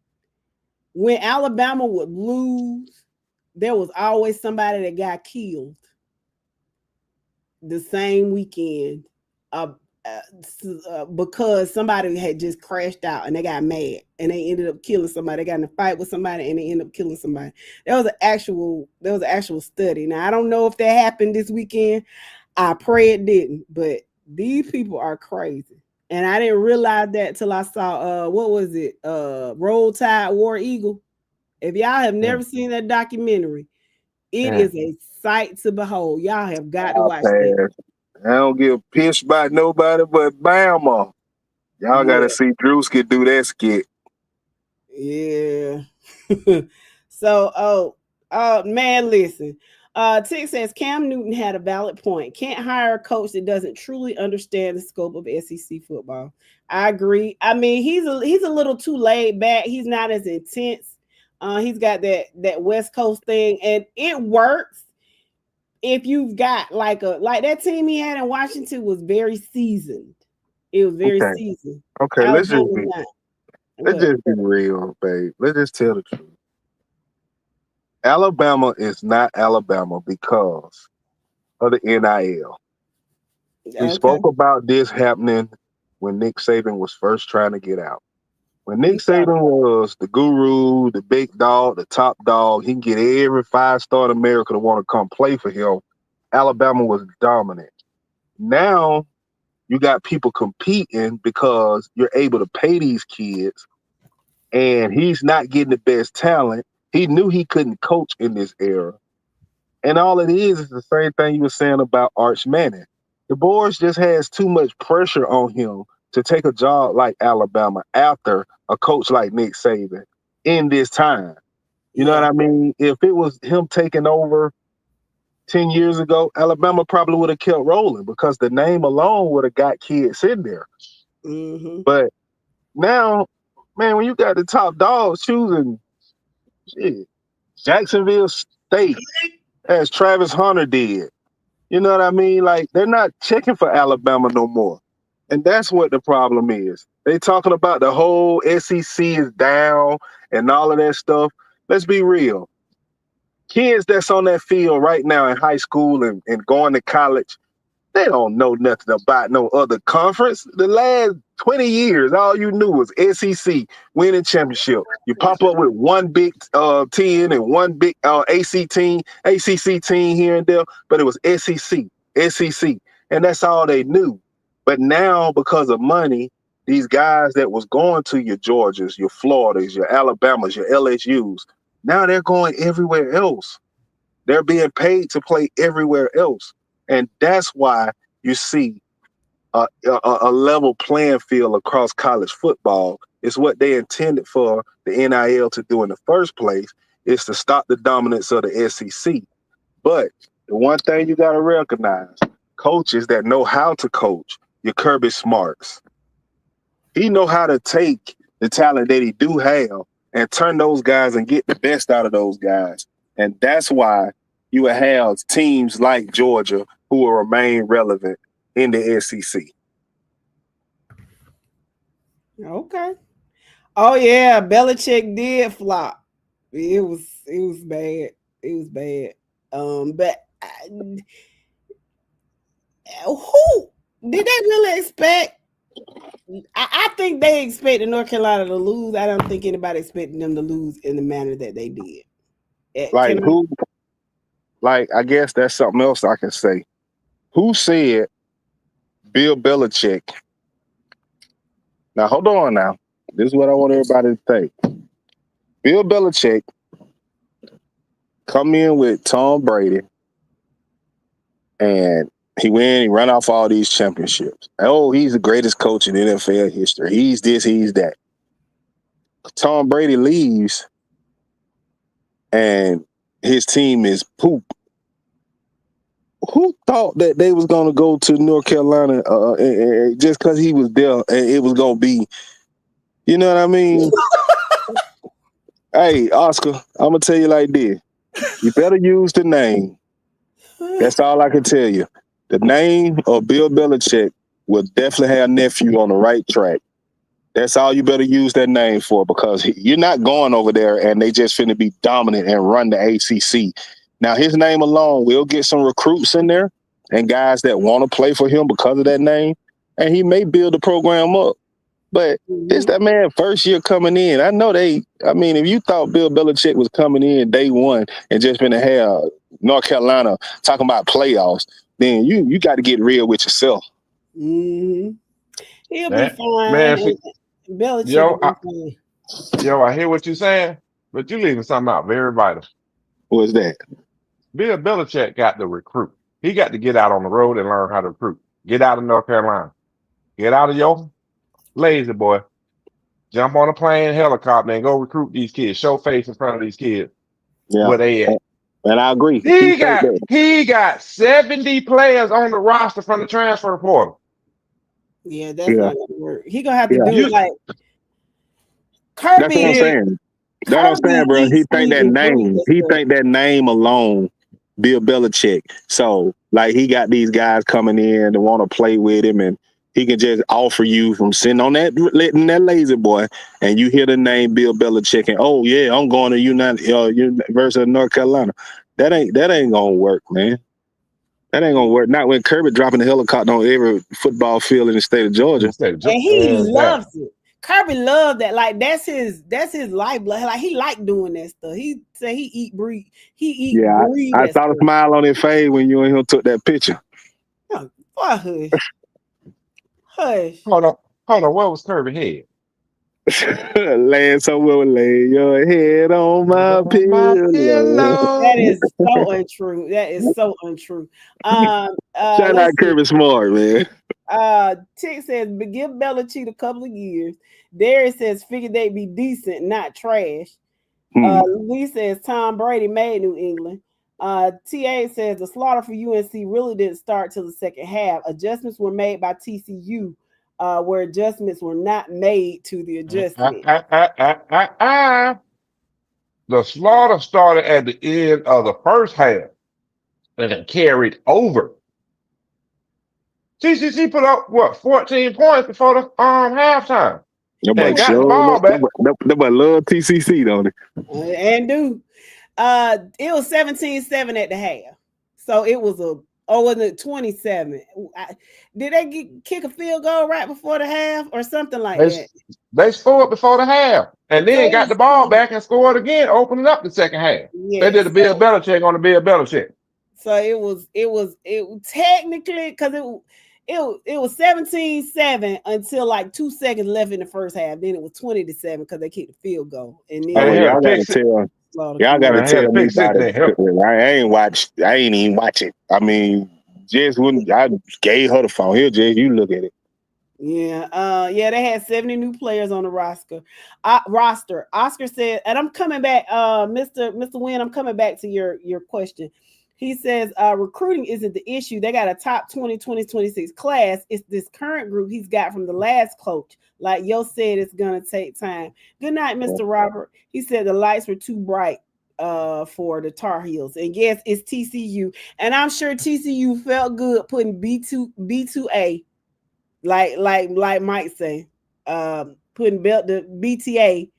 when Alabama would lose. There was always somebody that got killed the same weekend, uh, because somebody had just crashed out and they got mad and they ended up killing somebody. They got in a fight with somebody and they ended up killing somebody. There was an actual study. Now I don't know if that happened this weekend. I pray it didn't, but these people are crazy. And I didn't realize that till I saw what was it? Roll Tide War Eagle. If y'all have never seen that documentary, it is a sight to behold. Y'all have got to watch that. I don't give a piss about nobody but Bama. Y'all got to see Drewski do that skit. Yeah. So, man, listen. Tick says Cam Newton had a valid point. Can't hire a coach that doesn't truly understand the scope of SEC football. I agree. I mean, he's a little too laid back. He's not as intense. He's got that West Coast thing, and it works if you've got like that team he had in Washington was very seasoned. It was very seasoned. Okay, let's just be real, babe. Let's just tell the truth. Alabama is not Alabama because of the NIL. We spoke about this happening when Nick Saban was first trying to get out. When Nick Saban was the guru, the big dog, the top dog, he can get every 5-star in America to want to come play for him. Alabama was dominant. Now you got people competing because you're able to pay these kids, and he's not getting the best talent. He knew he couldn't coach in this era. And all it is the same thing you were saying about Arch Manning. The boys just has too much pressure on him to take a job like Alabama after a coach like Nick Saban in this time. You know what I mean? If it was him taking over 10 years ago, Alabama probably would have kept rolling because the name alone would have got kids in there. Mm-hmm. But now, man, when you got the top dogs choosing Jacksonville State, as Travis Hunter did, you know what I mean? Like, they're not checking for Alabama no more. And that's what the problem is. They talking about the whole SEC is down and all of that stuff. Let's be real. Kids that's on that field right now in high school and going to college, they don't know nothing about no other conference. The last 20 years, all you knew was SEC winning championship. You pop up with one Big 10 and one big ACC team here and there, but it was SEC, and that's all they knew. But now, because of money, these guys that was going to your Georgias, your Floridas, your Alabamas, your LSUs, now they're going everywhere else. They're being paid to play everywhere else. And that's why you see a level playing field across college football. Is what they intended for the NIL to do in the first place, is to stop the dominance of the SEC. But the one thing you got to recognize, coaches that know how to coach, your Kirby Smarts, he know how to take the talent that he do have and turn those guys and get the best out of those guys. And that's why you will have teams like Georgia who will remain relevant in the SEC. Okay. Oh yeah, Belichick did flop. It was bad. It was bad. But who did they really expect? I think they expected North Carolina to lose. I don't think anybody expected them to lose in the manner that they did. Like who? Like, I guess that's something else I can say. Who said Bill Belichick? Now, hold on now. This is what I want everybody to think. Bill Belichick come in with Tom Brady, and he ran off all these championships. Oh, he's the greatest coach in NFL history. He's this, he's that. Tom Brady leaves, and his team is poop. Who thought that they was going to go to North Carolina just because he was there and it was going to be, you know what I mean? Hey, Oscar, I'm going to tell you like this. You better use the name. That's all I can tell you. The name of Bill Belichick will definitely have nephew on the right track. That's all you better use that name for, because you're not going over there and they just finna be dominant and run the ACC. Now, his name alone will get some recruits in there and guys that want to play for him because of that name, and he may build the program up. But it's that man first year coming in. I know if you thought Bill Belichick was coming in day one and just gonna have North Carolina talking about playoffs, then you got to get real with yourself. Mm-hmm. He'll be Man, fine. man, Belichick yo, will be fine. I hear what you're saying, but you're leaving something out very vital. What's that? Bill Belichick got to recruit. He got to get out on the road and learn how to recruit. Get out of North Carolina. Get out of your lazy boy. Jump on a plane, helicopter, and go recruit these kids. Show face in front of these kids. Yeah, Where they at? and I agree. He got 70 players on the roster from the transfer portal. Yeah, that's not gonna work. He gonna have to Yeah. do it like That's what I'm Kirby. saying. That's what I'm saying, bro. He think that name. He think that name alone, Bill Belichick. So, like, he got these guys coming in to want to play with him, and he can just offer you from sitting on that letting that lazy boy, and you hear the name Bill Belichick, and oh yeah, I'm going to University of North Carolina. That ain't gonna work, man. That ain't gonna work. Not when Kirby dropping the helicopter on every football field in the state of Georgia. And he loves it. Kirby loved that. Like that's his lifeblood. Like he liked doing that stuff. He said he eat breathe. I saw the smile on his face when you and him took that picture. Oh, boy, hush. Hush. Hold on. Where was Kirby head? Laying somewhere, lay your head on my pillow. That is so untrue. That is so untrue. Shout out Kirby Smart, man. Tick says, but give Belichick a couple of years. Darius says, figure they'd be decent, not trash. Lee says, Tom Brady made New England. TA says, the slaughter for UNC really didn't start till the second half. Adjustments were made by TCU, where adjustments were not made to the adjustment. The slaughter started at the end of the first half and it carried over. TCC put up 14 points before the halftime. Nobody got the ball back. Nobody love TCC, don't they? And do. It was 17-7 at the half. So it was wasn't it 27? Did they kick a field goal right before the half or something like that? They scored before the half and then got the ball back and scored again, opening up the second half. Yes, they did the Bill Belichick on the Bill Belichick. So it was technically because it was 17-7 until like 2 seconds left in the first half. Then it was 20-7 because they kicked the field goal. And then y'all gotta tell me about it. I ain't even watch it. I mean, Jess wouldn't. I gave her the phone. Here, Jess, you look at it. Yeah, they had 70 new players on the roster. Oscar said, and I'm coming back, Mr. Wynn, I'm coming back to your question. He says, recruiting isn't the issue. They got a top 2026 class. It's this current group he's got from the last coach. Like Yo said, it's going to take time. Good night, Mr. Robert. He said the lights were too bright for the Tar Heels. And yes, it's TCU. And I'm sure TCU felt good putting B2A, like Mike say, putting the BTA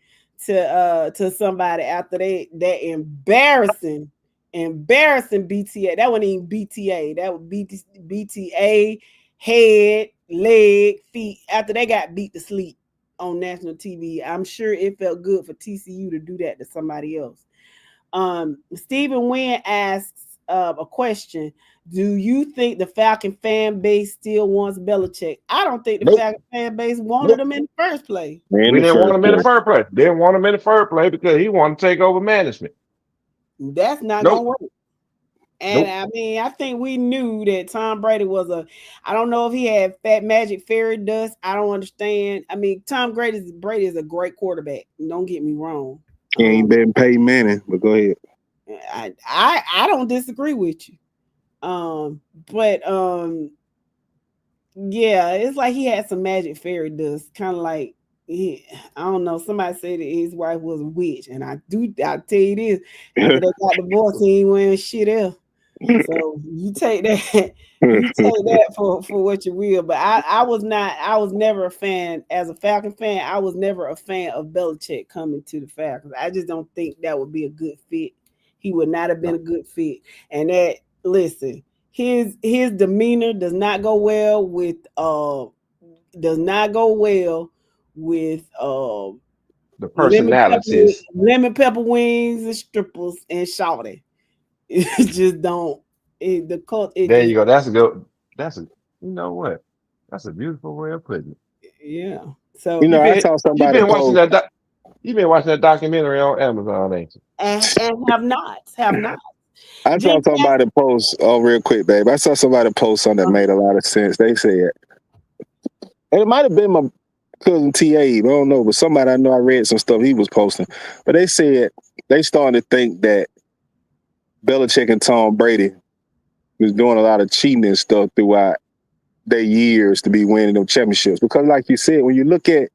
to somebody after that embarrassing BTA. That wasn't even BTA. That was BTA, head, leg, feet. After they got beat to sleep on national TV, I'm sure it felt good for TCU to do that to somebody else. Stephen Wynn asks a question. Do you think the Falcon fan base still wants Belichick? I don't think the Falcon fan base wanted him in the first place. We didn't want him in the first place. Didn't want him in the first place because he wanted to take over management. That's not gonna work. And I mean, I think we knew that Tom Brady was I don't know if he had fat magic fairy dust. I don't understand. I mean, Tom Brady is a great quarterback. Don't get me wrong. He ain't been paid money, but go ahead. I don't disagree with you. But yeah, it's like he had some magic fairy dust, kind of like I don't know. Somebody said that his wife was a witch, and I'll tell you this: after they got divorced, he ain't wearing shit else. So you take that, you take that for what you will. But I was never a fan as a Falcon fan. I was never a fan of Belichick coming to the Falcons. I just don't think that would be a good fit. He would not have been a good fit. And that listen, his demeanor does not go well with The personalities. lemon pepper wings and strippers and shawty. It just don't. The cult. It There just you go. That's a good. That's a. You know what? That's a beautiful way of putting it. yeah. So You know, You I been saw you somebody been watching post. that. You been watching that documentary on Amazon, ain't you? and have not. I saw Jen somebody post. Oh, real quick, babe. I saw somebody post something that made a lot of sense. They said, and it might have been my cousin T. Abe. I don't know, but somebody I know. I read some stuff he was posting, but they said they started to think that Belichick and Tom Brady was doing a lot of cheating and stuff throughout their years to be winning them championships. Because, like you said, when you look at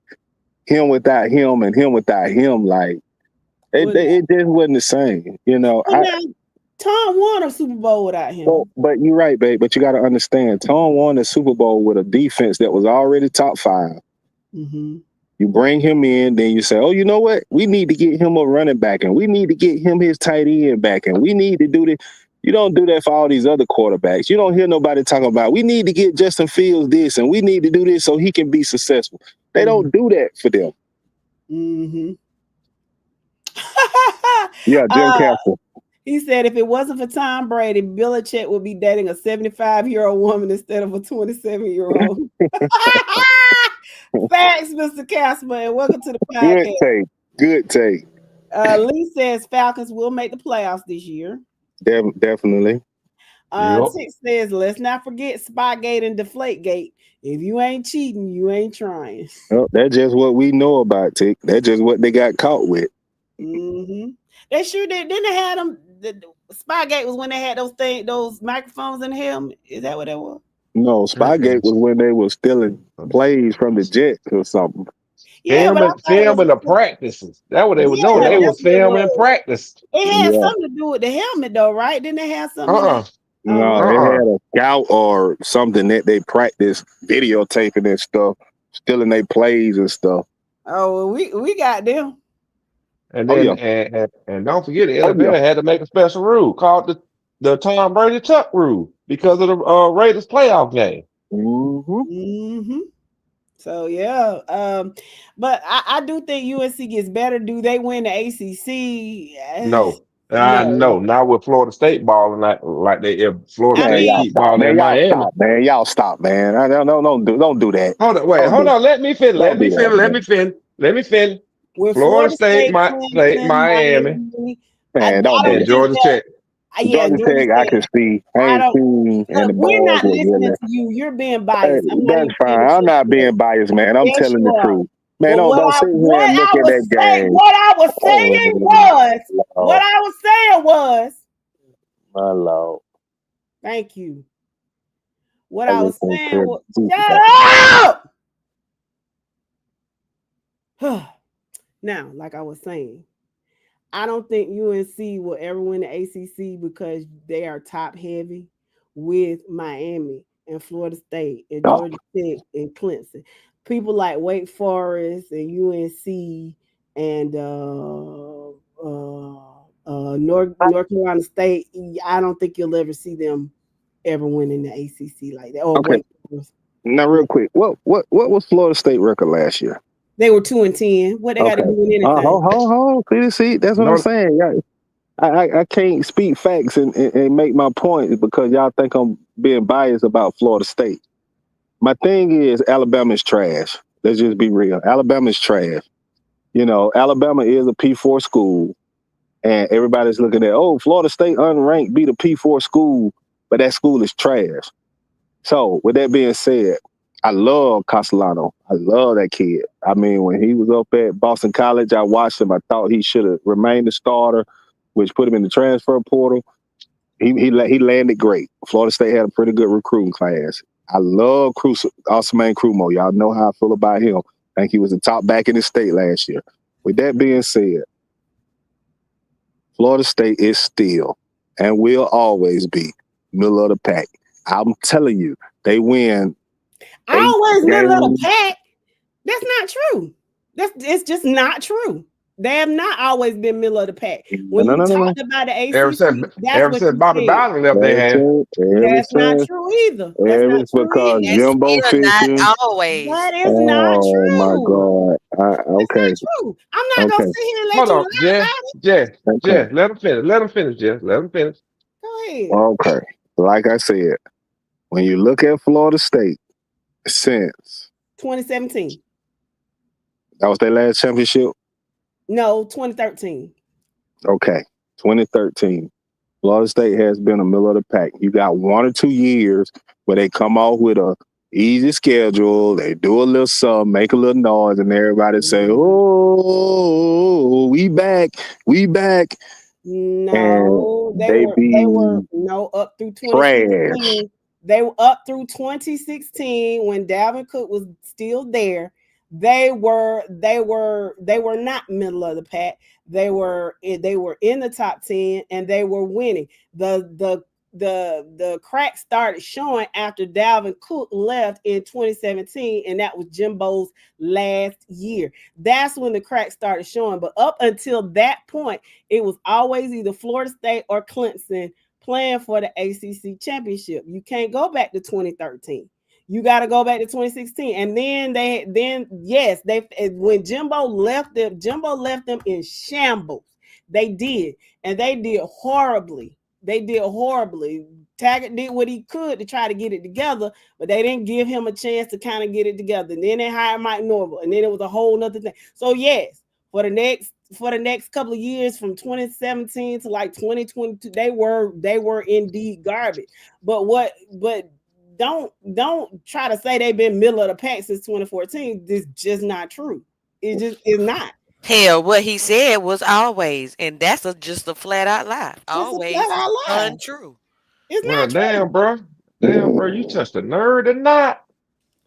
him without him and him without him, like it just wasn't the same. You know, now, Tom won a Super Bowl without him. but you're right, babe. But you got to understand, Tom won the Super Bowl with a defense that was already top 5. Mm-hmm. You bring him in, then you say, "Oh, you know what? We need to get him a running back, and we need to get him his tight end back, and we need to do this." You don't do that for all these other quarterbacks. You don't hear nobody talking about we need to get Justin Fields this, and we need to do this so he can be successful. They don't do that for them. Mm-hmm. Yeah, Jim Castle. He said if it wasn't for Tom Brady, Belichick would be dating a 75-year-old woman instead of a 27-year-old. Thanks, Mr. Casper, and welcome to the podcast. Good take. Lee says Falcons will make the playoffs this year. Definitely. Tick says, let's not forget Spygate and Deflategate. If you ain't cheating, you ain't trying. Well, that's just what we know about Tick. That's just what they got caught with. Mm-hmm. They sure did. Then they had them. The Spygate was when they had those microphones in the helmet. Is that what that was? No, Spygate was when they were stealing plays from the Jets or something. Yeah, filming the practices. That's what they were doing. They was filming practice. It had something to do with the helmet, though, right? Didn't they have something? No, they had a scout or something that they practiced videotaping and stuff, stealing their plays and stuff. Oh, well, we got them. And then and don't forget the NFL had to make a special rule called the Tom Brady Tuck rule because of the Raiders playoff game. Mm-hmm. So yeah, but I do think UNC gets better. Do they win the ACC? No. No, not with Florida State balling like they Florida State keep balling in Miami. Y'all stop, man. Don't do that. Hold on. Let me finish. Let me finish. With Florida State, Miami, man, don't do Georgia Tech. Georgia Tech, I can see. We're not listening to you. You're being biased. That's fine. I'm not being biased, man. I'm telling the truth. Man, don't sit here and look at that game. What I was saying was. My Lord. Thank you. What I was saying was, shut up! Now, like I was saying, I don't think UNC will ever win the ACC because they are top heavy with Miami and Florida State and Georgia Tech and Clemson. People like Wake Forest and UNC and North Carolina State. I don't think you'll ever see them ever winning the ACC like that. Okay. Now, real quick, what was Florida State record last year? They were 2-10. What they got to do with anything? Hold. See, that's what I'm saying. I can't speak facts and make my point because y'all think I'm being biased about Florida State. My thing is Alabama is trash. Let's just be real. Alabama is trash. You know, Alabama is a P4 school, and everybody's looking at, Florida State unranked beat a P4 school, but that school is trash. So, with that being said, I love Castellano. I love that kid. I mean, when he was up at Boston College, I watched him. I thought he should have remained a starter, which put him in the transfer portal. He landed great. Florida State had a pretty good recruiting class. I love Osman Crumo. Y'all know how I feel about him. I think he was the top back in the state last year. With that being said, Florida State is still and will always be middle of the pack. I'm telling you, they win 8 Always middle of the games. pack. That's not true. It's just not true. They have not always been middle of the pack. When No, you no, no, no. talked about the Ever ACC, since that's ever what since you Bobby said. Bowden left their That's hand. it. Ever That's not since, true either. That's not true because either. It's Jimbo still not Fisher. always. That is not Oh my true. God. That's Okay, not true. I'm not gonna okay, sit here and let Hold you on, lie Jess, about it. Jess, okay, Jess. Let him finish. Let him finish, Jess. Let him finish. Go ahead. okay. Like I said, when you look at Florida State since 2017. that was their last championship, No, 2013. okay, 2013. Florida State has been a middle of the pack. You got 1 or 2 years where they come off with a easy schedule. They do a little something, make a little noise, and everybody say, "Oh, we back, we back," and No, they they were be no up through trash. 2016. They were up through 2016 when Dalvin Cook was still there. They were not middle of the pack. They were in the top 10 and they were winning. The crack started showing after Dalvin Cook left in 2017, and that was Jimbo's last year. That's when the crack started showing. But up until that point, it was always either Florida State or Clemson playing for the ACC championship. You can't go back to 2013. You got to go back to 2016. And when Jimbo left them in shambles. They did. And they did horribly. Taggart did what he could to try to get it together, but they didn't give him a chance to kind of get it together. And then they hired Mike Norvell, and then it was a whole nother thing. So yes, for the next couple of years from 2017 to like 2022, they were indeed garbage. But don't try to say they've been middle of the pack since 2014. This is just not true. It just is not. Hell, what he said was always, and that's just a flat out lie. It's a flat Always is out lie. untrue. It's Well, not true. damn, bro, you touched a nerd or not?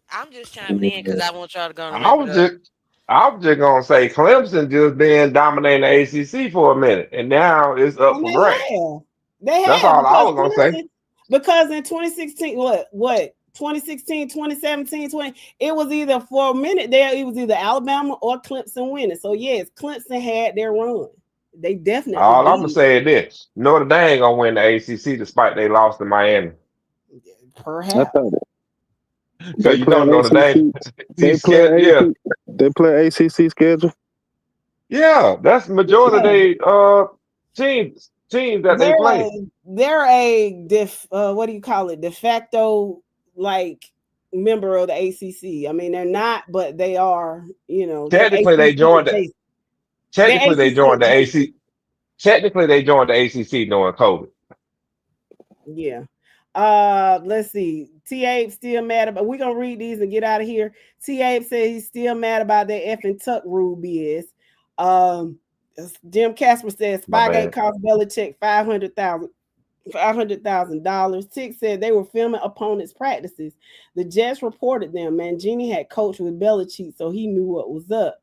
I'm just chiming in because I want y'all to go and I wrap it was up. just, I was just gonna say Clemson just been dominating the ACC for a minute, and now it's up And for grabs. they That's have all I because was gonna say. in 2016, what 2016, 2017, 20, it was either for a minute there, it was either Alabama or Clemson winning. So yes, Clemson had their run. They definitely All I'm gonna did. say is this: Notre Dame gonna win the ACC despite they lost to Miami, I Perhaps. thought they because you play know Notre Dame. ACC. They play Yeah, AC. They play ACC schedule. yeah, that's the majority of Yeah. they teams that they They're play. a what do you call it? De facto like member of the ACC. I mean, they're not, but they are. They're Technically, they ACC joined it. adjacent. They're Technically, they ACC joined the adjacent. AC. Technically, they joined the ACC during COVID. Yeah. Let's see. T. Abe still mad about. We're gonna read these and get out of here. T. Abe said he's still mad about that effing tuck rule BS. Um, Jim Casper says My Spygate bad. cost Belichick $500,000. Tick said they were filming opponents' practices. The Jets reported them. Mangini had coached with Belichick, so he knew what was up.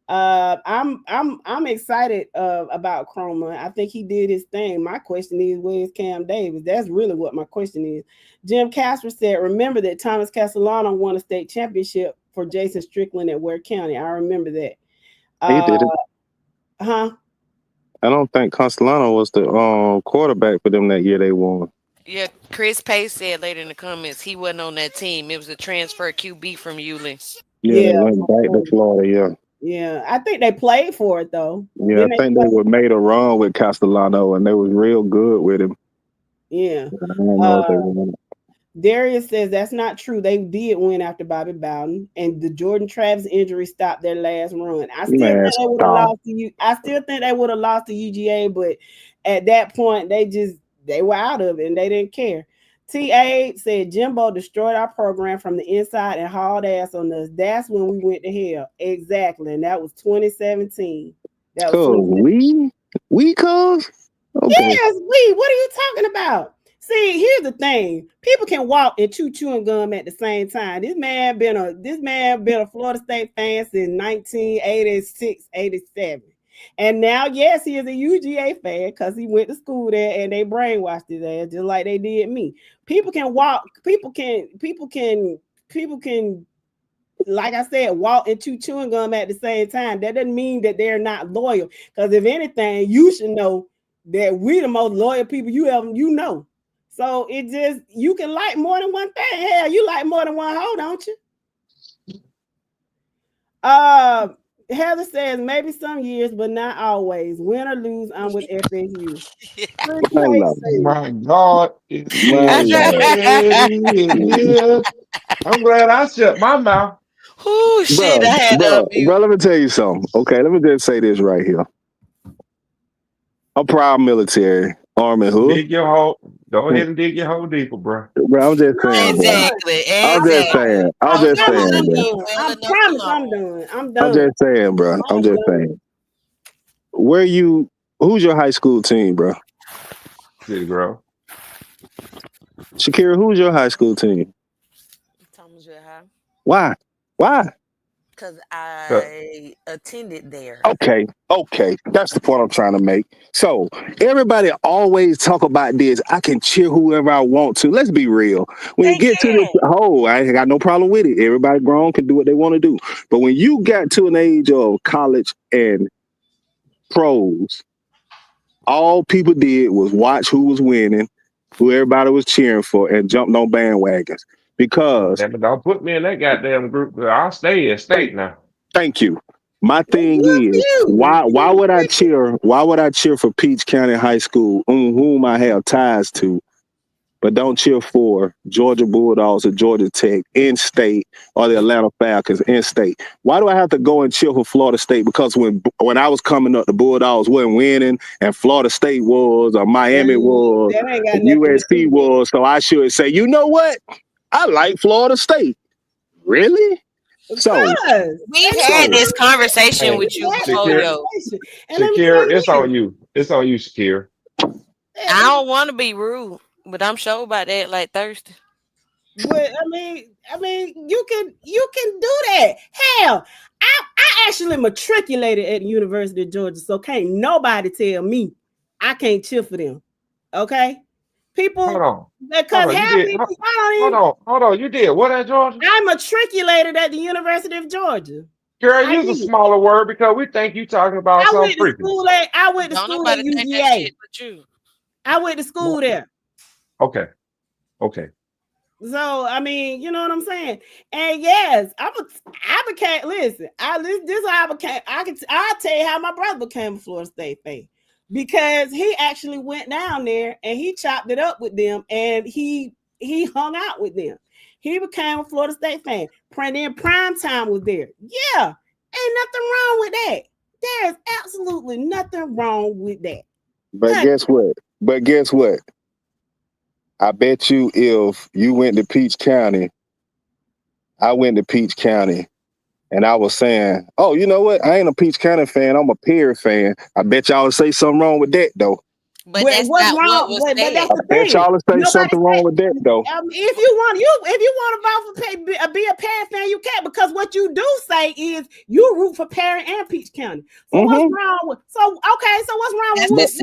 I'm excited about Chroma. I think he did his thing. My question is, where's Cam Davis? That's really what my question is. Jim Casper said, remember that Thomas Castellano won a state championship for Jason Strickland at Ware County. I remember that. He did it. Huh? I don't think Castellano was the quarterback for them that year they won. Yeah, Chris Pace said later in the comments he wasn't on that team. It was a transfer QB from Yulee. Yeah, they Yeah. went back to Florida. Yeah. Yeah. I think they played for it though. Yeah, I Didn't think they were made a run with Castellano, and they was real good with him. Yeah. I don't know if they won. Darius says that's not true. They did win after Bobby Bowden, and the Jordan Travis injury stopped their last run. I still Man, think they would have stop. lost to you. I still think they would have lost to UGA, but at that point, they were out of it and they didn't care. TA said Jimbo destroyed our program from the inside and hauled ass on us. That's when we went to hell. Exactly, and that was 2017. That was 2017. We cuz? Okay. Yes, we. What are you talking about? See, here's the thing. People can walk and chew chewing gum at the same time. This man been a Florida State fan since 1986, 87. And now, yes, he is a UGA fan because he went to school there and they brainwashed his ass just like they did me. People can walk, people can, like I said, walk and chew chewing gum at the same time. That doesn't mean that they're not loyal. Because if anything, you should know that we the most loyal people you know. So it just, you can like more than one thing. Hell, you like more than one hoe, don't you? Heather says maybe some years, but not always. Win or lose, I'm with FSU. My lord. My God, it My is lord. yeah. I'm glad I shut my mouth. Oh shit! I had to unmute. Bro, let me tell you something. Okay, let me just say this right here. I'm proud military, Army who? Dig your hole. Go ahead and dig your hole deeper, bro. Bro, I'm just saying, bro. Exactly. I'm just saying. I'm just saying, bro. I promise I'm done. I'm done. I'm just saying, bro. I'm just saying. Who's your high school team, bro? City Grove. Shakira, who's your high school team? Thomas J. High. Why? Why? Because I attended there. Okay. That's the point I'm trying to make. So everybody always talk about this. I can cheer whoever I want to. Let's be real. When you get to this I ain't got no problem with it. Everybody grown can do what they want to do. But when you got to an age of college and pros, all people did was watch who was winning, who everybody was cheering for, and jumped on bandwagons. Because don't put me in that goddamn group. I'll stay at state now. Thank you. My thing is, why would I cheer? Why would I cheer for Peach County High School, whom I have ties to, but don't cheer for Georgia Bulldogs or Georgia Tech in state or the Atlanta Falcons in state? Why do I have to go and cheer for Florida State? Because when I was coming up, the Bulldogs weren't winning, and Florida State was, or Miami was, or USC was. So I should say, you know what? I like Florida State. Really? So we've had this conversation with you before, yo. Shakira, it's on you. It's on you, Shakira. I don't want to be rude, but I'm sure about that like Thursday. But I mean, you can do that. Hell, I actually matriculated at the University of Georgia, so can't nobody tell me I can't cheer for them. Okay, people. Hold on. Because hold on. You did what at Georgia? I matriculated at the University of Georgia. Girl, use a smaller word because we think you talking about something freaky. I went to school at UGA. I went to school there. Okay. So I mean, you know what I'm saying? And yes, I became. Listen, this is how I became. I'll tell you how my brother became a Florida State fan, because he actually went down there and he chopped it up with them and he hung out with them. He became a Florida State fan. Then Primetime was there. Yeah, ain't nothing wrong with that. There is absolutely nothing wrong with that. But guess what? I bet you if you went to Peach County, I went to Peach County, and I was saying, oh, you know what? I ain't a Peach County fan. I'm a Perry fan. I bet y'all would say something wrong with that, though. But that's not what was said. I bet y'all would say something wrong with that, though. If you want to vote for be a Perry fan, you can, because what you do say is you root for Perry and Peach County. So what's wrong with? So what's wrong with? No. What's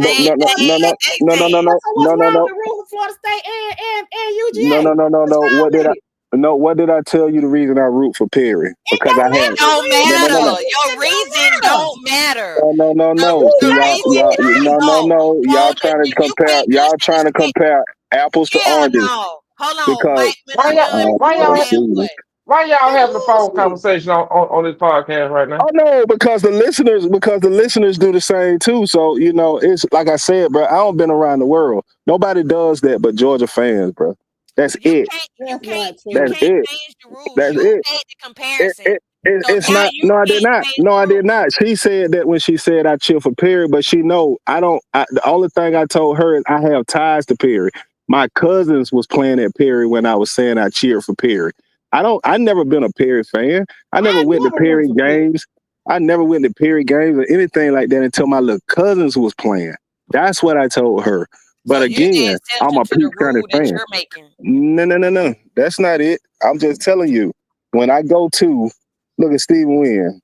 wrong with rooting for Florida State and UGA? No. What did I tell you? The reason I root for Perry, because I have. Don't matter. Your reason don't matter. No. Y'all trying to compare apples to oranges. No. Hold on. Because why y'all having a phone conversation on this podcast right now? Oh no, because the listeners do the same too. So it's like I said, bro. I don't been around the world. Nobody does that but Georgia fans, bro. That's it. You can't change the rules. That's you it. made the comparison. It's not. No, I did not. No, I did not. She said that when she said I cheer for Perry, but she know I don't. The only thing I told her is I have ties to Perry. My cousins was playing at Perry when I was saying I cheered for Perry. I never been a Perry fan. I never went to Perry games. I never went to Perry games or anything like that until my little cousins was playing. That's what I told her. But again, I'm a Peach County fan. No. That's not it. I'm just telling you. When I go to look at Stephen Wynn.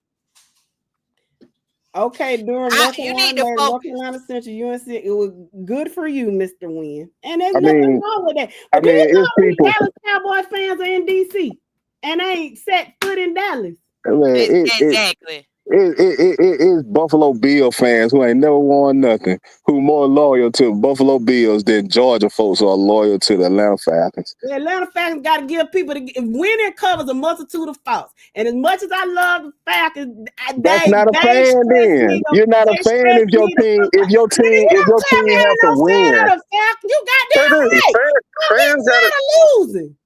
Okay, during You need to North focus. Carolina Central, UNC, it was good for you, Mr. Win. And there's I nothing mean, wrong with that. I But do you mean, know it's how many people. Dallas Cowboy fans are in DC and ain't set foot in Dallas? I mean, Exactly. it's Buffalo Bill fans who ain't never won nothing, who more loyal to Buffalo Bills than Georgia folks who are loyal to the Atlanta Falcons. The Atlanta Falcons got to give people winning covers a multitude of faults. And as much as I love the Falcons, That's not a fan. Then you're not a they fan stress if your me the team fuck out. Nigga, you if your don't tell me team I have ain't to no fan win. of the Falcons. You goddamn Fans, right. I'm just fans got tired of losing.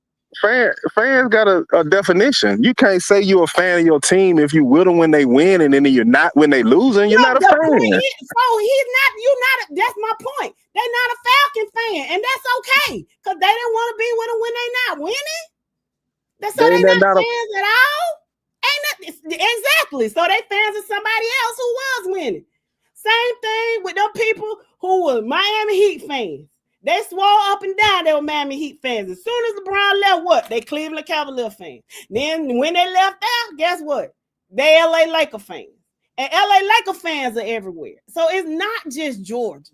fans got a definition. You can't say you're a fan of your team if you with them when they win and then you're not when they losing. You're not a The point fan. is, so he's not, you not, that's my point. They're not a Falcon fan, and that's okay, because they didn't want to be with them when they not winning. So they not fans at all. Exactly. So they fans of somebody else who was winning. Same thing with them people who were Miami Heat fans. They swore up and down they were Miami Heat fans. As soon as LeBron left, what? They Cleveland Cavalier fans. Then when they left out, guess what? They LA Laker fans. And LA Laker fans are everywhere. So it's not just Georgia.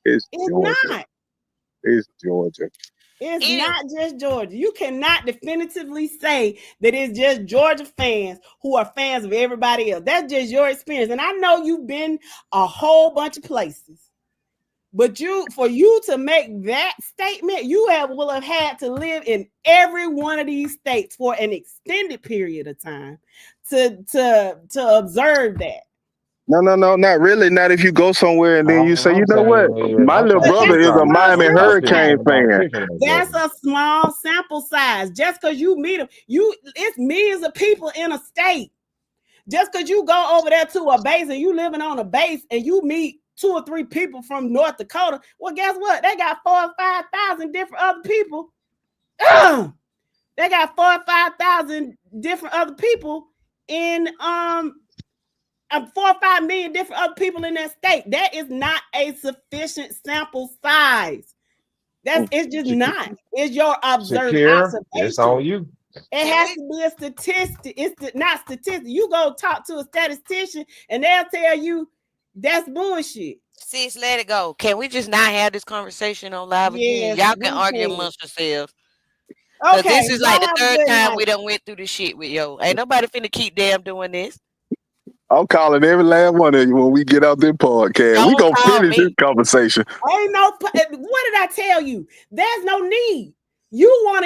It's Georgia. Not. It's Georgia. It's not just Georgia. You cannot definitively say that it's just Georgia fans who are fans of everybody else. That's just your experience. And I know you've been a whole bunch of places. But for you to make that statement, you will have had to live in every one of these states for an extended period of time to observe that. No, not really. Not if you go somewhere and then you say, you know what? My little brother is a Miami Hurricane fan. That's a small sample size. Just because you meet them, it's millions of people in a state. Just because you go over there to a base and you living on a base and you meet 2 or 3 people from North Dakota, well, guess what? They got 4,000 or 5,000 different other people. They got 4,000 or 5,000 different other people in 4 or 5 million different other people in that state. That is not a sufficient sample size. It's just not. It's your observation. It's on you. It has to be a statistic. It's not statistic. You go talk to a statistician and they'll tell you that's bullshit. Sis, let it go. Can we just not have this conversation on live again? Y'all can argue amongst yourselves. Okay, this is like the 3rd time we done went through this shit with yo. Ain't nobody finna keep damn doing this. I'm calling every last one of you when we get out this podcast. We gonna finish this conversation. Ain't no. What did I tell you? There's no need. You want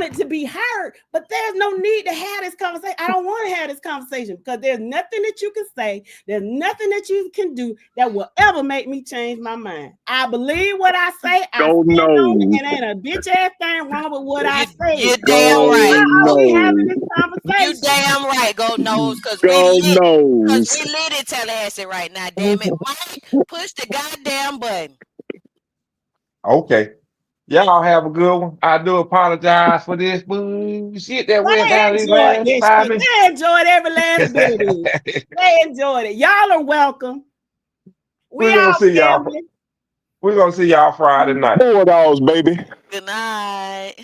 it to be heard, but there's no need to have this conversation. I don't want to have this conversation because there's nothing that you can say. There's nothing that you can do that will ever make me change my mind. I believe what I say. And ain't a bitch ass thing wrong with what I say. You're damn right. Why are we having this conversation? You damn right. Go nose, because we lit in Tallahassee right now. Damn it, Mike, push the goddamn button. Okay. Y'all have a good one. I do apologize for this bullshit that went down these last 5 minutes. They enjoyed every last bit of it. They enjoyed it. Y'all are welcome. We're gonna see y'all. We're gonna see y'all Friday night. Bulldogs, baby. Good night.